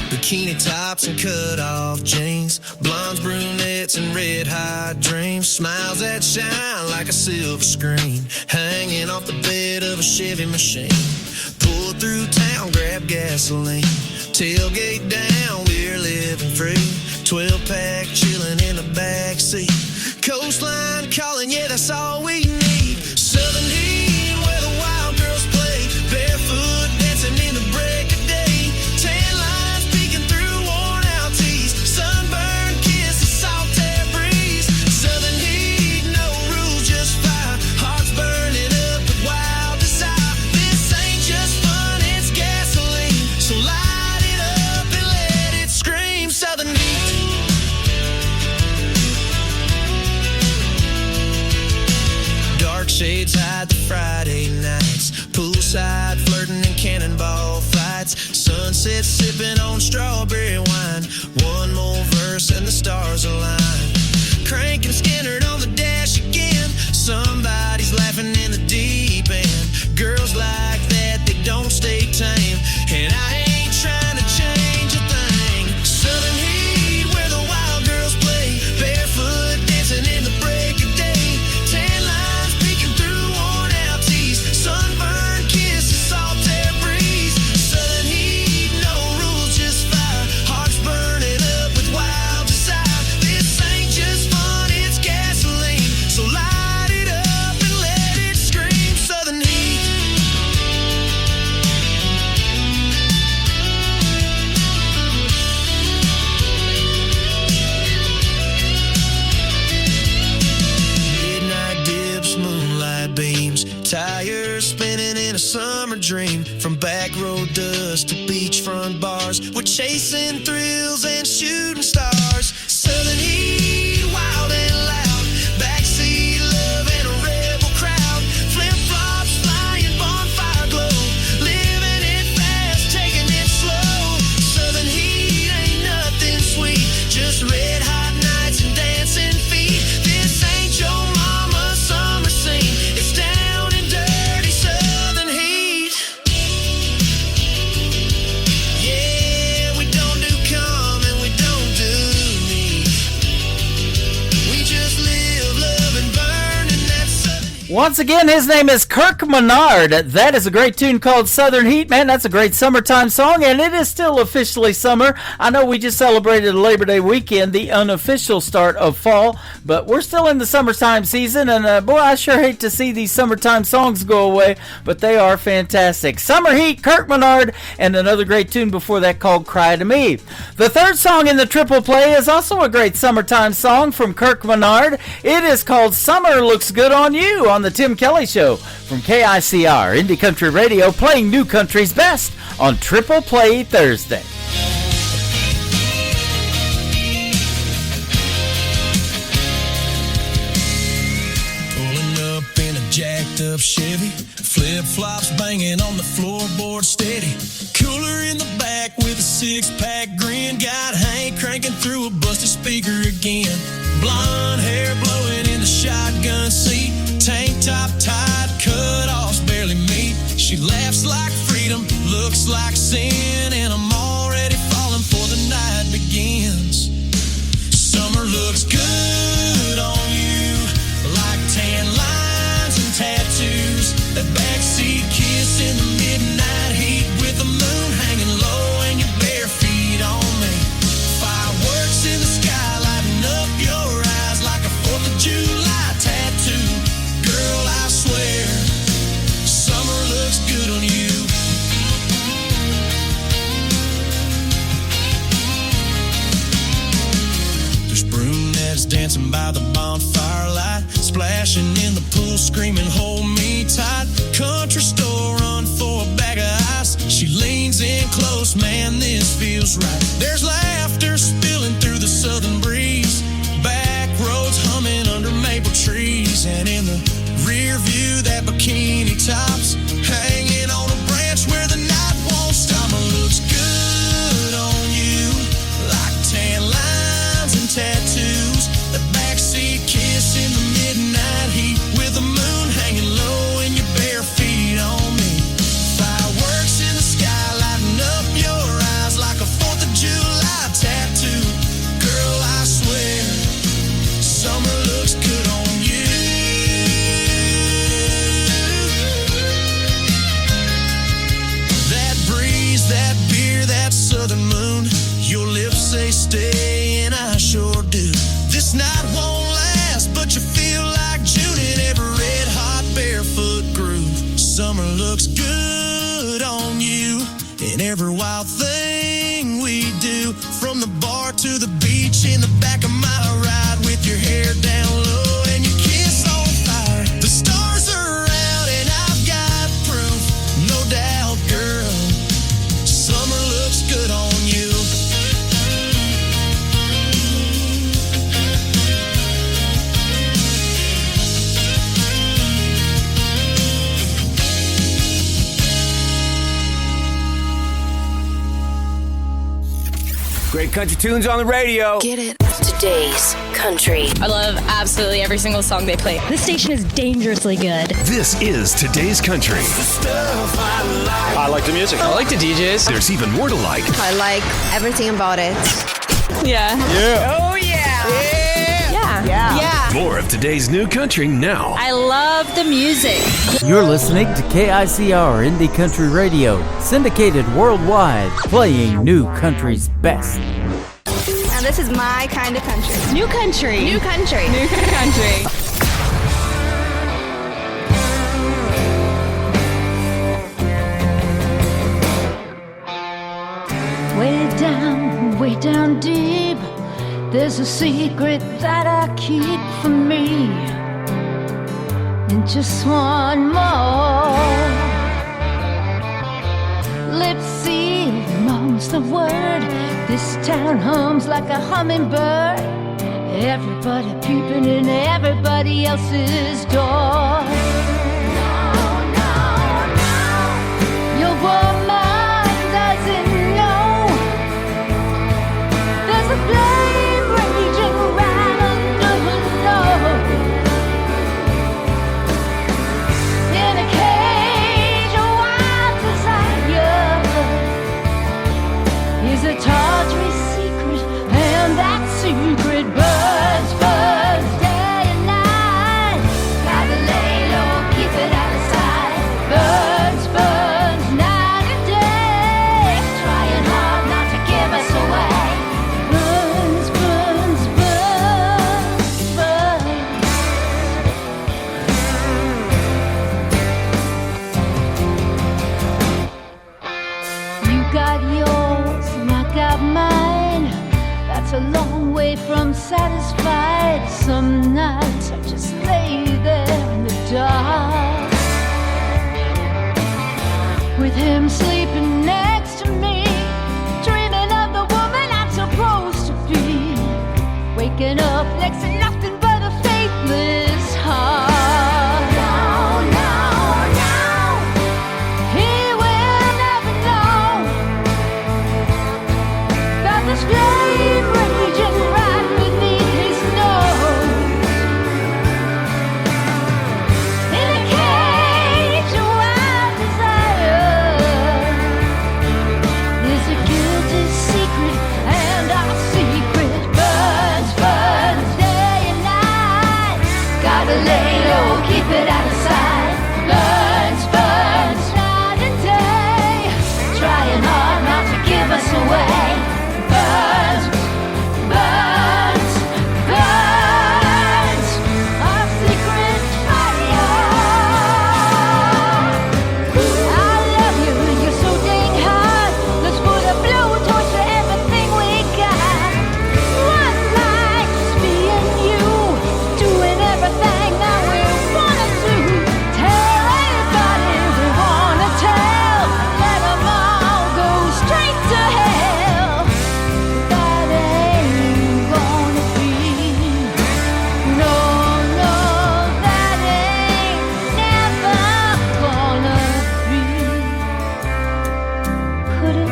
Bikini tops and cut-off jeans, blondes, brunettes, and red-hot dreams. Smiles that shine like a silver screen, hanging off the bed of a Chevy machine. Pull through town, grab gasoline, tailgate down, we're living free. 12-pack chilling in the backseat, coastline calling, yeah, that's all we need. Southern heat, where the wild girls play, barefoot dancing in the break of day. Tan lines peeking through worn out tees, sunburn kiss, a salt air breeze. Southern heat, no rules, just fire, hearts burning up with wild desire. This ain't just fun, it's gasoline, so light it up and let it scream. Southern heat. Dark shades hide the Friday nights, poolside flirting and cannonball fights, sunset sipping on strawberry wine. One more verse and the stars align. Cranking Skinner on the dash again, somebody's laughing in the deep end. Girls like that, they don't stay tame, and I ain't trying to change a thing. Southern heat, where the wild girls play, barefoot dancing in the break of day. Tan lines peeking through worn out tees, sunburn kiss, a salt air breeze. Southern heat, no rules, just fire, hearts burning up with wild desire. This ain't just fun, it's gasoline, so light it up and let it scream. Southern heat. Midnight dips, moonlight beams, tires spinning in a summer dream. From back road dust to beachfront bars, we're chasing thrills and shooting stars. Southern heat, wild and loud, backseat love and a rebel crowd. Flip-flops flying, bonfire glow, living it fast, taking it slow. Southern heat ain't nothing sweet, just red hot nights and dancing feet. This ain't your mama's summer scene, it's down and dirty Southern heat. Yeah, we don't do come and we don't do need. We just live, love, and burn, and that's Southern heat. Once again, his name is Kirk Menard. That is a great tune called Southern Heat. Man, that's a great summertime song, and it is still officially summer. I know we just celebrated Labor Day weekend, the unofficial start of fall, but we're still in the summertime season, and boy, I sure hate to see these summertime songs go away, but they are fantastic. Summer Heat, Kirk Menard, and another great tune before that called Cry to Me. The third song in the triple play is also a great summertime song from Kirk Menard. It is called Summer Looks Good on You on the Tim Kelly Show from KICR, Indie Country Radio, playing new country's best on Triple Play Thursday. Pulling up in a jacked up Chevy, flip-flops banging on the floorboard steady. Cooler in the back with a six-pack grin, got Hank cranking through a busted speaker again. Blonde hair blowing in the shotgun seat, tank top tied, cut-offs barely meet. She laughs like freedom, looks like sin, and I'm already falling for the night begins. Summer looks good on you, like tan lines and tattoos. That backseat kiss in the midnight heat, with the moon hanging low and your bare feet on me. Fireworks in the sky lighting up your eyes like a 4th of July tattoo. Girl, I swear, summer looks good on you. There's brunettes dancing by the bonfire light, splashing in the pool, screaming, hold me tight. Country store run for a bag of ice. She leans in close, man, this feels right. There's laughter spilling through the southern breeze, back roads humming under maple trees, and in the rear view that bikini tops hanging on a branch where the night won't stop. It looks good on you, that beer, that southern moon. Your lips say stay, and I sure do. This night won't last, but you feel like June in every red hot barefoot groove. Summer looks good on you in every wild thing we do. From the bar to the beach, in the back of my ride, with your hair down low and your kiss on fire. The stars are out and I've got proof, no doubt, girl. Summer looks good on you. Great country tunes on the radio. Get it? Today's country. I love absolutely every single song they play. This station is dangerously good. This is Today's Country. I like the music. I like the DJs. There's even more to like. I like everything about it. Yeah. Yeah. Oh, yeah. More of today's new country now. I love the music. You're listening to KICR Indie Country Radio, syndicated worldwide, playing new country's best. Now this is my kind of country. New country. New country. New country. Way down deep, there's a secret that I keep for me. And just one more. Lips seal amongst the word. This town hums like a hummingbird. Everybody peeping in everybody else's door. Your woman doesn't know there's a flame raging right under her nose. In a cage of wild desire is a tawdry secret, and that secret burns, burns day and night. Gotta lay low, keep it out of sight. Burns, burns night and day, trying hard not to give us away. Burns, burns, burns, burns. You got yours and I got mine. That's a long way from satisfied. Some nights I just lay there in the dark, with him sleeping next to me, dreaming of the woman I'm supposed to be. Waking up next to nothing but a faithless heart. No, no, no. He will never know that this flame raging right beneath his nose. In a cage of wild desire is a guilty secret, and our secret burns, burns day and night. Gotta lay low, keep it out of sight. Burns, burns night and day, trying hard not to give us away. Burns, burns, burns, our secret fire. I love you, you're so dang hot. Let's put a blowtorch to everything we got. One night, just me and you, doing everything that we wanna do. Tell everybody we wanna tell. Let 'em all go straight to hell. That ain't gonna be. No, no, that ain't never gonna be. Could it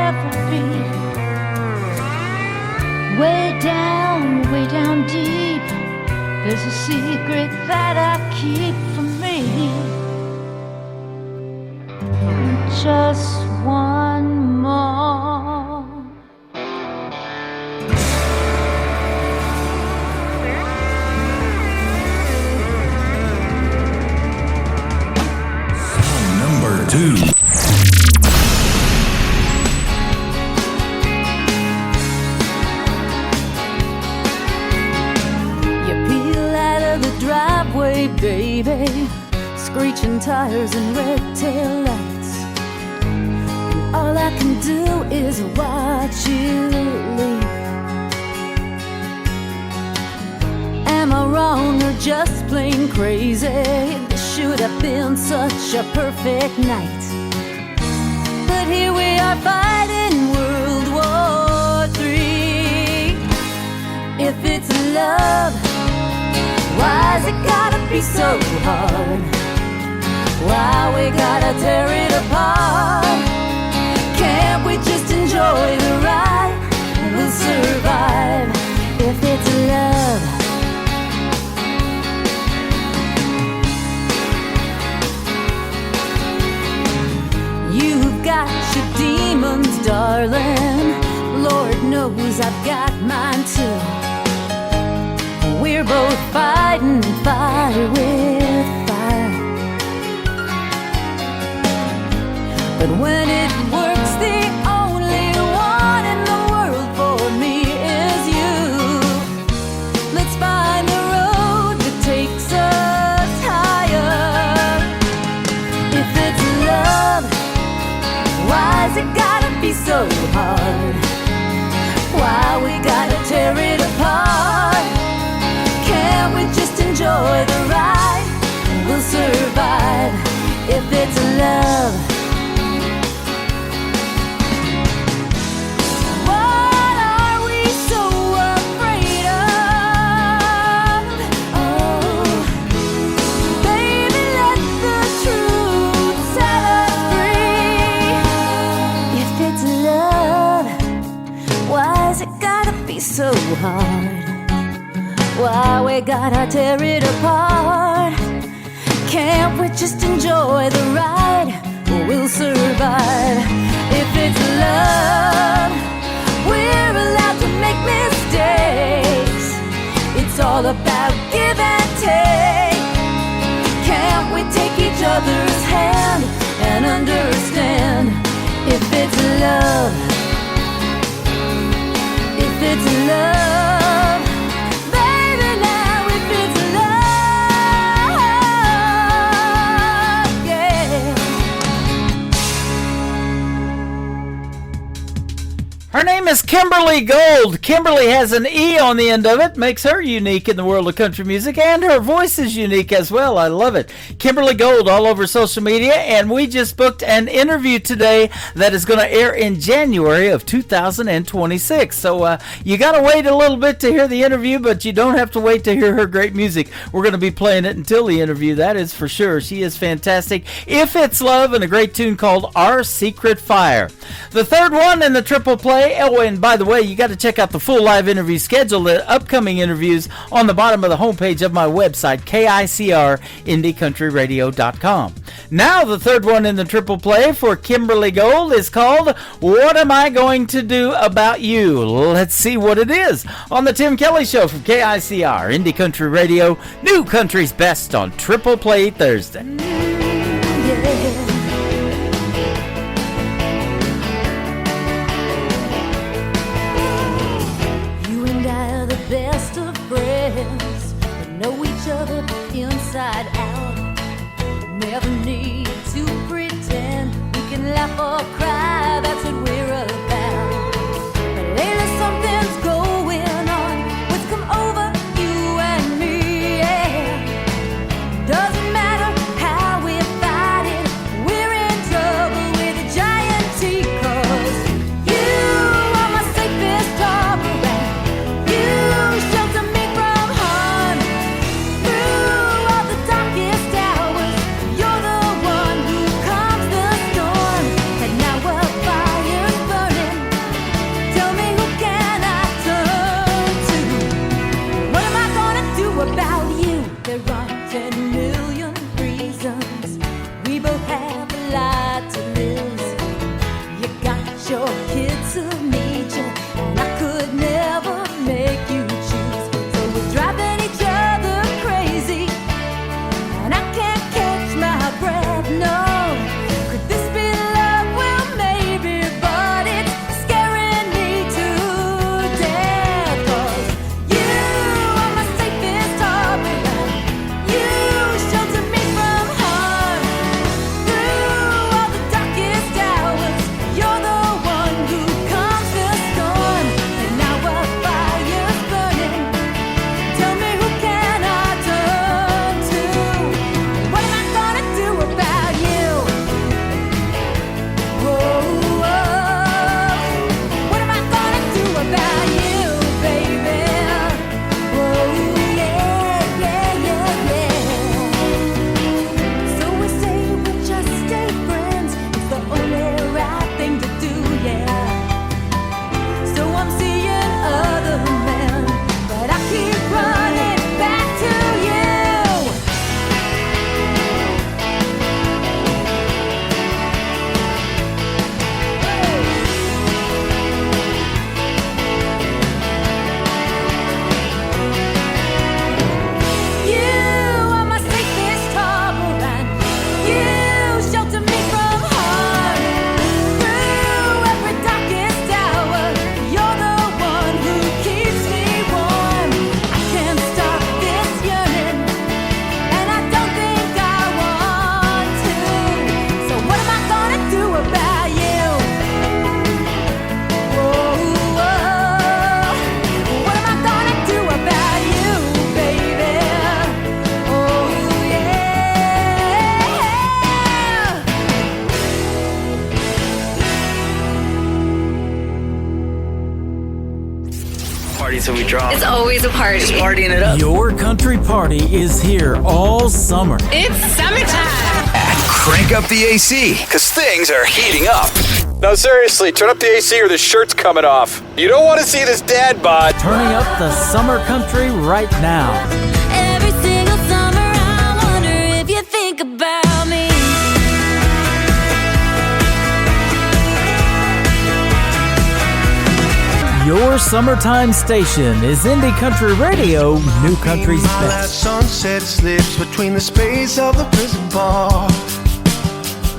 ever be? Way down deep, there's a secret that I keep for me. Just one more. Number 2. tires and red tail lights. And all I can do is watch you leave. Am I wrong or just plain crazy? This should have been such a perfect night. But here we are fighting World War III. If it's love, why's it gotta be so hard? Why we gotta tear it apart? Can't we just enjoy the ride? We'll survive if it's love. You've got your demons, darling. Lord knows I've got mine too. We're both fighting fire with fire. But when it works, the only one in the world for me is you. Let's find the road that takes us higher. If it's love, why's it gotta be so hard? Why we gotta tear it apart? Can't we just enjoy the ride? We'll survive if it's love. What are we so afraid of? Oh, baby, let the truth set us free. If it's love, why's it gotta be so hard? Why we gotta tear it apart? Can't we just enjoy the ride? We'll survive if it's love. We're allowed to make mistakes. It's all about give and take. Can't we take each other's hand and understand if it's love? If it's love, baby, now if it's love, yeah. Her name is Kimberly Gold. Kimberly has an E on the end of it, makes her unique in the world of country music, and her voice is unique as well. I love it. Kimberly Gold all over social media, and we just booked an interview today that is going to air in January of 2026. So you got to wait a little bit to hear the interview, but you don't have to wait to hear her great music. We're going to be playing it until the interview, that is for sure. She is fantastic. If It's Love, and a great tune called Our Secret Fire. The third one in the triple play. Oh, and by the way, you got to check out the full live interview schedule, the upcoming interviews on the bottom of the homepage of my website, KICR-IndieCountryRadio.com. Now, the third one in the triple play for Kimberly Gold is called What Am I Going to Do About You? Let's see what it is on the Tim Kelly Show from KICR, Indie Country Radio, New Country's Best on Triple Play Thursday. Best of friends that know each other inside out. Never need to pretend we can laugh or cry. That's what we're about. But lately something's going on. What's come over you and me? Yeah. Doesn't matter how we fight it. We're in trouble with a giant T. 'Cause you are my safest harbor. Shelter me from harm through all the darkest hours. You're the one who calms the storm, and now we're fire party till we drop. It's always a party. Just partying it up. Your country party is here all summer. It's summertime. Crank up the AC, because things are heating up. No, seriously, turn up the AC or the shirt's coming off. You don't want to see this dad bod. Turning up the summer country right now. Every single summer I wonder if you think about me. Your summertime station is Indie Country Radio, New Country's That best. sunset slips between the space of the prison bar.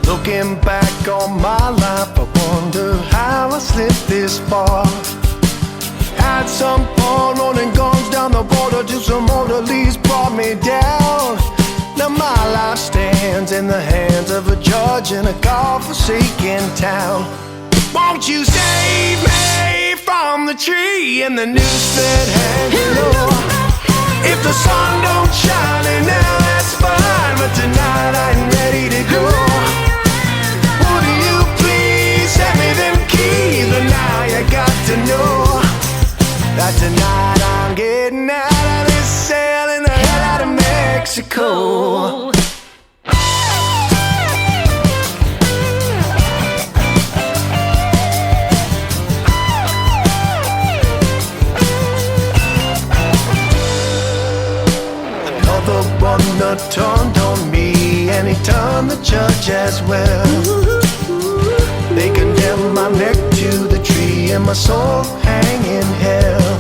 Looking back on my life, I wonder how I slipped this far. Had some fun running guns down the border till some orderlies brought me down. Now my life stands in the hands of a judge in a God-forsaken town. Won't you save me from the tree and the noose that hangs below? If the sun don't shine and now that's fine, but tonight I'm ready to go. Would you please send me them keys? But now you got to know that tonight I'm getting out of this cell in the hell out of Mexico. Another one that turned on me, and he turned the judge as well. They condemned my neck to the tree and my soul hang in hell.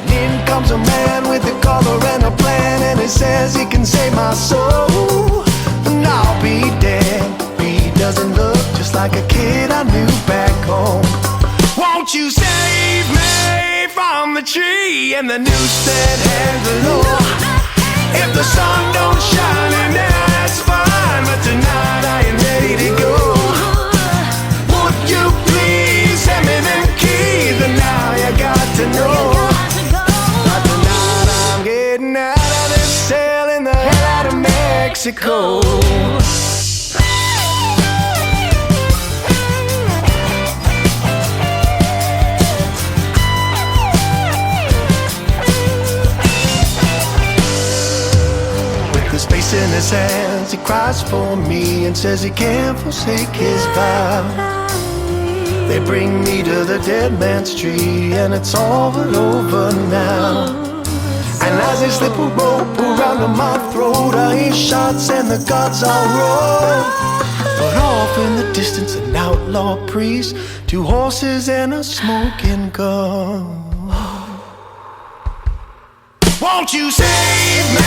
And in comes a man with a collar and a plan, and he says he can save my soul. And I'll be damned if he doesn't look just like a kid I knew back home. Won't you save me from the tree and the noose that hangs below? If the sun don't shine and that's fine, but tonight I ain't ready to go. Would you please send me them keys? And now you got to know that tonight I'm getting out of this cell in the hell out of Mexico. Face in his hands, he cries for me and says he can't forsake his vow. They bring me to the dead man's tree and it's all but over now. And as they slip a rope around my throat, I hear shots and the guards all roar. But off in the distance an outlaw priest, 2 horses and a smoking gun. Won't you save me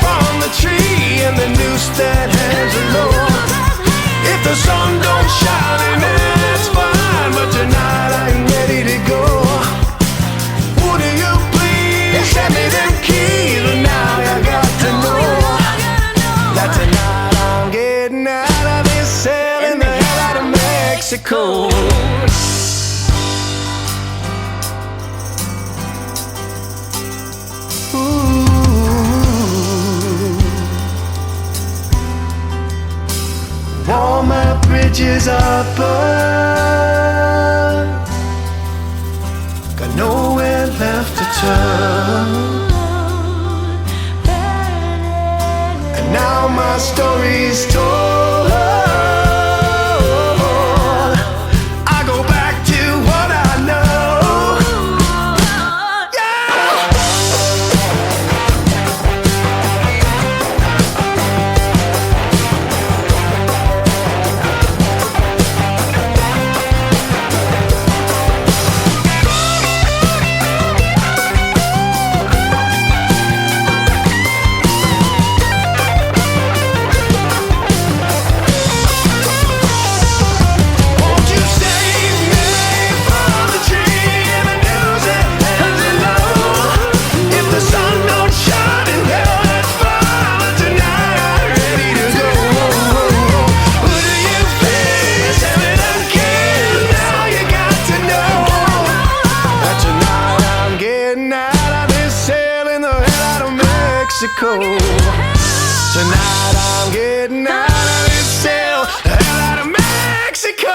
from the tree and the noose that hangs below? If the sun don't shine and it's fine, but tonight I ain't ready to go. Would you please send me them keys? And now you got to know that tonight I'm getting out of this cell in the hell out of Mexico. All my bridges are burned, got nowhere left to turn. And now my story's told, I go back to what I know. Mexico. Tonight I'm getting out of this cell, hell out of Mexico.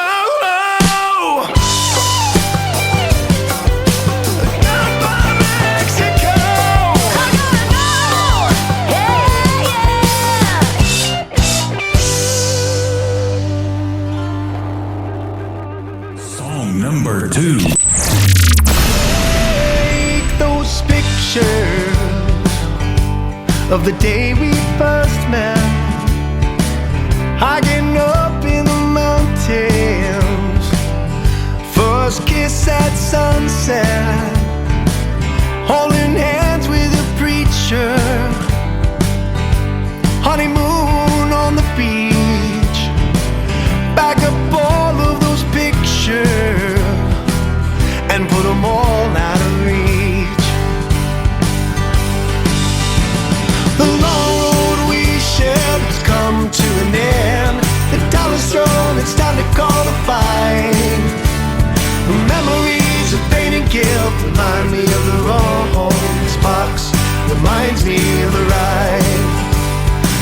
number 2. Take those pictures of the day we first met, hiking up in the mountains, first kiss at sunset, holding hands with a preacher, honeymoon on the beach, back up all of those pictures and put them all out of reach. The long road we shared has come to an end. The dollar's thrown, it's time to call a fight. The memories of pain and guilt remind me of the wrong sparks, reminds me of the right.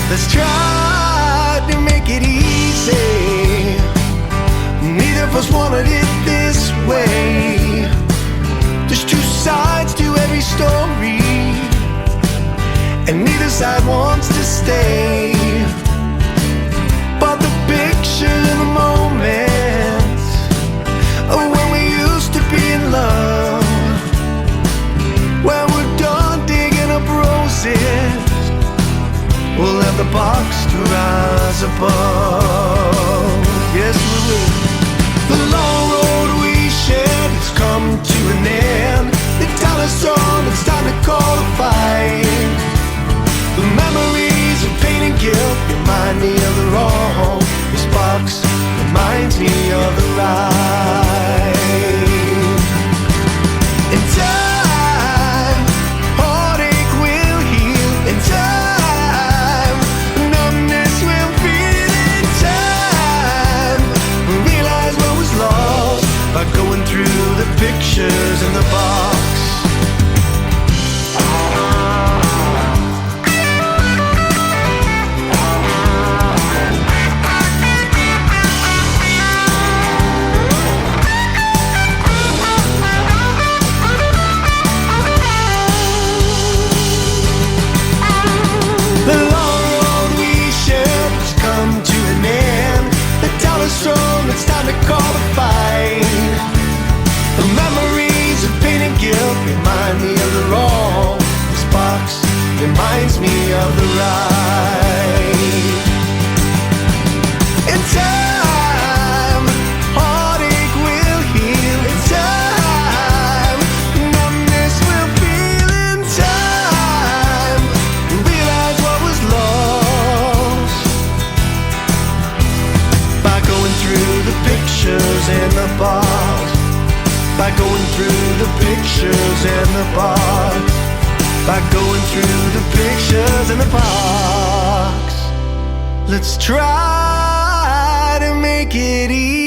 Let's try to make it easy. Neither of us wanted it this way. There's two sides to every story, and neither side wants to stay. But the picture in the moment of when we used to be in love, when we're done digging up roses, we'll have the box to rise above. Yes, we will. The long road we shared has come to an end. The dollar's thrown, it's time to call a fight. The memories of pain and guilt remind me of the wrong. This box reminds me of the right. In time, heartache will heal. In time, numbness will feel. In time, realize what was lost by going through the pictures in the box. The long road we shared has come to an end. The dollar's thrown, it's time to call a fight. The memories of pain and guilt remind me of the wrong. This box reminds me of the right. In time, heartache will heal. In time, numbness will feel. In time, realize what was lost by going through the pictures in the box. By going through the pictures in the box. By going through the pictures in the box. Let's try to make it easy.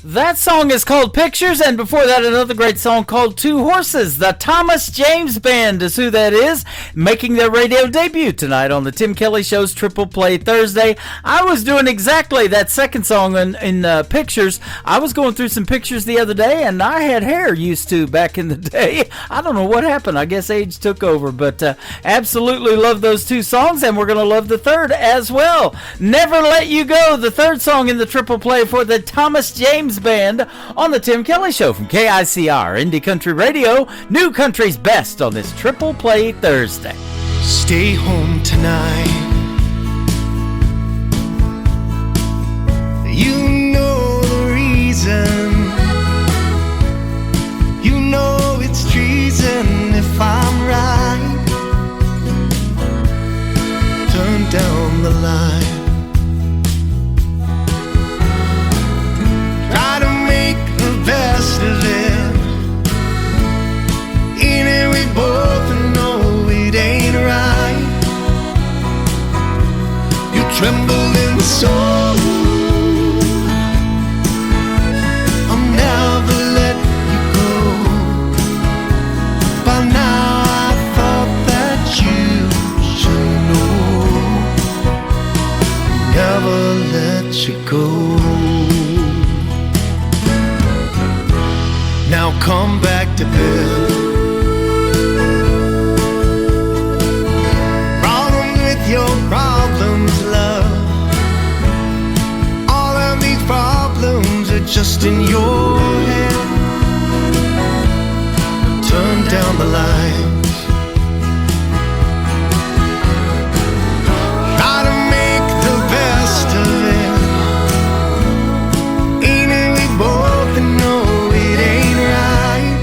That song is called Pictures, and before that, another great song called Two Horses. The Thomas James Band is who that is, making their radio debut tonight on the Tim Kelly Show's Triple Play Thursday. I was doing exactly that second song in Pictures. I was going through some pictures the other day, and I had hair used to back in the day. I don't know what happened. I guess age took over, but absolutely love those two songs, and we're going to love the third as well. Never Let You Go, the third song in the Triple Play for the Thomas James Band on the Tim Kelly Show from KICR, Indie Country Radio, New Country's Best on this Triple Play Thursday. Stay home tonight. You know the reason. You know it's treason if I'm right. Turn down the light. Try to make the best of it. In it we both know it ain't right. You tremble in soul. I'll never let you go. By now I thought that you should know. Never let you go. Now come back to bed. Problem with your problems, love. in your head. Turn down the lights. Try to make the best of it. Ain't it we both know it ain't right?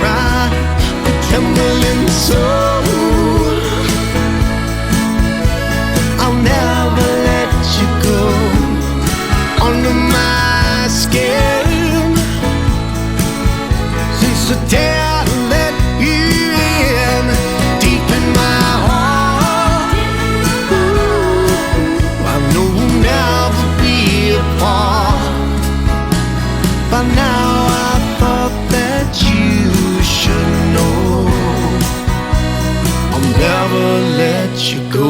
Right, the trembling soul. I'll never let you go under my skin. Since the day I let you in, deep in my heart, I know we'll never be apart. By now I thought that you should know I'll never let you go.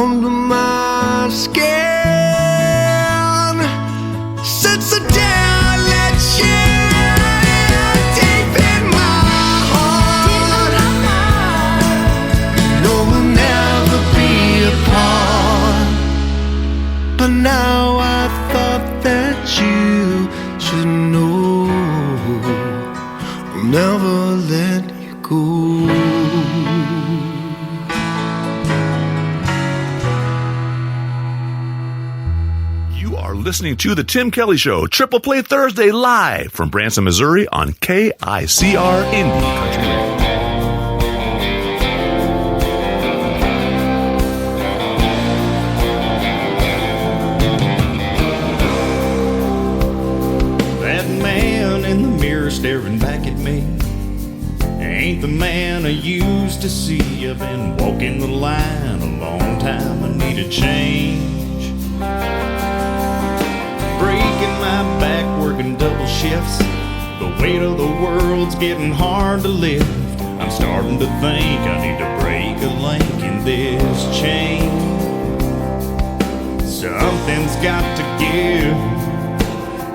Under my skin, since the day I let you deep in my heart, no, we'll never be apart. But now I thought that you should know I'll never let you go. Listening to The Tim Kelly Show, Triple Play Thursday, live from Branson, Missouri on KICR Indie Country Radio. That man in the mirror staring back at me ain't the man I used to see. I've been walking the line a long time, I need a change. Breaking my back, working double shifts. The weight of the world's getting hard to lift. I'm starting to think I need to break a link in this chain. Something's got to give.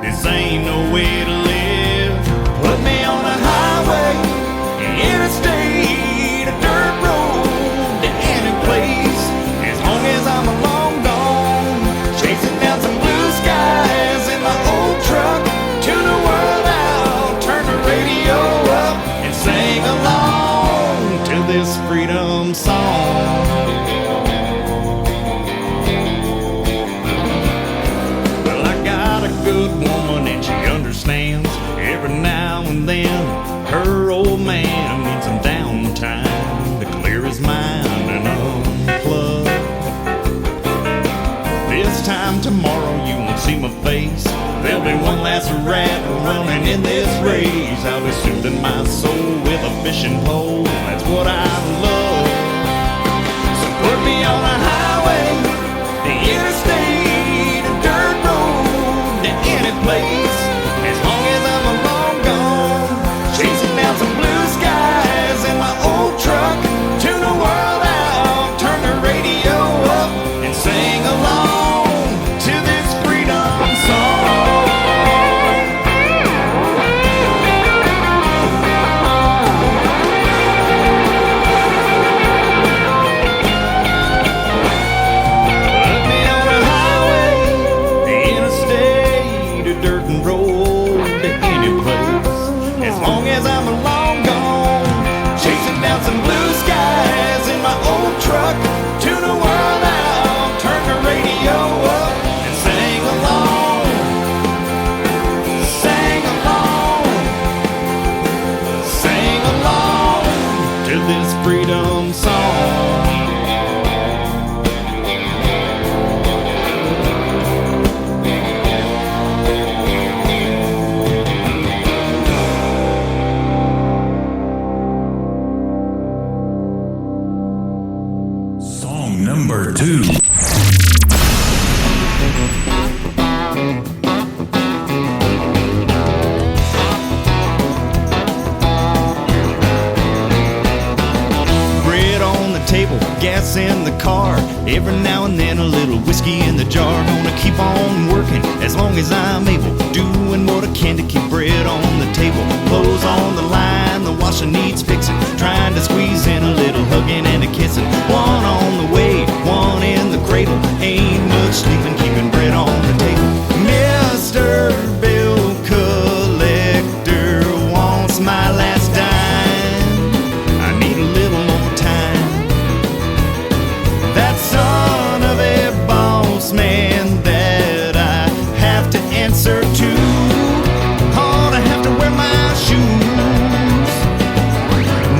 This ain't no way to live. Put me on a highway, an interstate, a dirt road to any place. As long as I'm long gone, chasing down some blue skies in my old truck. Tune the world out, turn the radio up, and sing along to this freedom song. Well, I got a good woman and she understands. Every now and then her old man needs some downtime to clear his mind and unplug. This time tomorrow you won't see my face. There'll be one last rat running in this race. I'll be soothing my soul with a fishing pole. That's what I love. So put me on a highway, the interstate, a dirt road to any place. As long as I'm long gone, chasing down some blue skies in my old truck. Tune the world out, turn the radio up, and sing along to this freedom song. Put me on a highway, Every now and then a little whiskey in the jar. Gonna keep on working as long as I'm able, doing what I can to keep bread on the table. Clothes on the line, the washing needs fixing, trying to squeeze in a little hugging and a kissing. One on the way, one in the cradle, ain't much sleeping, keeping bread on the table. Mr. Bill Collector wants my last dime. I need a little more time. That son of a boss man that I have to answer to, oh, I have to wear my shoes.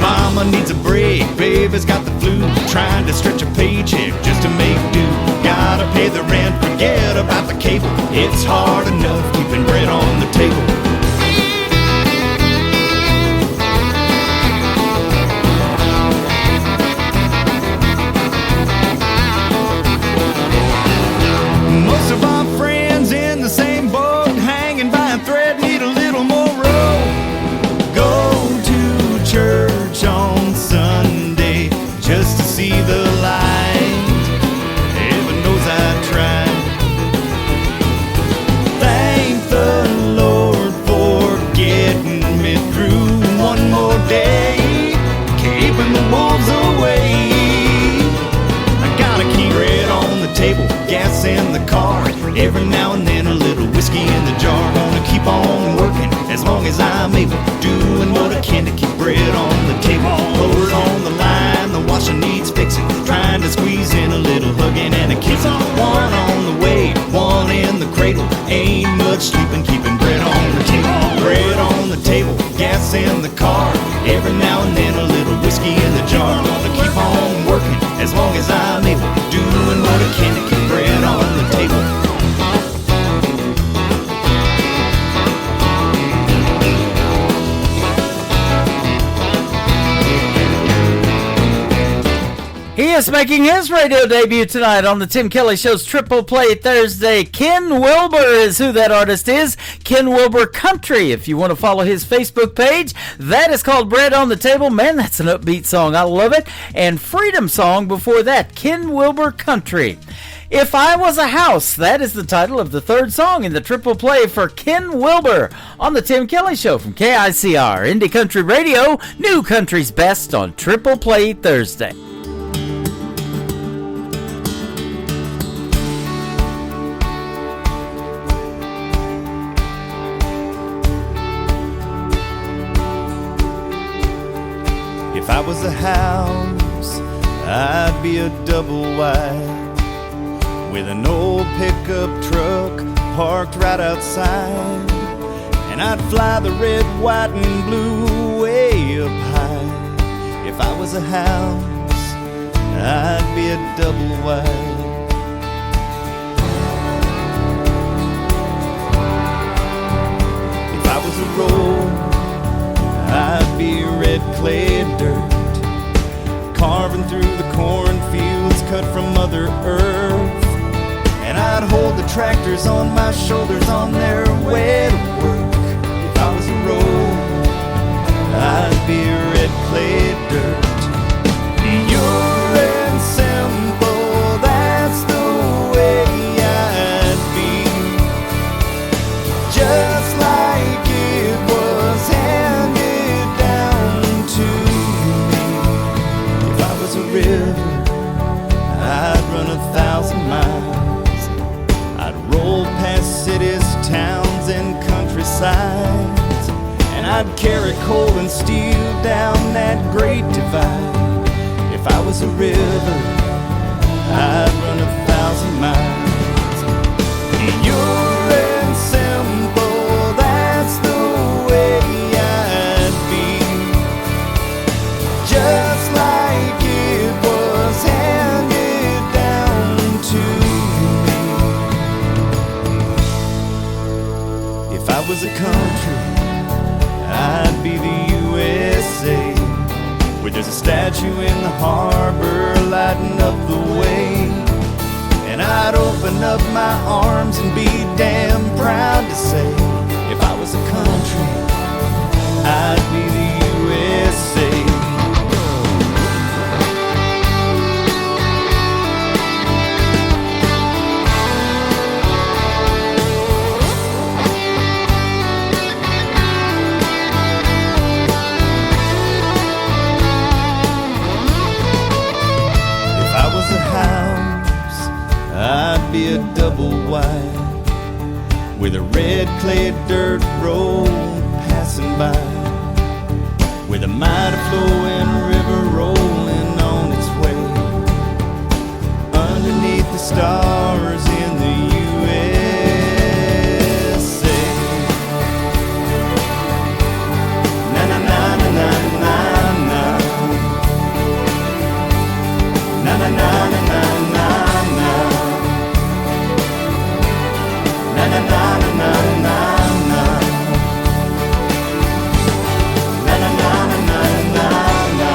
Mama needs a break, baby's got the flu, trying to stretch a paycheck just to make do. Gotta pay the rent, forget about the cable. It's hard enough keeping bread on the table. Most of our friends in the same boat, hanging by a thread, need a little more rope. Go to church on Sunday just to see the light. Heaven knows I tried. Thank the Lord for getting me through one more day, keeping the wolves away. I gotta keep bread on the table, gas in the car, every now and then a little whiskey in the jar. Gonna keep on working as long as I'm able, doing what I can to keep bread on the table. Clothes on the line, the washing needs fixing, trying to squeeze in a little hugging and a kiss. One on the way, one in the cradle, ain't much sleeping, keeping bread on the table. Bread on the table, gas in the car, every now and then a little whiskey in the jar. Gonna keep on working as long as I'm able, doing what I can to keep bread on the table. He is making his radio debut tonight on the Tim Kelly Show's Triple Play Thursday. Ken Wilber is who that artist is. Ken Wilber Country, if you want to follow his Facebook page. That is called Bread on the Table. Man, that's an upbeat song. I love it. And Freedom Song before that, Ken Wilber Country. If I Was a House, that is the title of the third song in the Triple Play for Ken Wilber on the Tim Kelly Show from KICR, Indie Country Radio, New Country's Best on Triple Play Thursday. If I was a house, I'd be a double wide with an old pickup truck parked right outside, and I'd fly the red, white, and blue way up high. If I was a house, I'd be a double wide. If I was a road, I'd be red clay dirt, carving through the cornfields cut from Mother Earth. And I'd hold the tractors on my shoulders on their way to work. If I was a road, I'd be red clay dirt. Pure and simple, that's the way I'd be, just like it was handed down to me. If I was a river, I'd run 1,000 miles. I'd roll past cities, towns, and countrysides, and I'd carry coal and steel down that great divide. If I was a river, I'd run 1,000 miles. Pure and simple, that's the way I'd be, just like it was handed down to me. If I was a country, I'd be the USA, where there's a statue in the harbor lighting up the way. And I'd open up my arms and be damn proud to say, if I was a country, I'd be the USA. with a red clay dirt road passing by, with a mighty flowing river rolling on its way, underneath the stars in the USA. Na na na na na na na. Na na na na na na na. Na na na na na na. Na na na na na na na.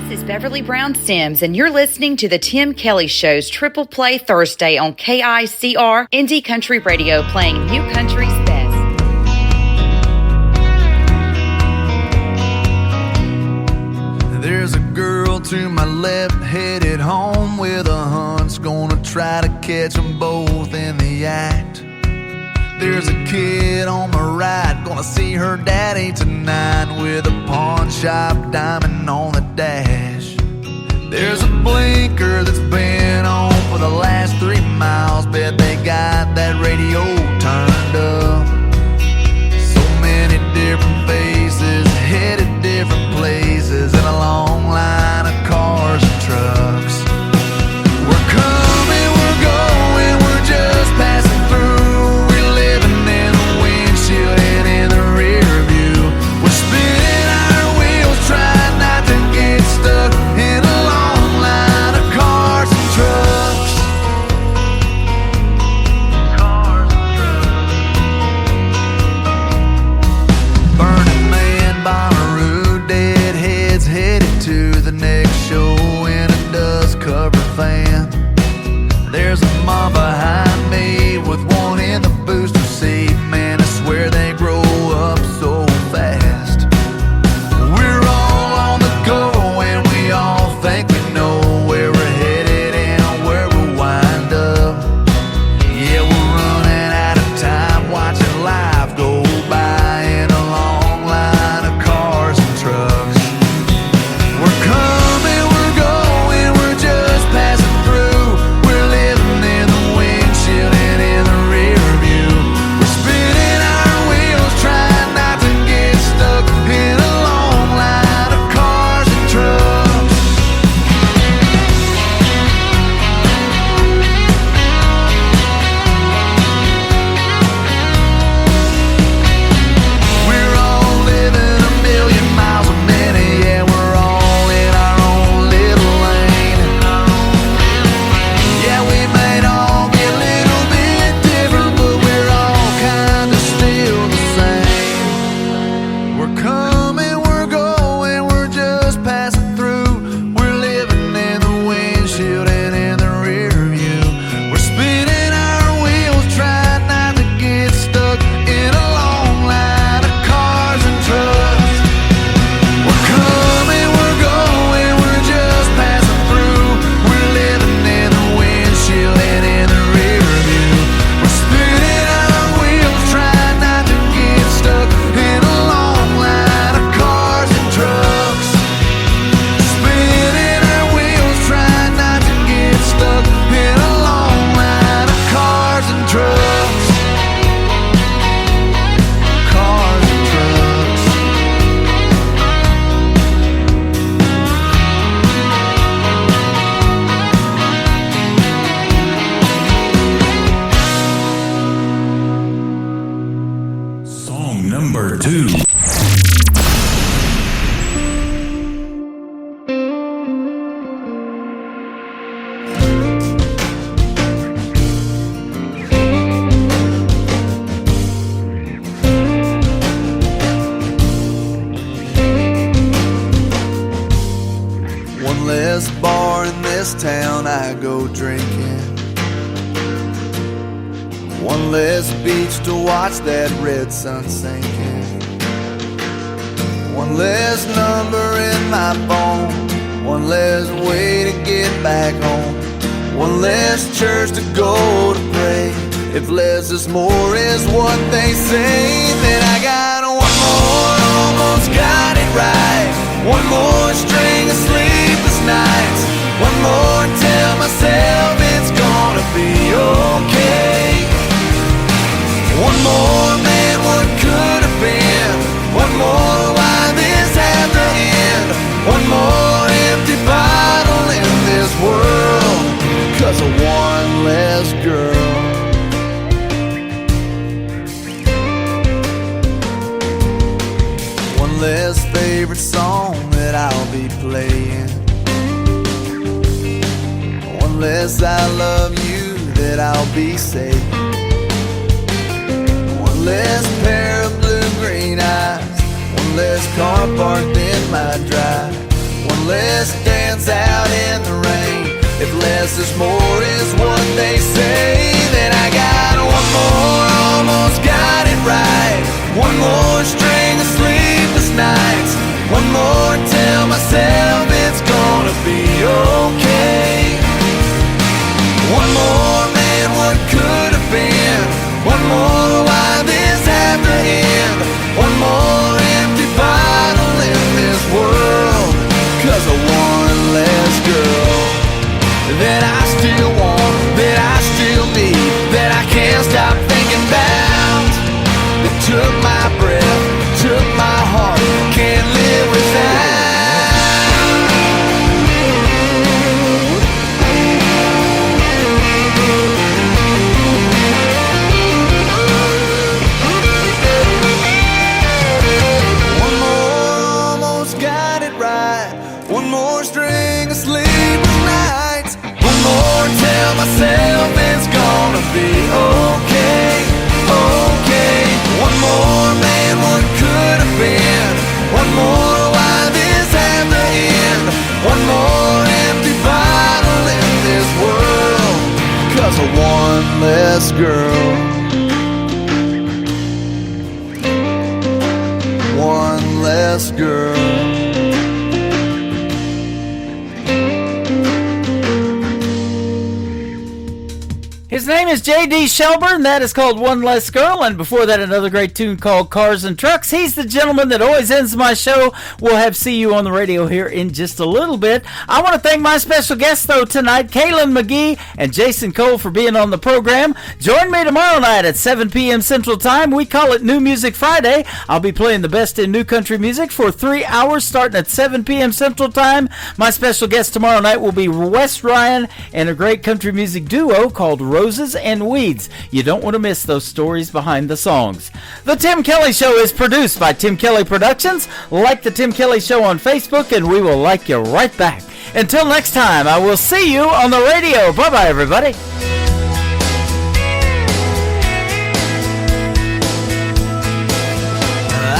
This is Beverly Brown Sims, and you're listening to the Tim Kelly Show's Triple Play Thursday on KICR Indie Country Radio, playing New Country's best. There's a girl to my left headed home with a hunch, gonna try to catch them both in the act. There's a kid on my right, gonna see her daddy tonight with a pawn shop diamond on the dash. There's a blinker that's been on for the last 3 miles, bet they got that radio turned up. So many different faces, headed different places, and a long line of cars and trucks. We're coming, we're going, we're just passing through. We're living in the windshield and in the rear view. We're spinning our wheels, trying not to get stuck in a long line of cars and trucks. less town I go drinking, one less beach to watch that red sun sinking, one less number in my phone, one less way to get back home, one less church to go to pray. If less is more is what they say, then I got one more, almost got it right. One more string of sleepless nights. One more, tell myself it's gonna be okay. One more, man, what could have been? One more, why this had to end? One more empty bottle in this world, 'cause of one less girl. One less favorite song that I'll be playing, one less I love you that I'll be saying, one less pair of blue-green eyes, one less car parked in my drive, one less dance out in the rain. If less is more is what they say, then I got one more, almost got it right. One more string of sleepless nights. One more, tell myself it's gonna be okay. One more, man, what could have been? One more, why this had to end? One more empty bottle in this world, 'cause of one less girl that I still want, that I still need, that I can't stop thinking about. That took my breath, took my heart, can't live without. One more, almost got it right. One more string of sleepless nights. One more, tell myself it's gonna be okay, okay. One more, man, what could have been? One more, why this had to end? One more empty bottle in this world, 'cause of one less girl. One less girl. His name is J.D. Shelburne. That is called One Less Girl. And before that, another great tune called Cars and Trucks. He's the gentleman that always ends my show. We'll have See You on the radio here in just a little bit. I want to thank my special guests, though, tonight, Kaylin McGee and Jason Cole, for being on the program. Join me tomorrow night at 7 p.m. Central Time. We call it New Music Friday. I'll be playing the best in new country music for 3 hours starting at 7 p.m. Central Time. My special guest tomorrow night will be Wes Ryan and a great country music duo called Roses and Weeds. You don't want to miss those stories behind the songs. The Tim Kelly Show is produced by Tim Kelly Productions. Like the Tim Kelly Show on Facebook, and we will like you right back. Until next time, I will see you on the radio. Bye-bye, everybody.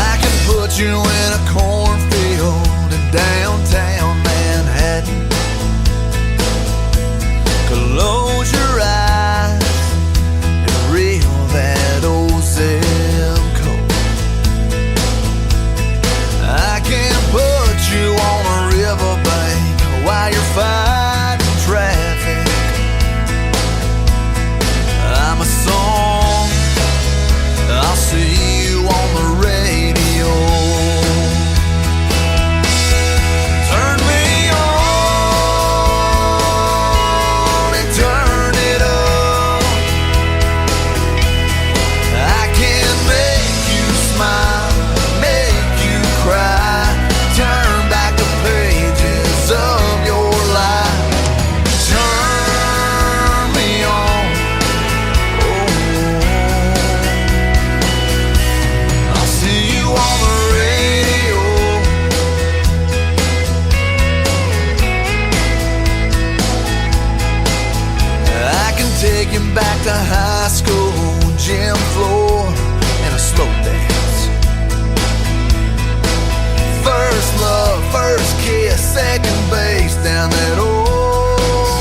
I can put you in a cornfield in downtown Manhattan. Close your eyes and reel that old zip code. I can put you on a riverbank while you're fighting traffic. I'm a song, I'll see you on the radio. Turn me on and turn it up. I can make you smile, make you cry, turn back the pages of your life. Turn me on, I'll see you on the radio. I can take you back to high school, gym floor, and a slow dance. First love, first kiss, second base down that old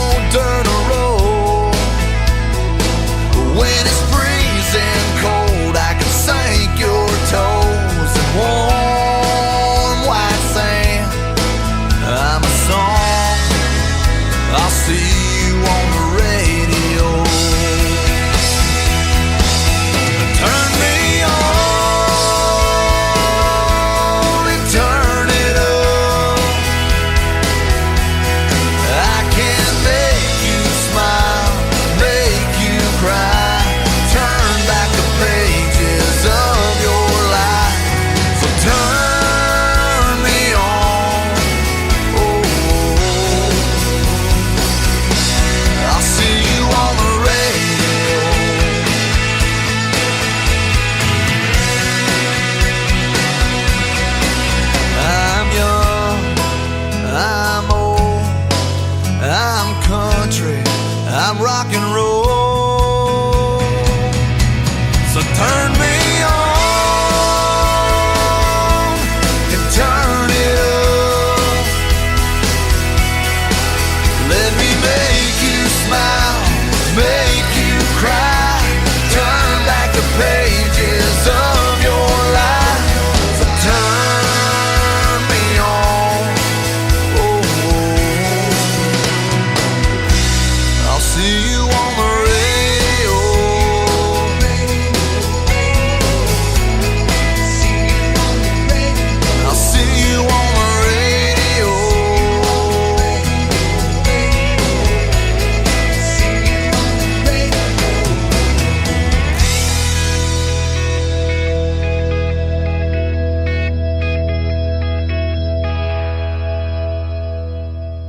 country, I'm rock and roll. So turn me on and turn it up. Let me make you smile, make you cry. Turn back the pages of your life. So turn me on. Oh, I'll see you